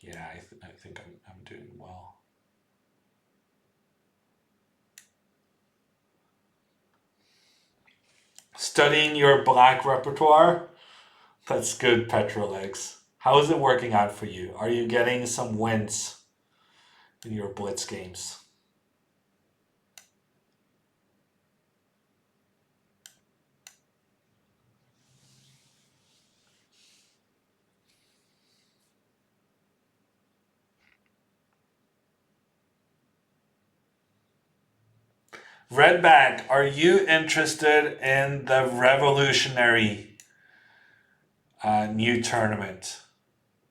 Yeah, I think I'm doing well. Studying your black repertoire? That's good, Petrolex. How is it working out for you? Are you getting some wins in your blitz games? Redback, are you interested in the revolutionary new tournament?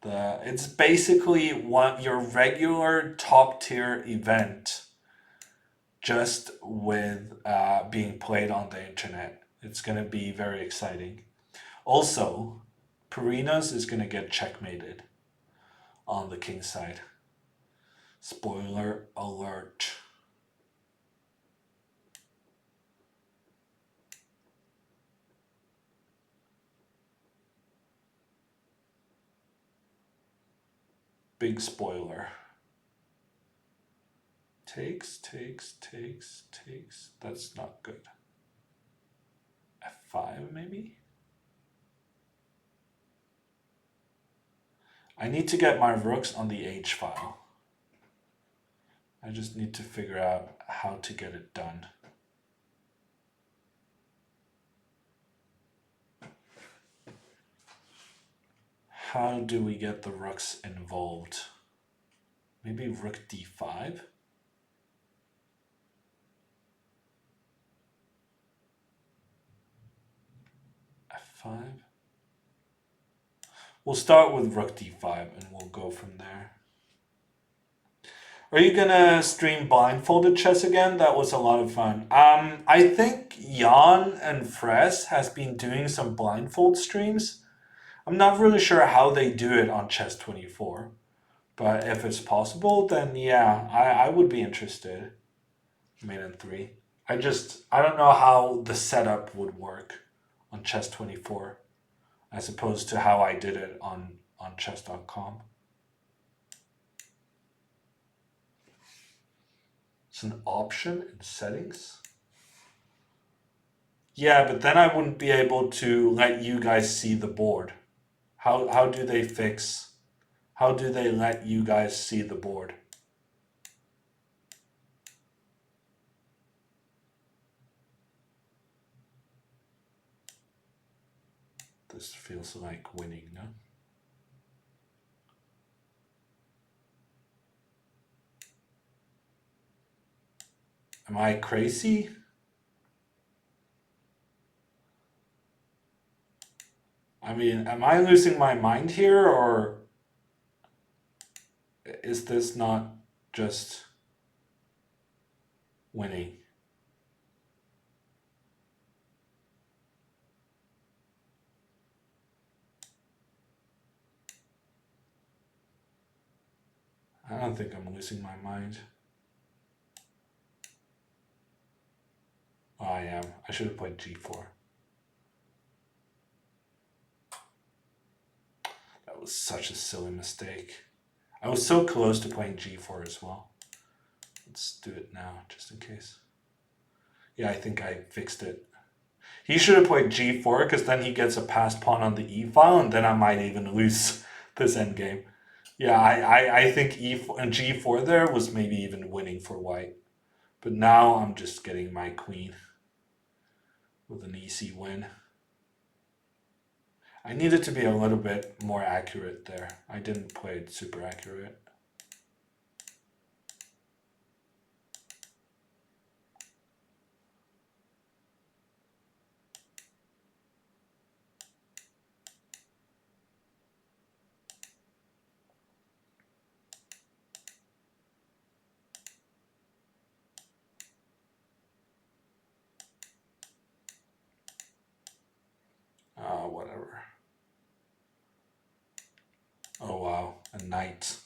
It's basically your regular top tier event, just with being played on the internet. It's gonna be very exciting. Also, Perinos is gonna get checkmated on the king side. Spoiler alert. Big spoiler. Takes. That's not good. F5 maybe? I need to get my rooks on the H file. I just need to figure out how to get it done. How do we get the rooks involved? Maybe rook d5? F5? We'll start with rook d5 and we'll go from there. Are you gonna stream blindfolded chess again? That was a lot of fun. I think Jan and Fres has been doing some blindfold streams. I'm not really sure how they do it on Chess24, but if it's possible, then yeah, I would be interested. Main and 3. I don't know how the setup would work on Chess24 as opposed to how I did it on chess.com. It's an option in settings. Yeah, but then I wouldn't be able to let you guys see the board. How do they fix? How do they let you guys see the board? This feels like winning, no? Am I crazy? I mean, am I losing my mind here, or is this not just winning? I don't think I'm losing my mind. Oh, I am. I should have played g4. That was such a silly mistake. I was so close to playing g4 as well. Let's do it now, just in case. Yeah, I think I fixed it. He should have played g4, because then he gets a passed pawn on the e file, and then I might even lose this endgame. Yeah, I think e4 and g4 there was maybe even winning for white. But now I'm just getting my queen with an easy win. I needed to be a little bit more accurate there. I didn't play it super accurate. Whatever. Oh wow, a knight.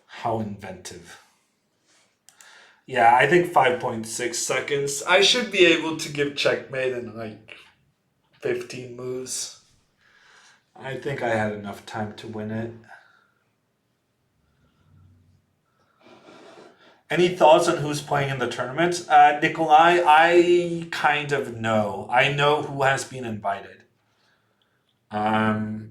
How inventive. Yeah, I think 5.6 seconds. I should be able to give checkmate in like 15 moves. I think I had enough time to win it. Any thoughts on who's playing in the tournament? Nikolai, I kind of know. I know who has been invited. Um,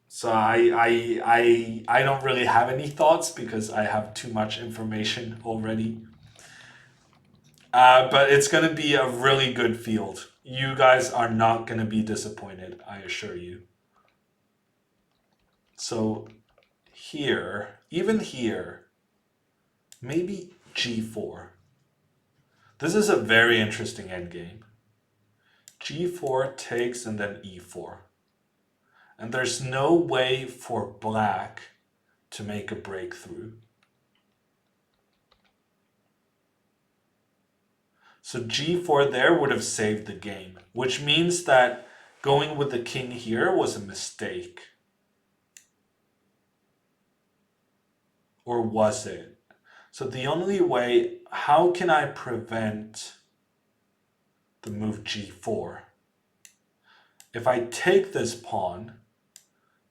so I don't really have any thoughts because I have too much information already. But it's going to be a really good field. You guys are not going to be disappointed, I assure you. So here, even here, maybe g4. This is a very interesting endgame. g4 takes and then e4. And there's no way for black to make a breakthrough. So g4 there would have saved the game, which means that going with the king here was a mistake. Or was it? So the only way, how can I prevent the move g4? If I take this pawn,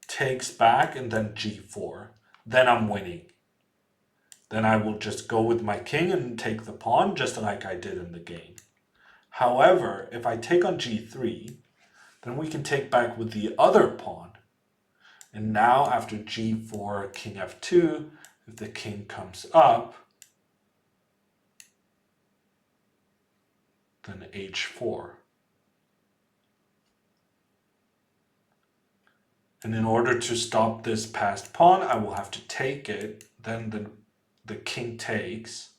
takes back and then g4, then I'm winning. Then I will just go with my king and take the pawn just like I did in the game. However, if I take on g3, then we can take back with the other pawn. And now after g4, king f2, if the king comes up, then h4. And in order to stop this passed pawn, I will have to take it. Then the king takes.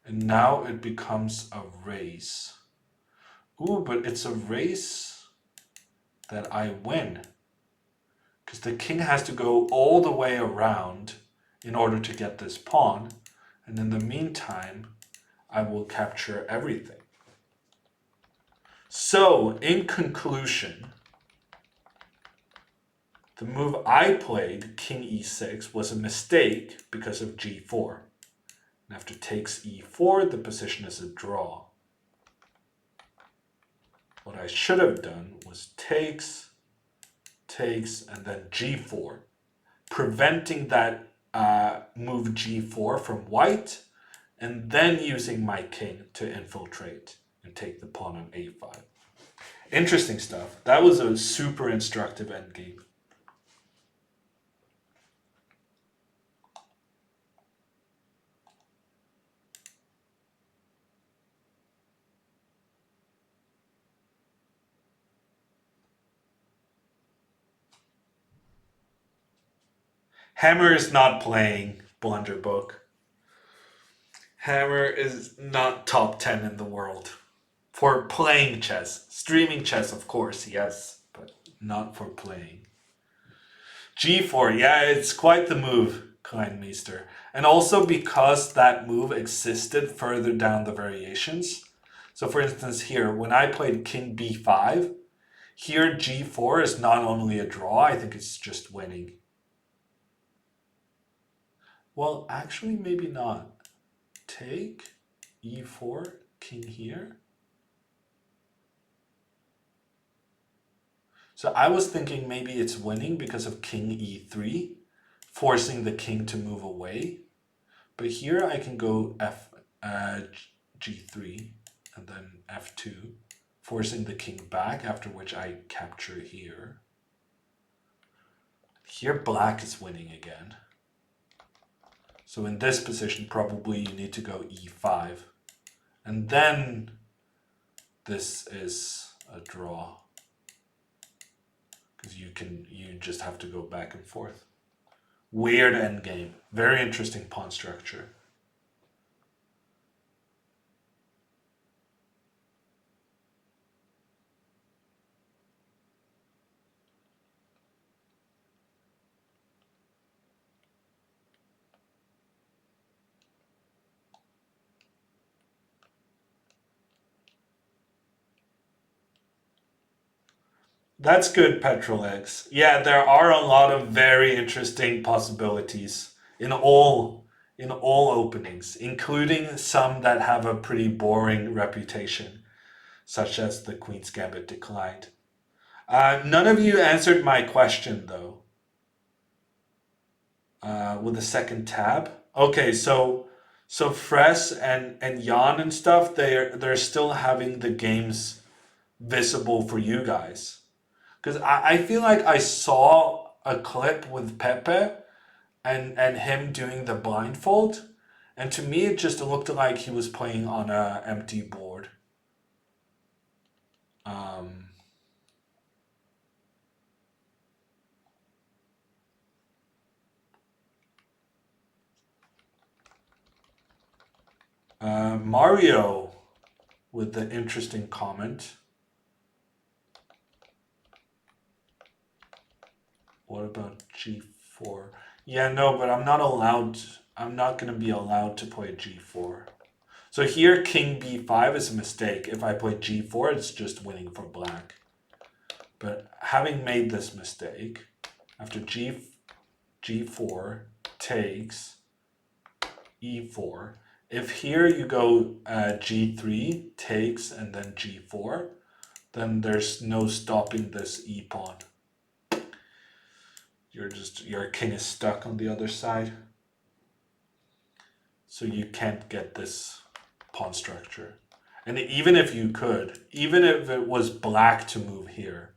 And now it becomes a race. Ooh, but it's a race that I win. Because the king has to go all the way around in order to get this pawn. And in the meantime, I will capture everything. So, in conclusion, the move I played, king e6, was a mistake because of g4. And after takes e4, the position is a draw. What I should have done was takes, and then g4, preventing that move g4 from white, and then using my king to infiltrate and take the pawn on a5. Interesting stuff. That was a super instructive endgame. Hammer is not playing Blunderbook. Hammer is not top 10 in the world. For playing chess. Streaming chess, of course, yes, but not for playing. g4, yeah, it's quite the move, Kleinmeister. And also because that move existed further down the variations. So for instance here, when I played king b5, here g4 is not only a draw, I think it's just winning. Well, actually, maybe not. Take e4, king here. So I was thinking maybe it's winning because of king e3, forcing the king to move away. But here I can go g3 and then f2, forcing the king back, after which I capture here. Here black is winning again. So in this position, probably you need to go e5. And then this is a draw. Because you just have to go back and forth. Weird endgame. Very interesting pawn structure. That's good, Petrolex. Yeah, there are a lot of very interesting possibilities in all openings, including some that have a pretty boring reputation, such as the Queen's Gambit declined. None of you answered my question though. With the second tab. Okay, so So Fresh and Jan and stuff, they're still having the games visible for you guys. Because I feel like I saw a clip with Pepe and him doing the blindfold, and to me it just looked like he was playing on a empty board. Um, Mario with the interesting comment. What about G4? Yeah, no, but I'm not allowed. I'm not going to be allowed to play G4. So here, King B5 is a mistake. If I play G4, it's just winning for black. But having made this mistake, after G4 takes E4, if here you go G3 takes and then G4, then there's no stopping this E pawn. Your king is stuck on the other side. So you can't get this pawn structure. And even if you could, even if it was black to move here,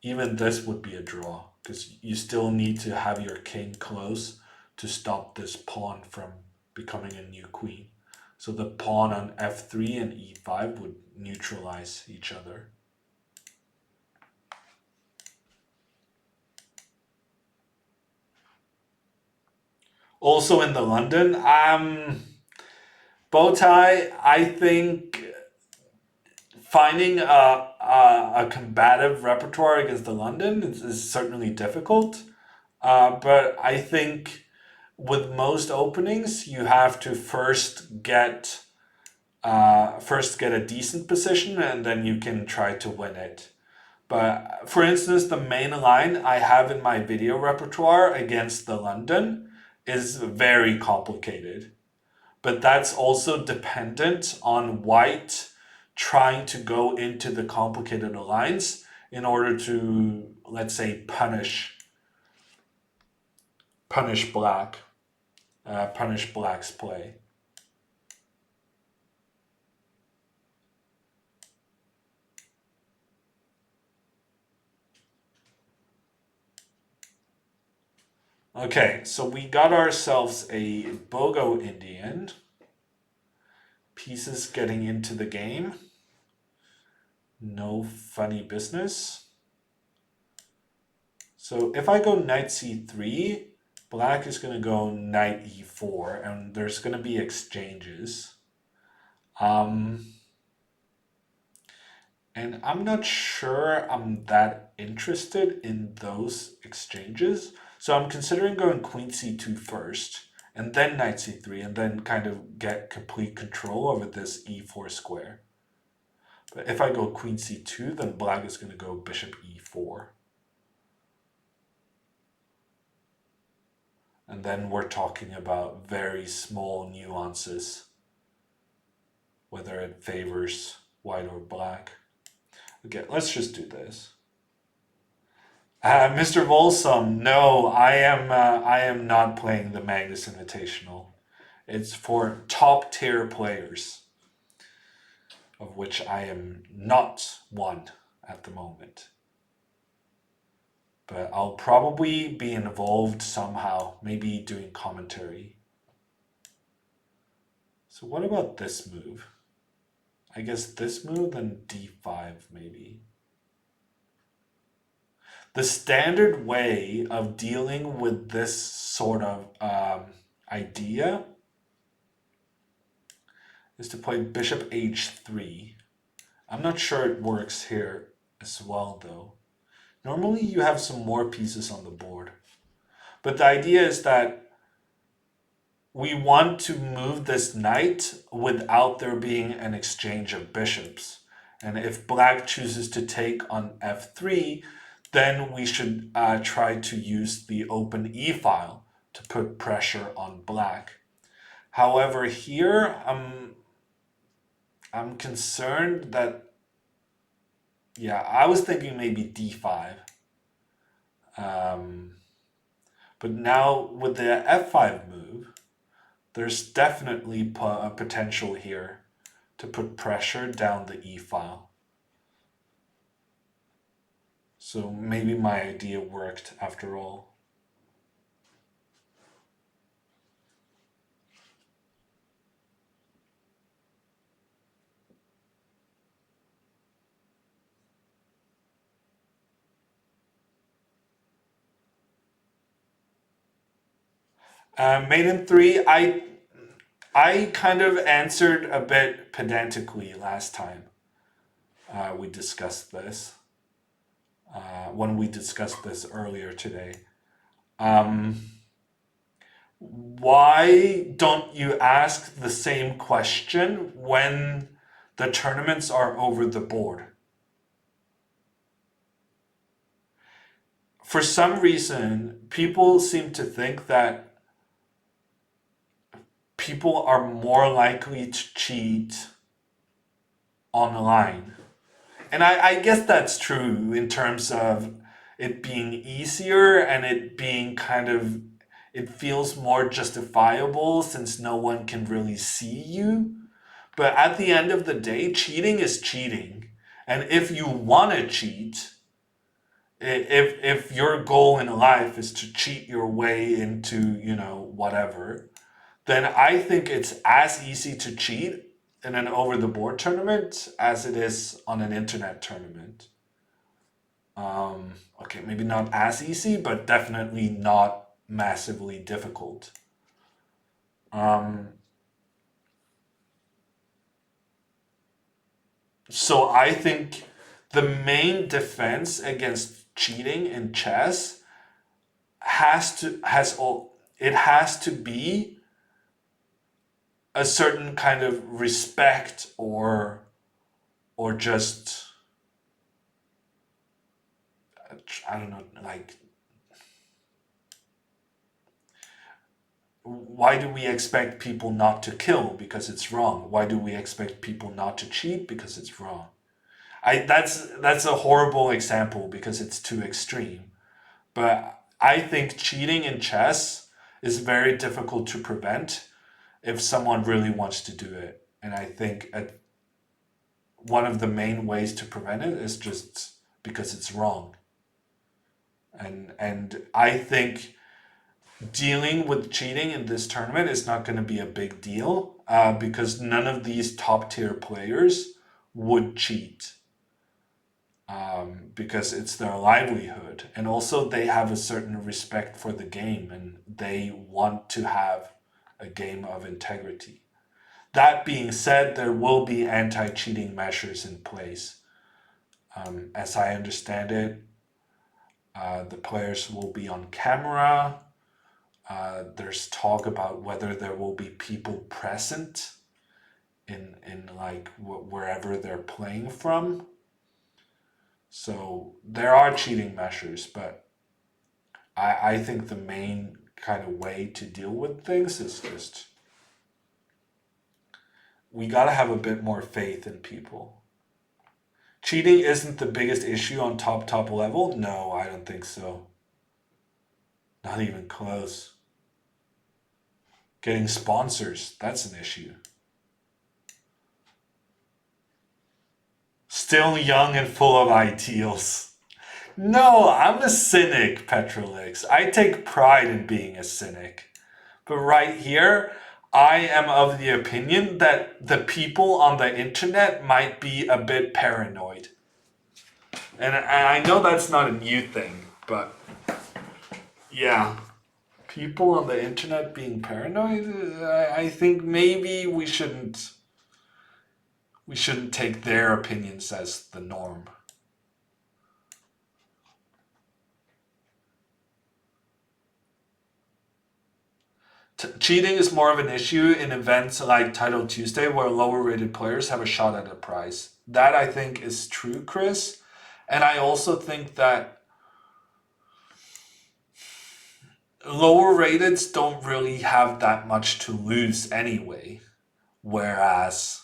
even this would be a draw because you still need to have your king close to stop this pawn from becoming a new queen. So the pawn on f3 and e5 would neutralize each other. Also in the London, Bowtie, I think finding a combative repertoire against the London is certainly difficult. But I think with most openings, you have to first get a decent position, and then you can try to win it. But for instance, the main line I have in my video repertoire against the London is very complicated. But that's also dependent on white trying to go into the complicated lines in order to, let's say, punish black, punish black's play. Okay, so we got ourselves a Bogo Indian. Pieces getting into the game. No funny business. So if I go knight c3, black is going to go knight e4, and there's going to be exchanges. And I'm not sure I'm that interested in those exchanges. So I'm considering going queen c2 first, and then knight c3, and then kind of get complete control over this e4 square. But if I go queen c2, then black is going to go bishop e4. And then we're talking about very small nuances, whether it favors white or black. Okay, let's just do this. Mr. Volsum, no, I am not playing the Magnus Invitational. It's for top tier players, of which I am not one at the moment. But I'll probably be involved somehow, maybe doing commentary. So what about this move? I guess this move, then d5 maybe. The standard way of dealing with this sort of idea is to play bishop h3. I'm not sure it works here as well though. Normally you have some more pieces on the board. But the idea is that we want to move this knight without there being an exchange of bishops. And if black chooses to take on f3, then we should try to use the open e-file to put pressure on black. However, here I'm concerned that, yeah, I was thinking maybe d5. But now with the f5 move, there's definitely a potential here to put pressure down the e-file. So maybe my idea worked after all. Mate in 3, I kind of answered a bit pedantically last time we discussed this. When we discussed this earlier today. Why don't you ask the same question when the tournaments are over the board? For some reason, people seem to think that people are more likely to cheat online. And I guess that's true in terms of it being easier and it being kind of, it feels more justifiable since no one can really see you. But at the end of the day, cheating is cheating. And if you want to cheat, if your goal in life is to cheat your way into, whatever, then I think it's as easy to cheat in an over the board tournament as it is on an internet tournament. Okay, maybe not as easy, but definitely not massively difficult. So I think the main defense against cheating in chess it has to be a certain kind of respect or just, I don't know, like, why do we expect people not to kill because it's wrong? Why do we expect people not to cheat because it's wrong? That's a horrible example because it's too extreme. But I think cheating in chess is very difficult to prevent if someone really wants to do it. And I think one of the main ways to prevent it is just because it's wrong. And I think dealing with cheating in this tournament is not going to be a big deal because none of these top tier players would cheat because it's their livelihood. And also they have a certain respect for the game and they want to have a game of integrity. That being said, there will be anti-cheating measures in place. As I understand it, the players will be on camera. There's talk about whether there will be people present in like wherever they're playing from. So there are cheating measures, but I think the main kind of way to deal with things is just we gotta have a bit more faith in people. Cheating isn't the biggest issue on top level. No, I don't think so. Not even close. Getting sponsors, that's an issue. Still young and full of ideals. No, I'm a cynic, Petrolix. I take pride in being a cynic. But right here, I am of the opinion that the people on the internet might be a bit paranoid. And I know that's not a new thing, but yeah. People on the internet being paranoid, I think maybe we shouldn't take their opinions as the norm. Cheating is more of an issue in events like Title Tuesday where lower rated players have a shot at a prize. That I think is true, Chris. And I also think that lower rateds don't really have that much to lose anyway. Whereas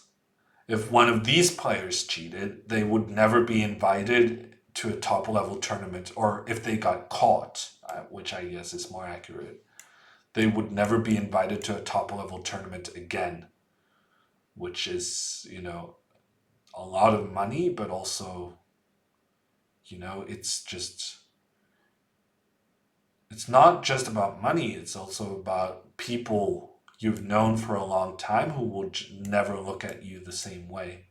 if one of these players cheated, they would never be invited to a top level tournament, or if they got caught, which I guess is more accurate, they would never be invited to a top level tournament again, which is, a lot of money, but also, it's not just about money, it's also about people you've known for a long time who will never look at you the same way.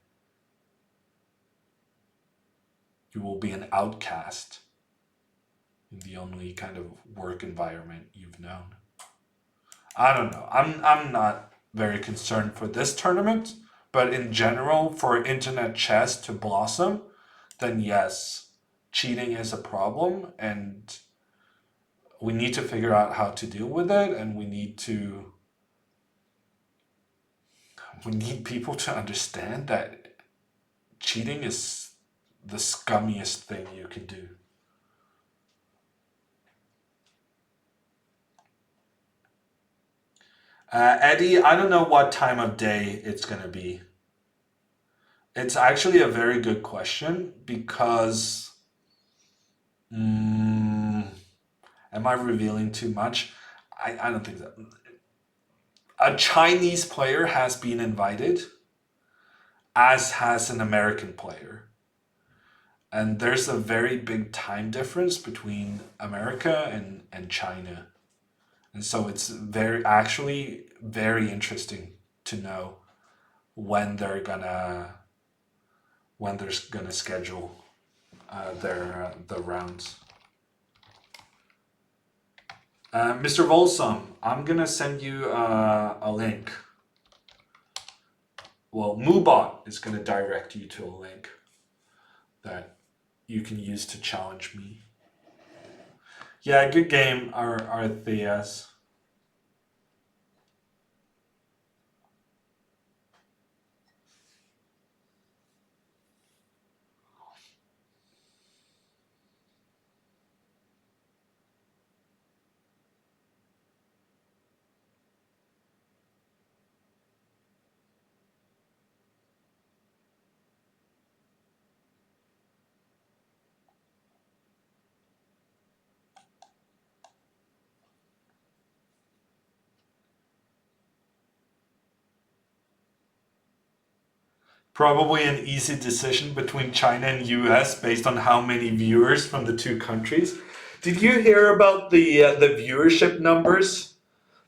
You will be an outcast in the only kind of work environment you've known. I don't know. I'm not very concerned for this tournament, but in general, for internet chess to blossom, then yes, cheating is a problem, and we need to figure out how to deal with it, and we need people to understand that cheating is the scummiest thing you can do. Eddie, I don't know what time of day it's going to be. It's actually a very good question because, am I revealing too much? I don't think that. A Chinese player has been invited, as has an American player. And there's a very big time difference between America and China. And so it's actually very interesting to know when they're gonna schedule the rounds. Mr. Volsum, I'm gonna send you a link. Well, Moobot is gonna direct you to a link that you can use to challenge me. Yeah, good game, Artheas. Probably an easy decision between China and US based on how many viewers from the two countries. Did you hear about the viewership numbers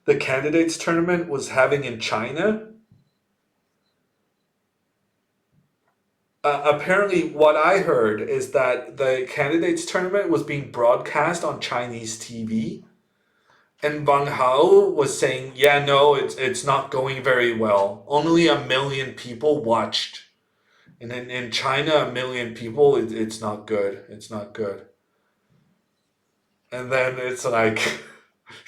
the candidates tournament was having in China? Apparently, what I heard is that the candidates tournament was being broadcast on Chinese TV, and Wang Hao was saying, "Yeah, no, it's not going very well. Only 1 million people watched." And in China, 1 million people, it's not good. It's not good. And then it's like,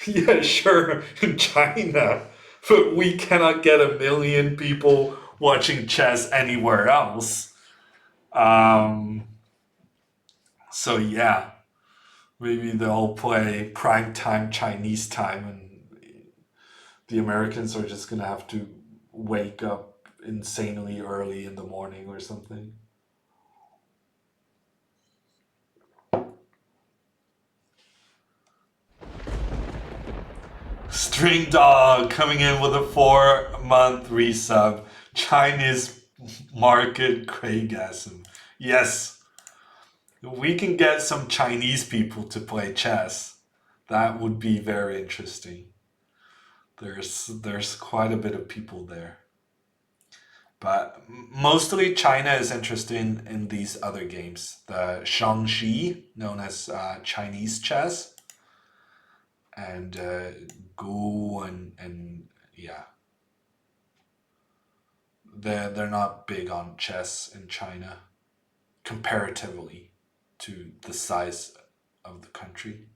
yeah, sure, in China, but we cannot get 1 million people watching chess anywhere else. Um, so yeah, maybe they'll play prime time Chinese time, and the Americans are just gonna have to wake up insanely early in the morning or something. String Dog coming in with a 4-month resub. Chinese market Craigasm. Yes, we can get some Chinese people to play chess. That would be very interesting. There's quite a bit of people there. But mostly China is interested in these other games. The Shangxi, known as Chinese chess, and Go and yeah, they're not big on chess in China comparatively to the size of the country.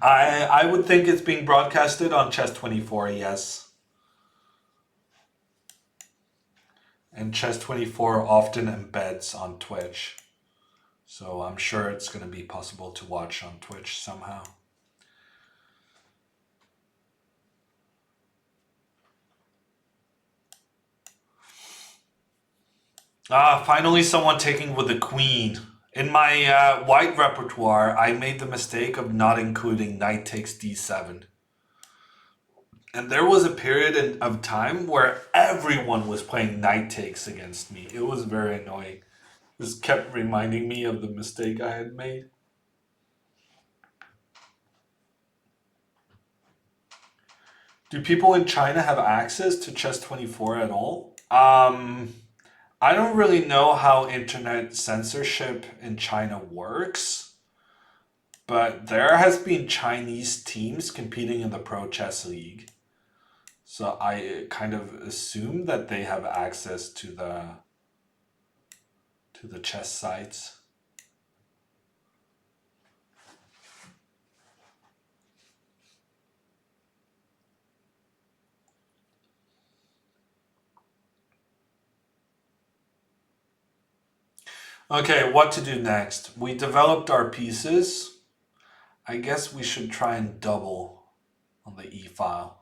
I would think it's being broadcasted on Chess24, yes. And Chess24 often embeds on Twitch. So I'm sure it's going to be possible to watch on Twitch somehow. Ah, finally someone taking with the queen. In my white repertoire, I made the mistake of not including knight takes d7. And there was a period of time where everyone was playing knight takes against me. It was very annoying. This kept reminding me of the mistake I had made. Do people in China have access to Chess24 at all? I don't really know how internet censorship in China works, but there has been Chinese teams competing in the Pro Chess League. So I kind of assume that they have access to the chess sites. Okay, what to do next? We developed our pieces. I guess we should try and double on the E file.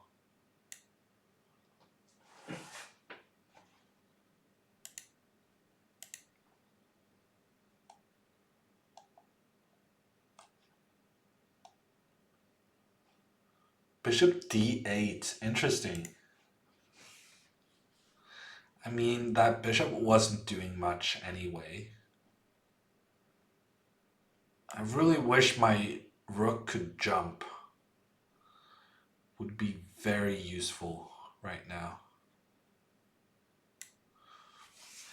Bishop d8. Interesting. I mean, that bishop wasn't doing much anyway. I really wish my rook could jump. Would be very useful right now.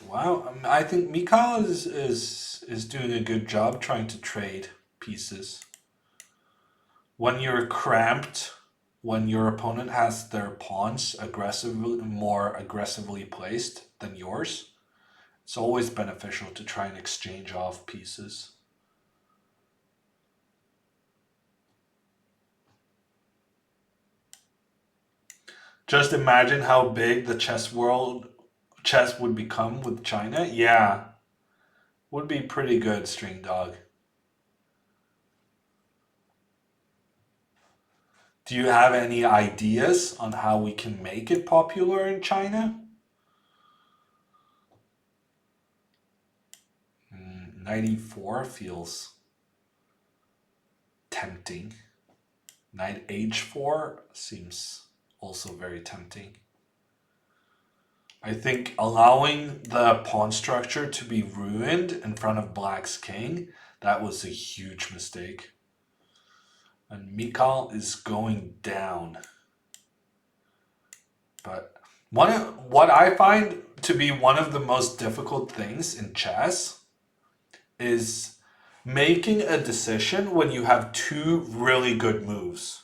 Wow, I think Mikhail is doing a good job trying to trade pieces. When you're cramped, when your opponent has their pawns more aggressively placed than yours, it's always beneficial to try and exchange off pieces. Just imagine how big the chess would become with China. Yeah, would be pretty good, String Dog. Do you have any ideas on how we can make it popular in China? 94 feels tempting. Knight h4 seems also very tempting. I think allowing the pawn structure to be ruined in front of Black's king, that was a huge mistake. And Mikhail is going down. But what I find to be one of the most difficult things in chess is making a decision when you have two really good moves.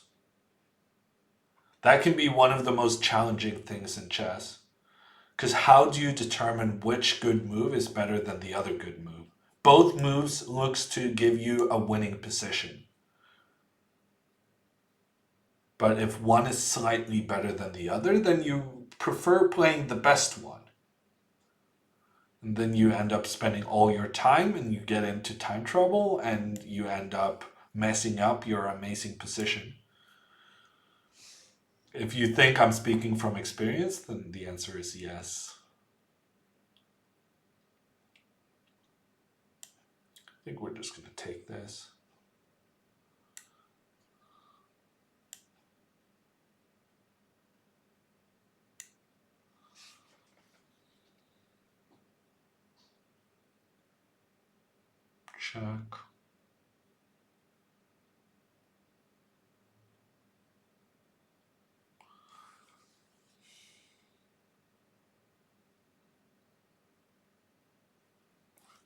That can be one of the most challenging things in chess. Because how do you determine which good move is better than the other good move? Both moves looks to give you a winning position. But if one is slightly better than the other, then you prefer playing the best one. And then you end up spending all your time and you get into time trouble and you end up messing up your amazing position. If you think I'm speaking from experience, then the answer is yes. I think we're just going to take this. Check.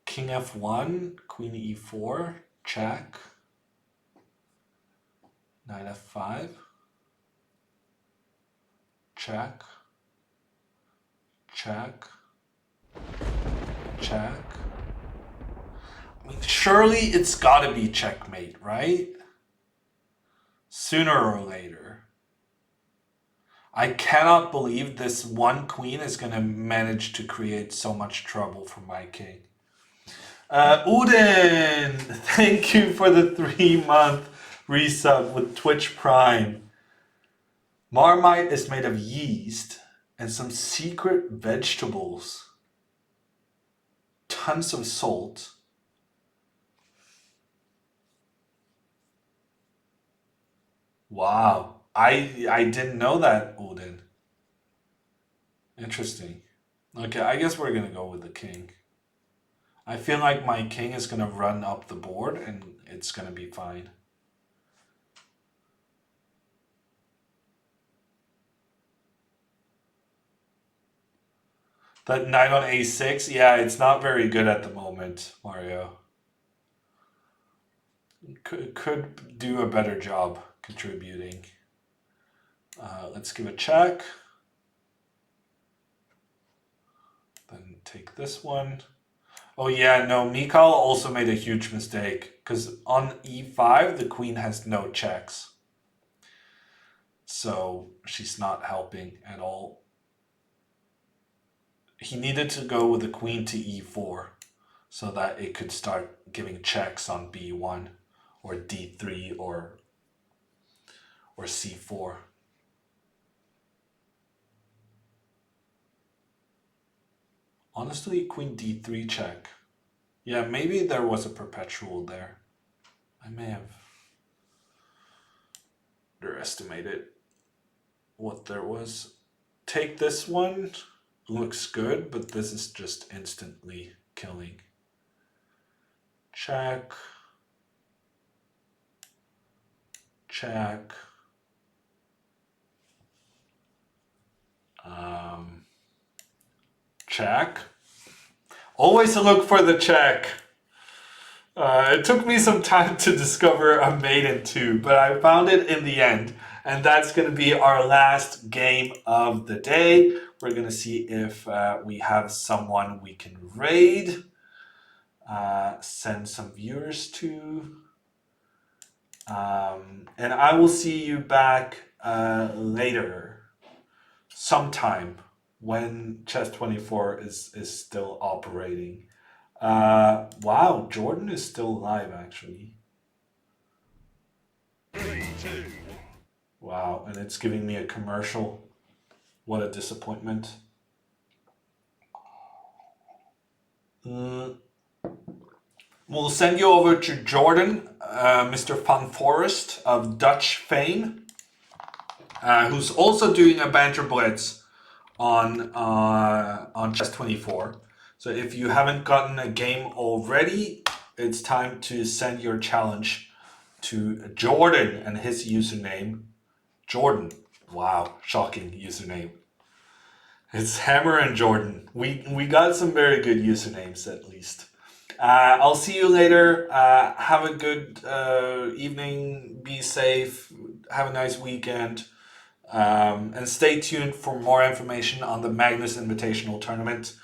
King f1, queen e4, check. Knight f5, check, check, check. I mean, surely it's gotta be checkmate, right? Sooner or later. I cannot believe this one queen is gonna manage to create so much trouble for my king. Uden, thank you for the 3-month resub with Twitch Prime. Marmite is made of yeast and some secret vegetables. tons of salt. Wow. I didn't know that, Odin. Interesting. Okay, I guess we're gonna go with the king. I feel like my king is gonna run up the board and it's gonna be fine. That knight on a6, yeah, it's not very good at the moment, Mario. Could do a better job contributing. Let's give a check. Then take this one. Oh yeah, no, Mikhail also made a huge mistake because on e5 the queen has no checks. So she's not helping at all. He needed to go with the queen to e4 so that it could start giving checks on b1 or d3 or c4. Honestly, queen d3 check. Yeah, maybe there was a perpetual there. I may have underestimated what there was. Take this one. Looks good, but this is just instantly killing. Check. Check. Check. Always look for the check. It took me some time to discover a maiden too, but I found it in the end. And that's going to be our last game of the day. We're going to see if we have someone we can raid. Send some viewers to. And I will see you back later, sometime when Chess24 is still operating. Wow, Jordan is still live actually. 3, 2. Wow, and it's giving me a commercial. What a disappointment. We'll send you over to Jordan, Mr. Van Forest of Dutch fame, who's also doing a banter blitz on Chess24. So if you haven't gotten a game already, it's time to send your challenge to Jordan and his username, Jordan. Wow, shocking username. It's Hammer and Jordan. We got some very good usernames at least. I'll see you later. Have a good evening. Be safe. Have a nice weekend. And stay tuned for more information on the Magnus Invitational tournament.